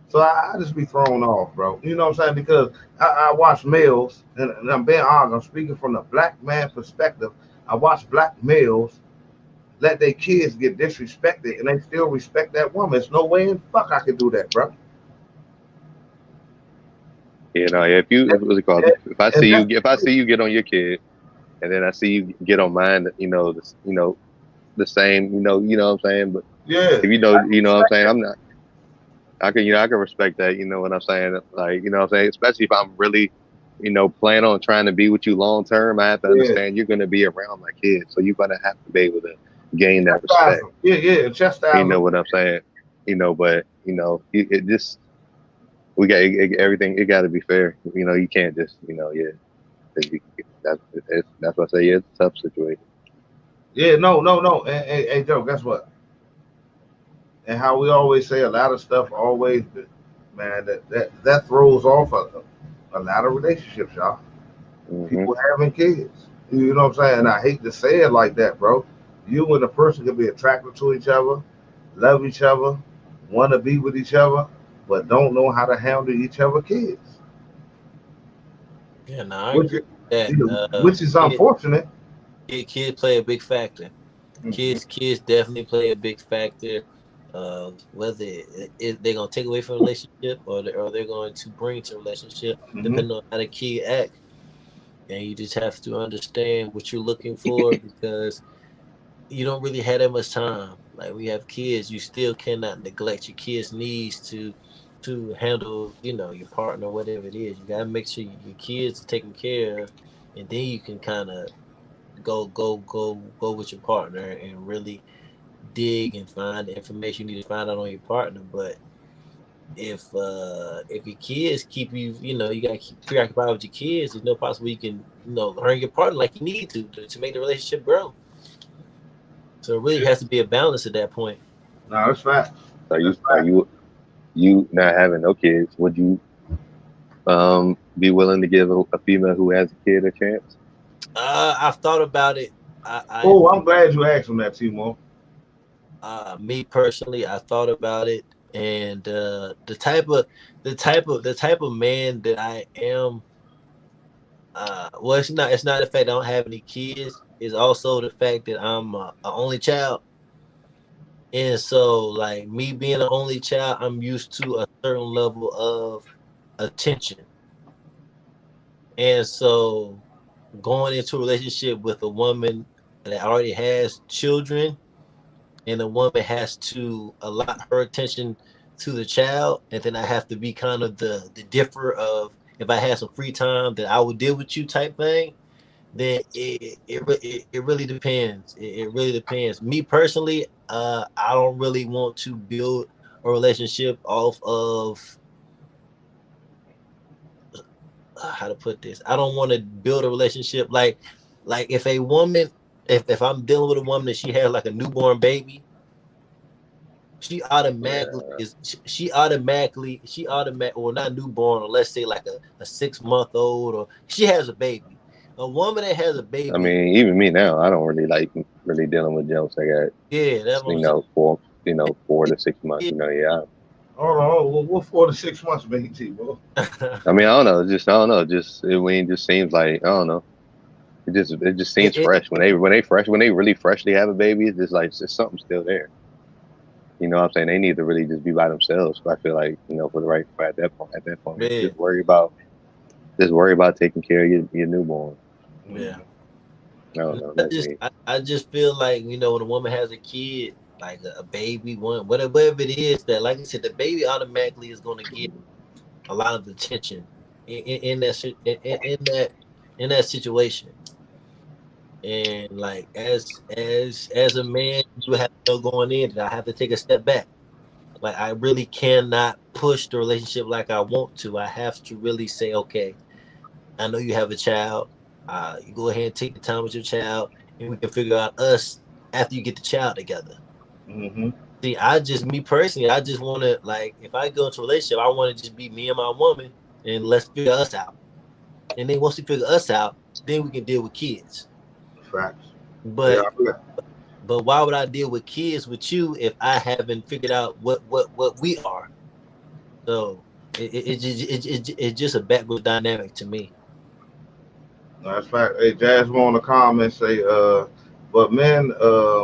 A: So I just be thrown off, bro. You know what I'm saying? Because I watch males, and I'm being honest, I'm speaking from the black man perspective. I watch black males let their kids get disrespected and they still respect that woman. There's no way in fuck I could do that, bro.
D: You know, if you
A: And,
D: what's it called?
A: and, and that's
D: If I see you get on your kid, and then I see you get on mine, the same, you know what I'm saying. But
A: yeah.
D: if
A: I
D: you know what I'm
A: respect
D: saying,
A: that.
D: I'm not. I can respect that. You know what I'm saying? Like, you know what I'm saying. Especially if I'm really, plan on trying to be with you long term. I have to
A: Yeah.
D: understand you're going to be around my kids, so you're going to have to be able to gain that
A: Chastise
D: respect.
A: them. Yeah.
D: You
A: Chastise
D: know
A: them.
D: what I'm saying? But it just we got everything. It got to be fair. You can't just yeah. 'Cause that's what I say. Yeah, it's a tough situation.
A: Yeah, no. Hey, Joe, guess what? And how we always say a lot of stuff always, man, that throws off a lot of relationships, y'all.
D: Hmm.
A: People having kids. You know what I'm saying? And I hate to say it like that, bro. You and a person can be attracted to each other, love each other, want to be with each other, but don't know how to handle each other kids,
B: Yeah, no, I
A: which
B: agree with that.
A: which is unfortunate.
B: Kids play a big factor.
A: Hmm.
B: Kids definitely play a big factor. Whether they're gonna take away from a relationship or they're going to bring to a relationship,
A: Hmm.
B: depending on how the kid act. And you just have to understand what you're looking for because you don't really have that much time. Like we have kids, you still cannot neglect your kids' needs to handle, your partner, whatever it is. You gotta make sure your kids are taken care of, and then you can kind of go with your partner and really dig and find the information you need to find out on your partner. But if your kids keep you, you gotta keep preoccupied with your kids, there's no possible you can, learn your partner like you need to make the relationship grow. So it really has to be a balance at that point.
A: No, that's fact.
D: So
A: That's fact.
D: you not having no kids? Would you be willing to give a female who has a kid a chance?
B: I've thought about it. I
A: Oh, I'm glad you asked him that, Timo.
B: Me personally, I thought about it, and the type of man that I am. Well, it's not the fact that I don't have any kids. It's also the fact that I'm a only child, and so like me being an only child, I'm used to a certain level of attention, and so going into a relationship with a woman that already has children and the woman has to allot her attention to the child, and then I have to be kind of the differ of if I had some free time that I would deal with you type thing. Then it really depends. It really depends. Me personally, I don't really want to build a relationship off of how to put this. I don't want to build a relationship like if a woman if I'm dealing with a woman and she has like a newborn baby, she automatically
D: Yeah.
B: is she automatic or not newborn, or let's say like a 6 month old, or she has a baby. A woman that has a
D: I
B: baby,
D: mean, even me now, I don't really like really dealing with jokes. I got
B: yeah, that's what I'm
D: 4 to 6 months.
B: saying.
D: Yeah.
A: Hold on, what 4 to 6 months, man, Timo?
D: I mean, I don't know. Just I don't know. Just seems like I don't know. It just seems
B: it,
D: fresh when they really freshly have a baby. It's just like it's something still there. You know what I'm saying? They need to really just be by themselves. But I feel like at that point,
B: yeah,
D: just worry about taking care of your newborn.
B: yeah.
A: Mhm.
D: I don't know. That's me.
B: I just feel like when a woman has a kid, like a baby, one whatever it is, that like I said, the baby automatically is going to get a lot of attention in that in that situation. And like as a man, you have to know going in that I have to take a step back. Like I really cannot push the relationship like I want to. I have to really say, okay, I know you have a child. You go ahead and take the time with your child, and we can figure out us after you get the child together.
A: Mm-hmm.
B: See, me personally, I just want to, like, if I go into a relationship, I want to just be me and my woman, and let's figure us out. And then once we figure us out, then we can deal with kids.
A: Facts.
B: But
A: Yeah.
B: but why would I deal with kids with you if I haven't figured out what we are? So it's just a backwards dynamic to me.
A: That's fact. Hey, Jasmine on the comments say, but men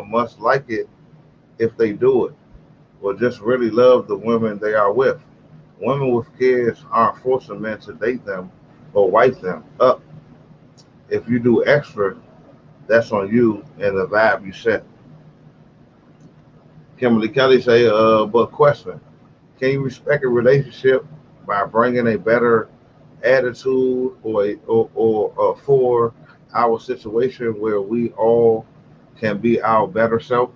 A: must like it if they do it, or just really love the women they are with. Women with kids aren't forcing men to date them or wife them up. If you do extra, that's on you and the vibe you set. Kimberly Kelly say, but question, can you respect a relationship by bringing a better attitude or for our situation where we all can be our better self?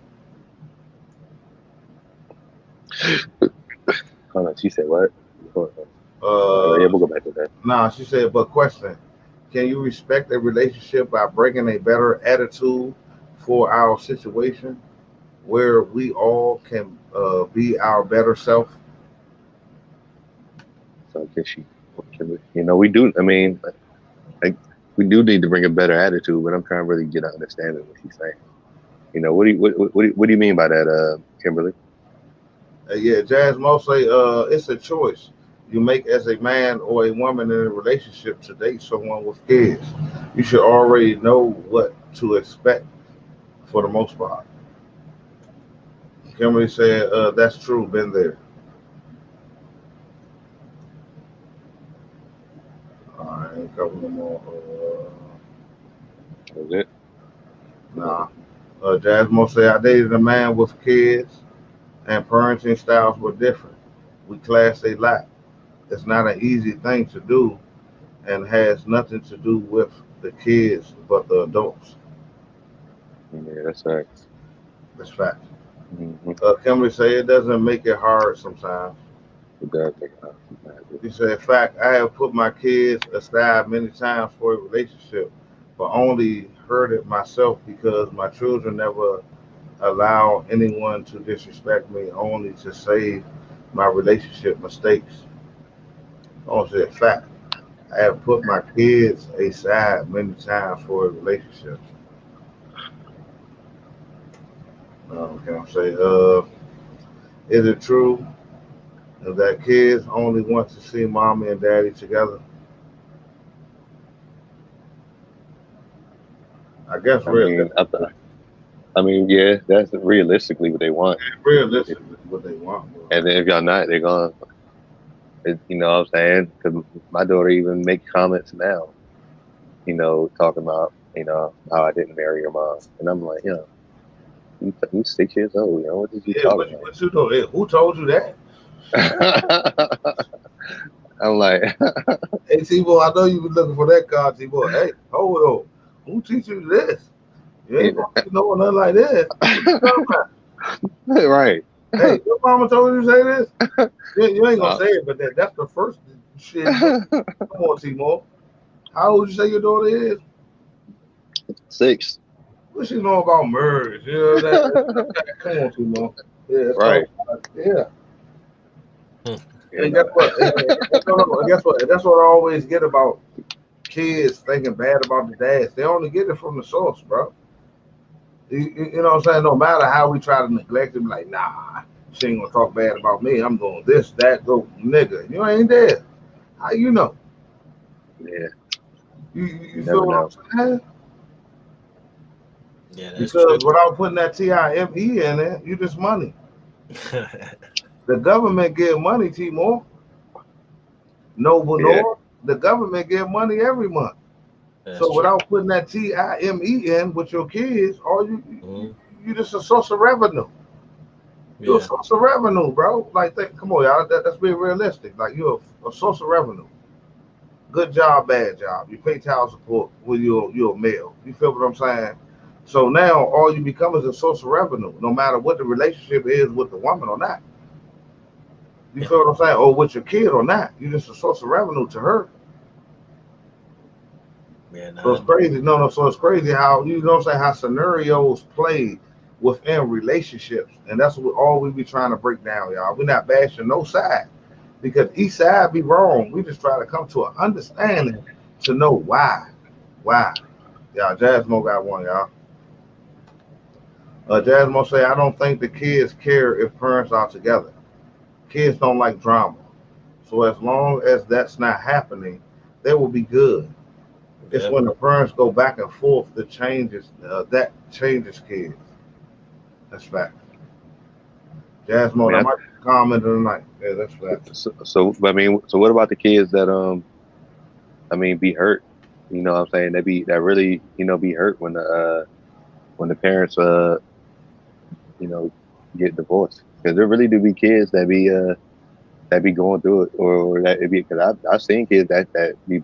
D: Hold on, she said what? Yeah, we'll go back to that.
A: Nah, she said, but question, can you respect a relationship by bringing a better attitude for our situation where we all can be our better self?
D: So I guess we do. I mean, like, we do need to bring a better attitude, but I'm trying to really get an understanding of what she's saying. What do you mean by that, Kimberly?
A: Yeah, Jazz Mo say, it's a choice you make as a man or a woman in a relationship to date someone with kids. You should already know what to expect for the most part. Kimberly said, that's true, been there. All right, a couple of more.
D: That was it?
A: Nah. Jasmine say, I dated a man with kids and parenting styles were different. We clashed a lot. It's not an easy thing to do and has nothing to do with the kids but the adults.
D: Yeah, that's facts.
A: That's fact.
D: Mm-hmm.
A: Kimberly say it doesn't make it hard sometimes.
D: It does make it hard sometimes.
A: She said, in fact, I have put my kids aside many times for a relationship, but only hurt it myself because my children never allow anyone to disrespect me, only to save my relationship mistakes. Also, in fact, I have put my kids aside many times for a relationship. Can I say, is it true that kids only want to see mommy and daddy together? I guess
D: yeah, that's realistically what they want.
A: Realistically, what they want. Bro.
D: And then if y'all not, they're gonna, you know what I'm saying? Because my daughter even makes comments now, talking about, how I didn't marry your mom. And I'm like, you 6 years old, what did you talk about?
A: What you know? Who told you that?
D: I'm like,
A: hey, T-Boy, I know you been looking for that card, T-Boy. Hey, hold on. Who teach you this? You ain't know nothing like this.
D: Right.
A: Hey, your mama told you to say this? You ain't gonna say it, but that's the first shit. Come on, T-Mo. How old you say your daughter is?
D: 6.
A: What she know about murders? You know come on, T-Mo. Yeah,
D: right.
A: Yeah. And guess what? Guess what? That's what I always get about kids thinking bad about the dads. They only get it from the source, bro. You know what I'm saying? No matter how we try to neglect them, like, nah, she ain't gonna talk bad about me. I'm doing this, that, go, nigga. You ain't there. How you know?
D: Yeah.
A: You feel what I'm saying?
B: Yeah,
A: that's because true. Without putting that TIME in there, you just money. The government get money, T-More. The government get money every month. That's so without putting that TIME in with your kids, all you just a source of revenue. You're a source of revenue, bro. Like, come on, y'all. That's being realistic. Like, you're a source of revenue. Good job, bad job. You pay child support when you're a male. You feel what I'm saying? So now all you become is a source of revenue, no matter what the relationship is with the woman or not. You feel what I'm saying? Or with your kid or not. You're just a source of revenue to her.
B: Yeah,
A: So it's
B: no.
A: crazy. No. So it's crazy how you know what I'm saying, how scenarios play within relationships, and that's what all we be trying to break down, y'all. We're not bashing no side because each side be wrong. We just try to come to an understanding to know why. Why? Y'all, Jasmo got one, y'all. Jasmo say, I don't think the kids care if parents are together. Kids don't like drama. So as long as that's not happening, they will be good. It's
B: Yeah.
A: when the parents go back and forth that changes kids. That's fact.
D: I
A: Jasmine,
D: mean,
A: that might be a comment of the night. Yeah, that's fact.
D: so I mean, so what about the kids that I mean, be hurt? You know what I'm saying? That really, be hurt when the parents you know, get divorced. Because there really do be kids that be going through it, or that it be, because I've seen kids that be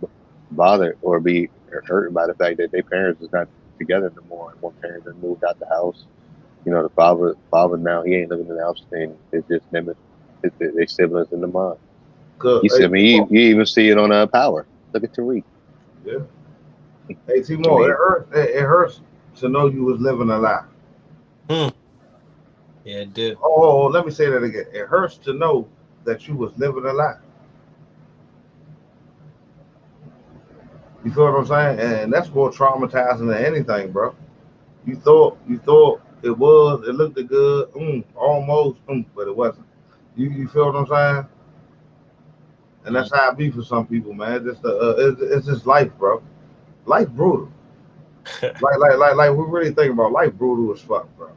D: bothered or be hurt by the fact that their parents is not together no more, and one parent has moved out the house. You know, the father now he ain't living in the house, and it's just them, their siblings and the mom.
A: Cause
D: He said, I mean, you even see it on Power. Look at Tariq.
A: yeah. Hey
D: I
A: Timo,
D: mean,
A: it hurts to know you was living a lie.
B: Hmm. Yeah, it do.
A: Let me say that again. It hurts to know that you was living a lie. You feel what I'm saying? And that's more traumatizing than anything, bro. You thought it looked good, almost, but it wasn't. You feel what I'm saying? And
B: Mm.
A: that's how it be for some people, man. It's just life, bro. Life brutal. Like we really think about life brutal as fuck, bro.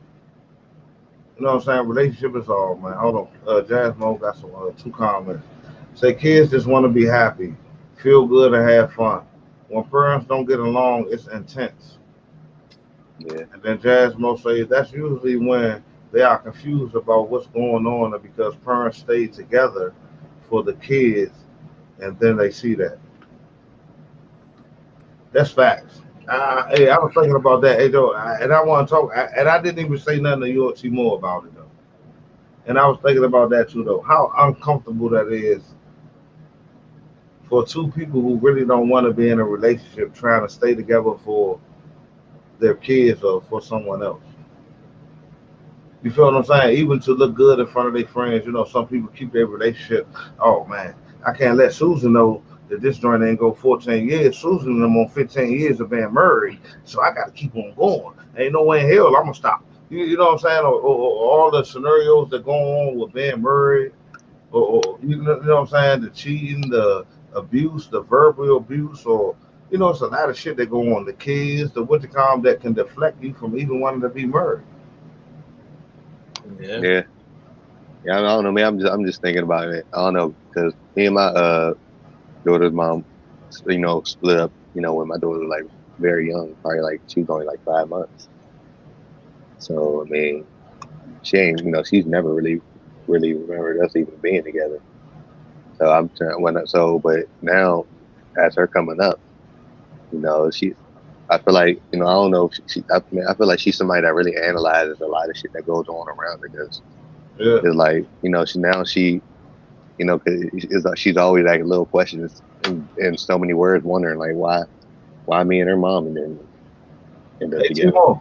A: You know what I'm saying? Relationship is all, man. Hold on. Jasmine got some two comments. Say kids just want to be happy, feel good, and have fun. When parents don't get along, it's intense.
D: yeah,
A: And then Jasmine says that's usually when they are confused about what's going on, and because parents stay together for the kids, and then they see that. That's facts. Hey, I was thinking about that, hey, Joe, and I want to talk, and I didn't even say nothing to you or see more about it, though. And I was thinking about that too, though. How uncomfortable that is for two people who really don't want to be in a relationship trying to stay together for their kids or for someone else. You feel what I'm saying? Even to look good in front of their friends, some people keep their relationship. Oh man, I can't let Susan know that this joint ain't go 14 years. Susan and them on 15 years of being married, so I got to keep on going. Ain't no way in hell I'm gonna stop. You know what I'm saying? Or all the scenarios that go on with being married, or you know what I'm saying? The cheating, the abuse, the verbal abuse, or it's a lot of shit that go on. The kids, the what you call 'em, that can deflect you from even wanting to be married.
B: Yeah.
D: yeah, yeah. I don't know, man. I'm just thinking about it. I don't know, because me and my daughter's mom, split up. When my daughter was like very young, probably like she was only like 5 months. So I mean, she ain't, she's never really remembered us even being together. So I'm trying but now, as her coming up, she, I feel like, I don't know, if I mean, I feel like she's somebody that really analyzes a lot of shit that goes on around her, because
A: Yeah.
D: it's like, cause it's like she's always like little questions in so many words, wondering like why me and her mom and then end up
A: Hey,
D: together.
A: Timo,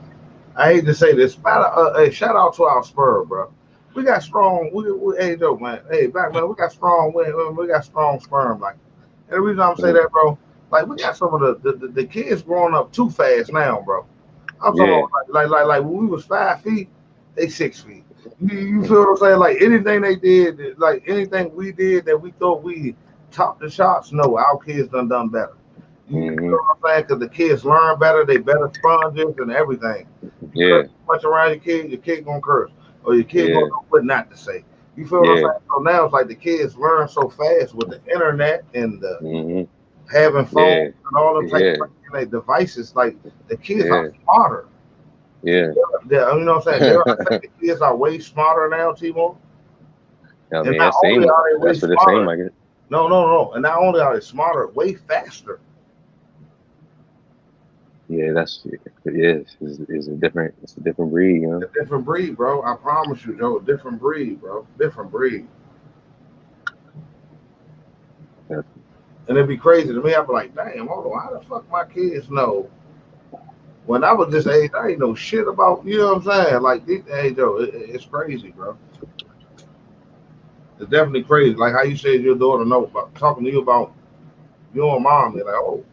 A: I hate to say this, but hey, shout out to our spur, bro. We got strong. Hey, Joe, man. Hey, back man, we got strong. We got strong sperm. Like, and the reason I'm saying
D: Mhm.
A: that, bro, like we got some of the kids growing up too fast now, bro. I'm talking
D: Yeah,
A: about like when we was 5 feet, they 6 feet. You feel what I'm saying? Like anything they did, like anything we did that we thought we topped the shots. No, our kids done better. You feel
D: hmm,
A: what I'm saying? Because the kids learn better, they better sponges and everything. You curse
D: yeah,
A: too much around your kid gonna curse, or your kid gonna
D: yeah,
A: know what not to say. You feel what I'm
D: yeah,
A: saying? So now it's like the kids learn so fast with the internet and the
D: hmm,
A: having phones
D: yeah,
A: and all them
D: yeah,
A: like devices. Like the kids are
D: yeah,
A: smarter.
D: yeah.
A: You know what I'm saying? I think the kids are way smarter now, Timo.
D: I
A: And
D: mean,
A: not only are they way
D: that's what it seemed
A: smarter,
D: like. It.
A: no. And not only are they smarter, way faster.
D: Yeah, it's a different breed,
A: A different breed, bro. I promise you, Joe. Different breed, bro. Different breed.
D: Yeah.
A: And it'd be crazy to me. I'd be like, damn, hold on, how the fuck my kids know? When I was this age, I ain't know shit about, you know what I'm saying? Like, hey, Joe, it's crazy, bro. It's definitely crazy. Like how you said your daughter know about talking to you about your mom. They're like, oh,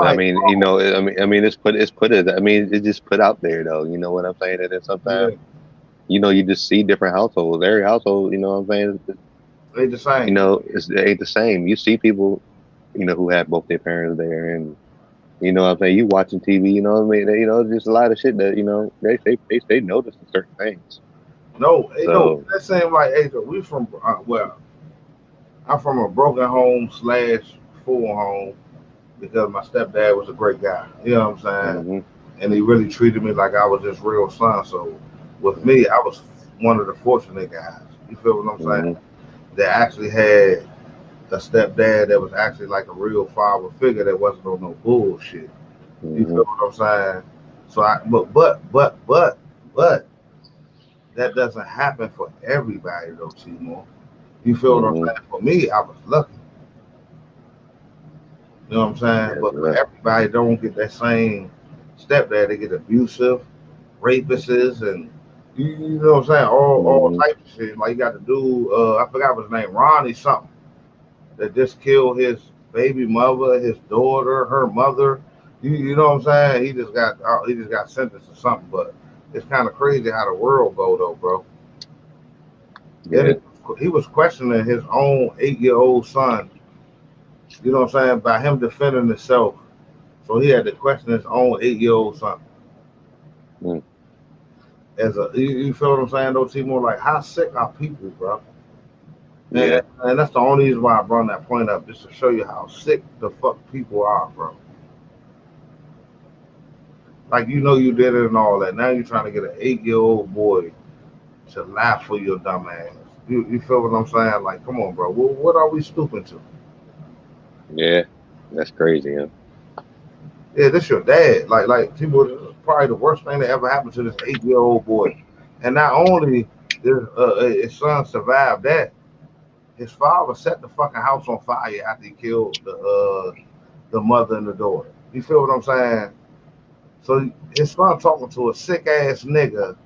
D: I
A: somebody.
D: mean, you know, I mean, I mean, it's just put out there though. You know what I'm saying? And then
A: Yeah,
D: sometimes, you know, you just see different households. Every household, you know what I'm saying?
A: they the
D: You
A: same.
D: know, it ain't the same. You see people, you know, who had both their parents there, and you know what I'm saying. You watching TV, you know what I mean? You know, just a lot of shit that you know they notice certain things.
A: No, hey, no,
D: So,
A: that same like, hey, Joe, we from well, I'm from a broken home slash full home because my stepdad was a great guy. You know what I'm saying?
D: hmm
A: And he really treated me like I was his real son. So with me, I was one of the fortunate guys. You feel what I'm saying?
D: hmm
A: That actually had a stepdad that was actually like a real father figure that wasn't on no bullshit. You
D: hmm
A: feel what I'm saying? So but that doesn't happen for everybody though, Timor. You feel what I'm
D: hmm
A: saying? For me, I was lucky. You know what I'm saying? But for
D: yeah,
A: everybody don't get that same stepdad. They get abusive, rapists, and you know what I'm saying? All
D: hmm
A: types of shit. Like you got to do I forgot his name, Ronnie something, that just killed his baby mother, his daughter, her mother. You know what I'm saying? He just got sentenced to something, but it's kind of crazy how the world go though, bro. Then
D: yeah,
A: he was questioning his own 8-year-old son. You know what I'm saying? By him defending himself, so he had to question his own 8-year-old son.
D: mm,
A: You feel what I'm saying though, Timor? Like how sick are people, bro?
D: yeah,
A: And that's the only reason why I brought that point up, just to show you how sick the fuck people are, bro. Like you know you did it and all that. Now you're trying to get an 8-year-old boy to laugh for your dumb ass. You feel what I'm saying? Like, come on, bro. What are we stooping to?
D: yeah. That's crazy, huh?
A: Yeah, this your dad. Like people, this is probably the worst thing that ever happened to this 8-year-old boy. And not only did his son survive that, his father set the fucking house on fire after he killed the mother and the daughter. You feel what I'm saying? So his son talking to a sick ass nigga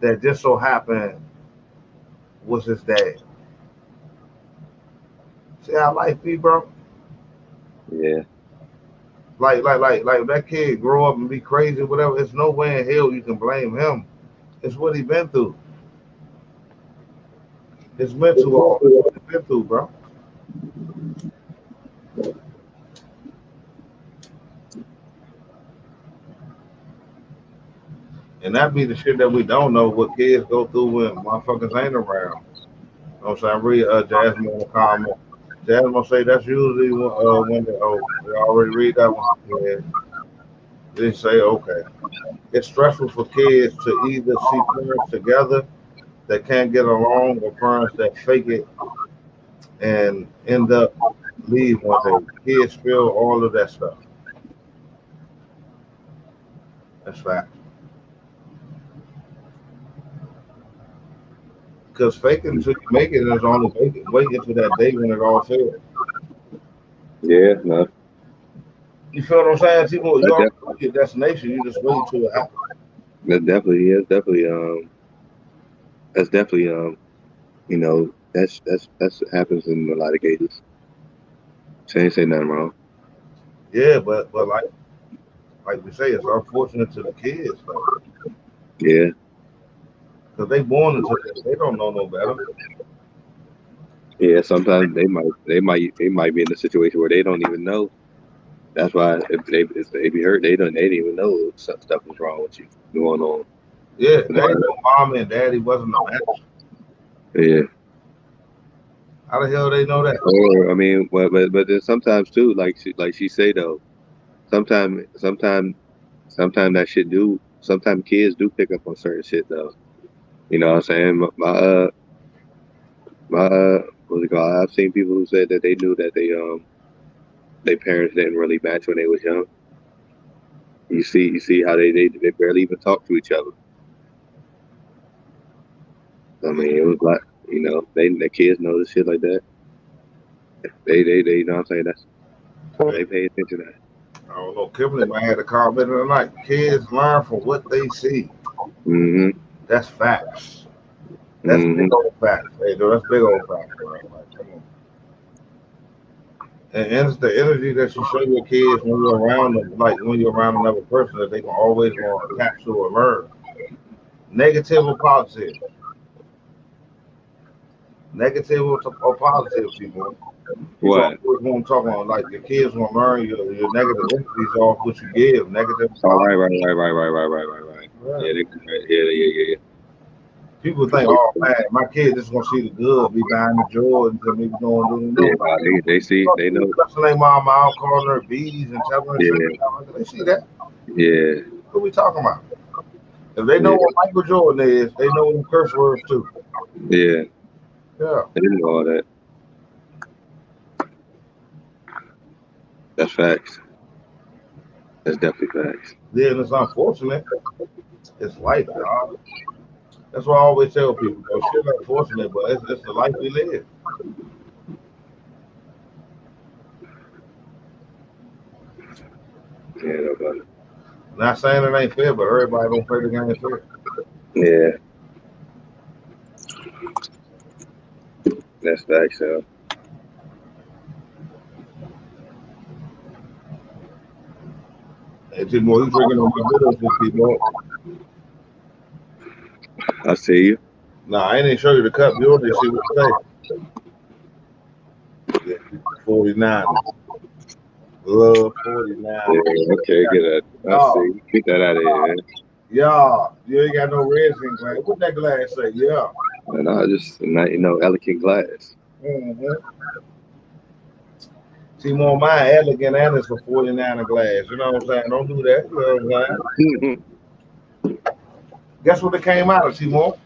A: that just so happened was his dad. See how life be, bro?
D: Yeah,
A: Like that kid grow up and be crazy, whatever. It's no way in hell you can blame him. It's what he been through. It's mental all. It's what he been through, bro. And that be the shit that we don't know what kids go through when motherfuckers ain't around. You know what I'm saying? Read Jasmine in the comment. Jasmine say that's usually when they already read that one. Yeah. They say okay. It's stressful for kids to either see parents together that can't get along or parents that fake it and end up leave one day. Kids feel all of that stuff. That's fact. Because faking until you make it is only waiting until that day when it all fails.
D: yeah. No,
A: You feel what I'm saying? People, you
D: that,
A: already
D: def-
A: know your destination. You just wait until it happens.
D: that definitely is definitely that's definitely you know that's happens in a lot of cases. So ain't say nothing wrong.
A: Yeah, but like we say, it's unfortunate to the kids though,
D: Yeah,
A: because they born into this. They don't know no better.
D: yeah. Sometimes they might be in a situation where they don't even know. That's why if they be hurt, they didn't even know stuff was wrong with you going on.
A: Yeah, they ain't know mommy and daddy wasn't a match.
D: Yeah.
A: How the hell they know that?
D: Or I mean, but then sometimes too, like she say though, sometimes that shit do. Sometimes kids do pick up on certain shit though. You know what I'm saying? My what's it called? I've seen people who said that they knew that their parents didn't really match when they was young. You see how they barely even talk to each other. I mean, it was like, you know, the kids know the shit like that. They you know what I'm saying? That's they pay attention to that.
A: I don't know. Kimberly might have to comment tonight. Kids learn from what they see.
D: Mm-hmm.
A: That's facts. That's big old facts. Hey, dude, that's big old facts, bro. Like, come on. And it's the energy that you show your kids when you're around them, like when you're around another person that they can always want to capture or learn. Negative or positive? Negative or positive, people?
D: What?
A: I'm talking about, like your kids want to learn your negative energies off what you give. Negative.
D: Oh, right. Yeah.
A: People think, oh man, my kid just gonna see the good, be buying the Jordans and maybe doing.
D: Yeah, they see, they know.
A: Cussing their mom out, calling her bees and telling her shit. They see that.
D: Yeah.
A: What we talking about? If they know what Michael Jordan is, they know them curse words too.
D: Yeah.
A: Yeah.
D: They know all that. That's facts. That's definitely facts.
A: Yeah, and it's unfortunate. It's life, y'all. That's why I always tell people, shit unfortunate, but it's the life we live.
D: Yeah, nobody.
A: Not saying it ain't fair, but everybody don't play the game fair.
D: Yeah. That's facts, so.
A: Hey, T-Mo, you drinking on my videos with people.
D: I see you.
A: Nah, I ain't even show you the cup. You already see what it say. 49. Love 49.
D: Yeah, okay, get that. I see. Get that out of here.
A: Yeah, you ain't got no reds in glass. What that glass say? Yeah.
D: No, just elegant glass.
A: See, more of mine elegant and it's for 49 a glass. You know what I'm saying? Don't do that. You know what I'm saying? Guess what it came out of, Timor?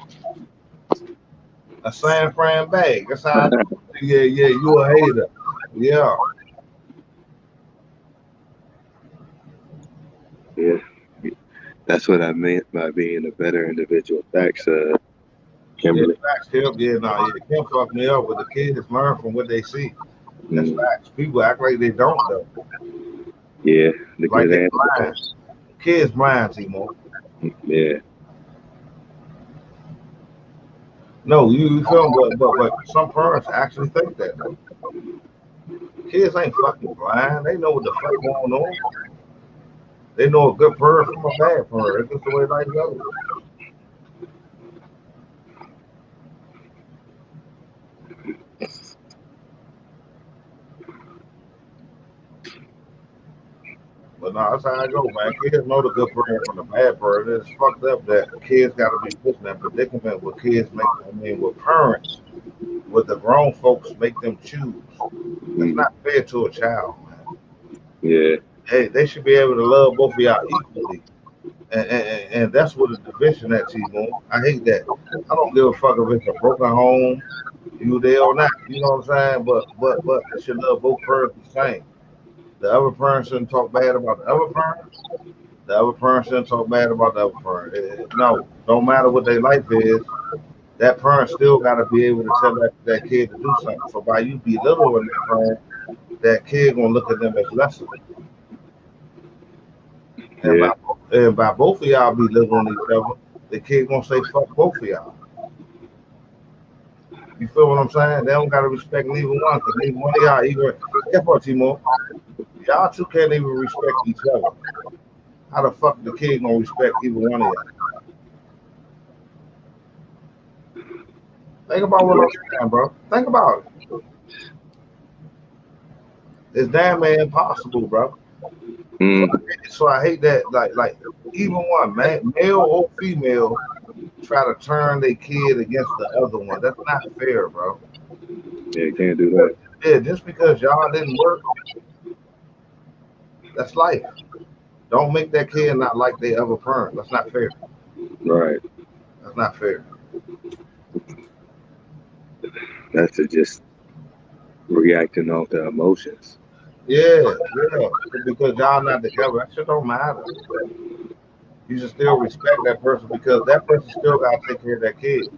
A: A San Fran bag. That's how I do. Yeah, you a hater. Yeah.
D: Yeah. That's what I meant by being a better individual. Thanks, Kimberly.
A: Yeah, facts, Kim. Kim fucked me up, but the kids learn from what they see. That's facts. People act like they don't, though.
D: Yeah, the
A: like
D: good
A: blind. Kids blind, Timor.
D: Yeah.
A: No, you feel me? But some parents actually think that, though. Kids ain't fucking blind. They know what the fuck going on. They know a good parent from a bad parent. It's just the way life goes. But no, that's how I go, man. Kids know the good parent from the bad parent. It's fucked up that kids got to be put in that predicament where with parents, with the grown folks make them choose. It's not fair to a child, man.
D: Yeah.
A: Hey, they should be able to love both of y'all equally. And that's what the division at T-Moon. I hate that. I don't give a fuck if it's a broken home, you there or not. You know what I'm saying? But they should love both parents the same. The other parent shouldn't talk bad about the other parent. The other parent shouldn't talk bad about the other parent. No, don't matter what their life is. That parent still got to be able to tell that kid to do something. So by you belittling that parent, that kid gonna look at them as lesser. And by both of y'all belittling each other, the kid gonna say fuck both of y'all. You feel what I'm saying? They don't gotta respect neither one, because neither one of y'all even. Guess what, Timor? Y'all two can't even respect each other. How the fuck the kid gonna respect either one of y'all? Think about what I'm saying, bro. Think about it. It's damn near impossible, bro. So I hate that, like even one male or female, try to turn their kid against the other one. That's not fair, bro.
D: Yeah, you can't do that.
A: Yeah, just because y'all didn't work, that's life. Don't make that kid not like their other parent. That's not fair.
D: Right.
A: That's not fair.
D: That's just reacting off the emotions.
A: Yeah. Because y'all not together, that shit don't matter. You should still respect that person because that person still gotta take care of that kid.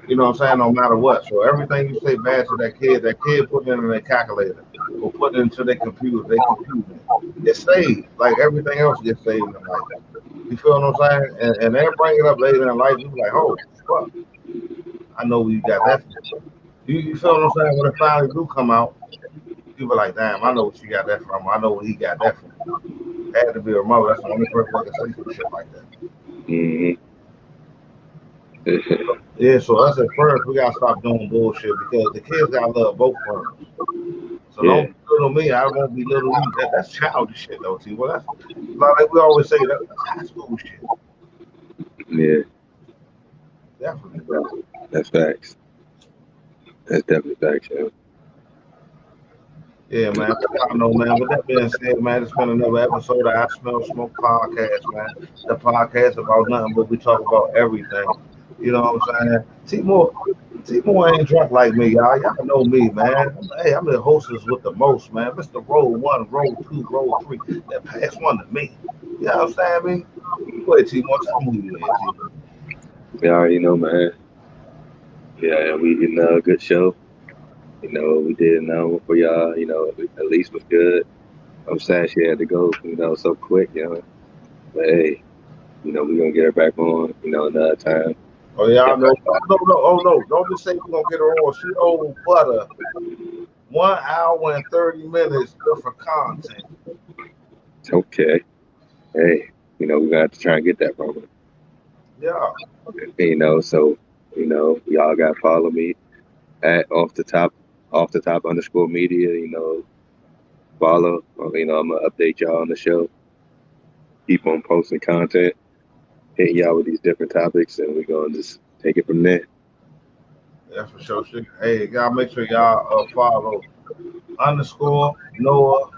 A: You know what I'm saying? No matter what. So everything you say bad to that kid put it in their calculator or put it into their computer. They computer it's saved. Like everything else gets saved in life. You feel what I'm saying? And they bring it up later in life. You be like, oh, fuck. I know where you got that from. You feel what I'm saying? When it finally do come out, you be like, damn, I know what she got that from. I know where he got that from. Had to be her mother. That's the only person that can say some shit like that.
D: Mm-hmm.
A: Yeah, so us at first, we gotta stop doing bullshit because the kids gotta love both parents. So
D: Yeah.
A: don't belittle me. I won't belittle you. That's childish shit, though, T. Well, that's like we always say. That's high school shit.
D: Yeah.
A: Definitely.
D: That's facts. That's definitely facts, yo.
A: Yeah, man. I know, man. With that being said, man, it's been another episode of I Smell Smoke podcast, man. The podcast about nothing, but we talk about everything. You know what I'm saying? T-Moore ain't drunk like me, y'all. Y'all know me, man. Hey, I'm the hostess with the most, man. Mr. Roll 1, Roll 2, Roll 3. That pass one to me. You know what I'm saying, man? Go ahead, T-Moore. Tell me who you is, T.
D: You already know, man. Yeah, we did a good show. You know, we did for y'all. You know, at least was good. I'm sad she had to go, so quick, But hey, we're gonna get her back on, another time.
A: Oh, yeah, I know. Oh, no. Don't just say we're going to get her on. She owed Butter 1 hour and 30 minutes worth of content.
D: Okay. Hey, we're going to have to try and get that from her.
A: Yeah.
D: So, y'all got to follow me at off the top _ media, follow. I'm going to update y'all on the show. Keep on posting content, hitting y'all with these different topics, and we're going to just take it from there.
A: Yeah, for sure. Hey, y'all make sure y'all follow _ Noah.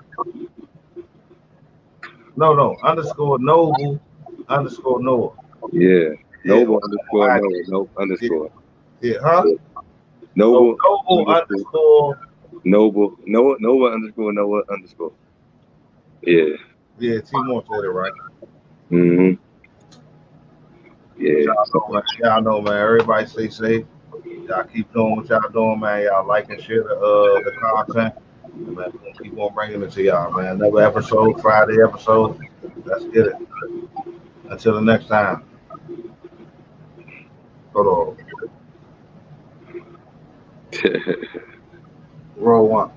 A: No, _ Noble _ Noah.
D: Yeah. Noble _ Noah, no underscore.
A: Yeah, huh?
D: Noble
A: Noble
D: Noah Noah _ Yeah.
A: Yeah, T-Moore said it right.
D: Mm-hmm. Yeah.
A: Y'all know, man. Everybody stay safe. Y'all keep doing what y'all doing, man. Y'all like and share the content. And man, we're gonna keep on bringing it to y'all, man. Another episode, Friday episode. Let's get it. Until the next time. Hold on. Roll 1.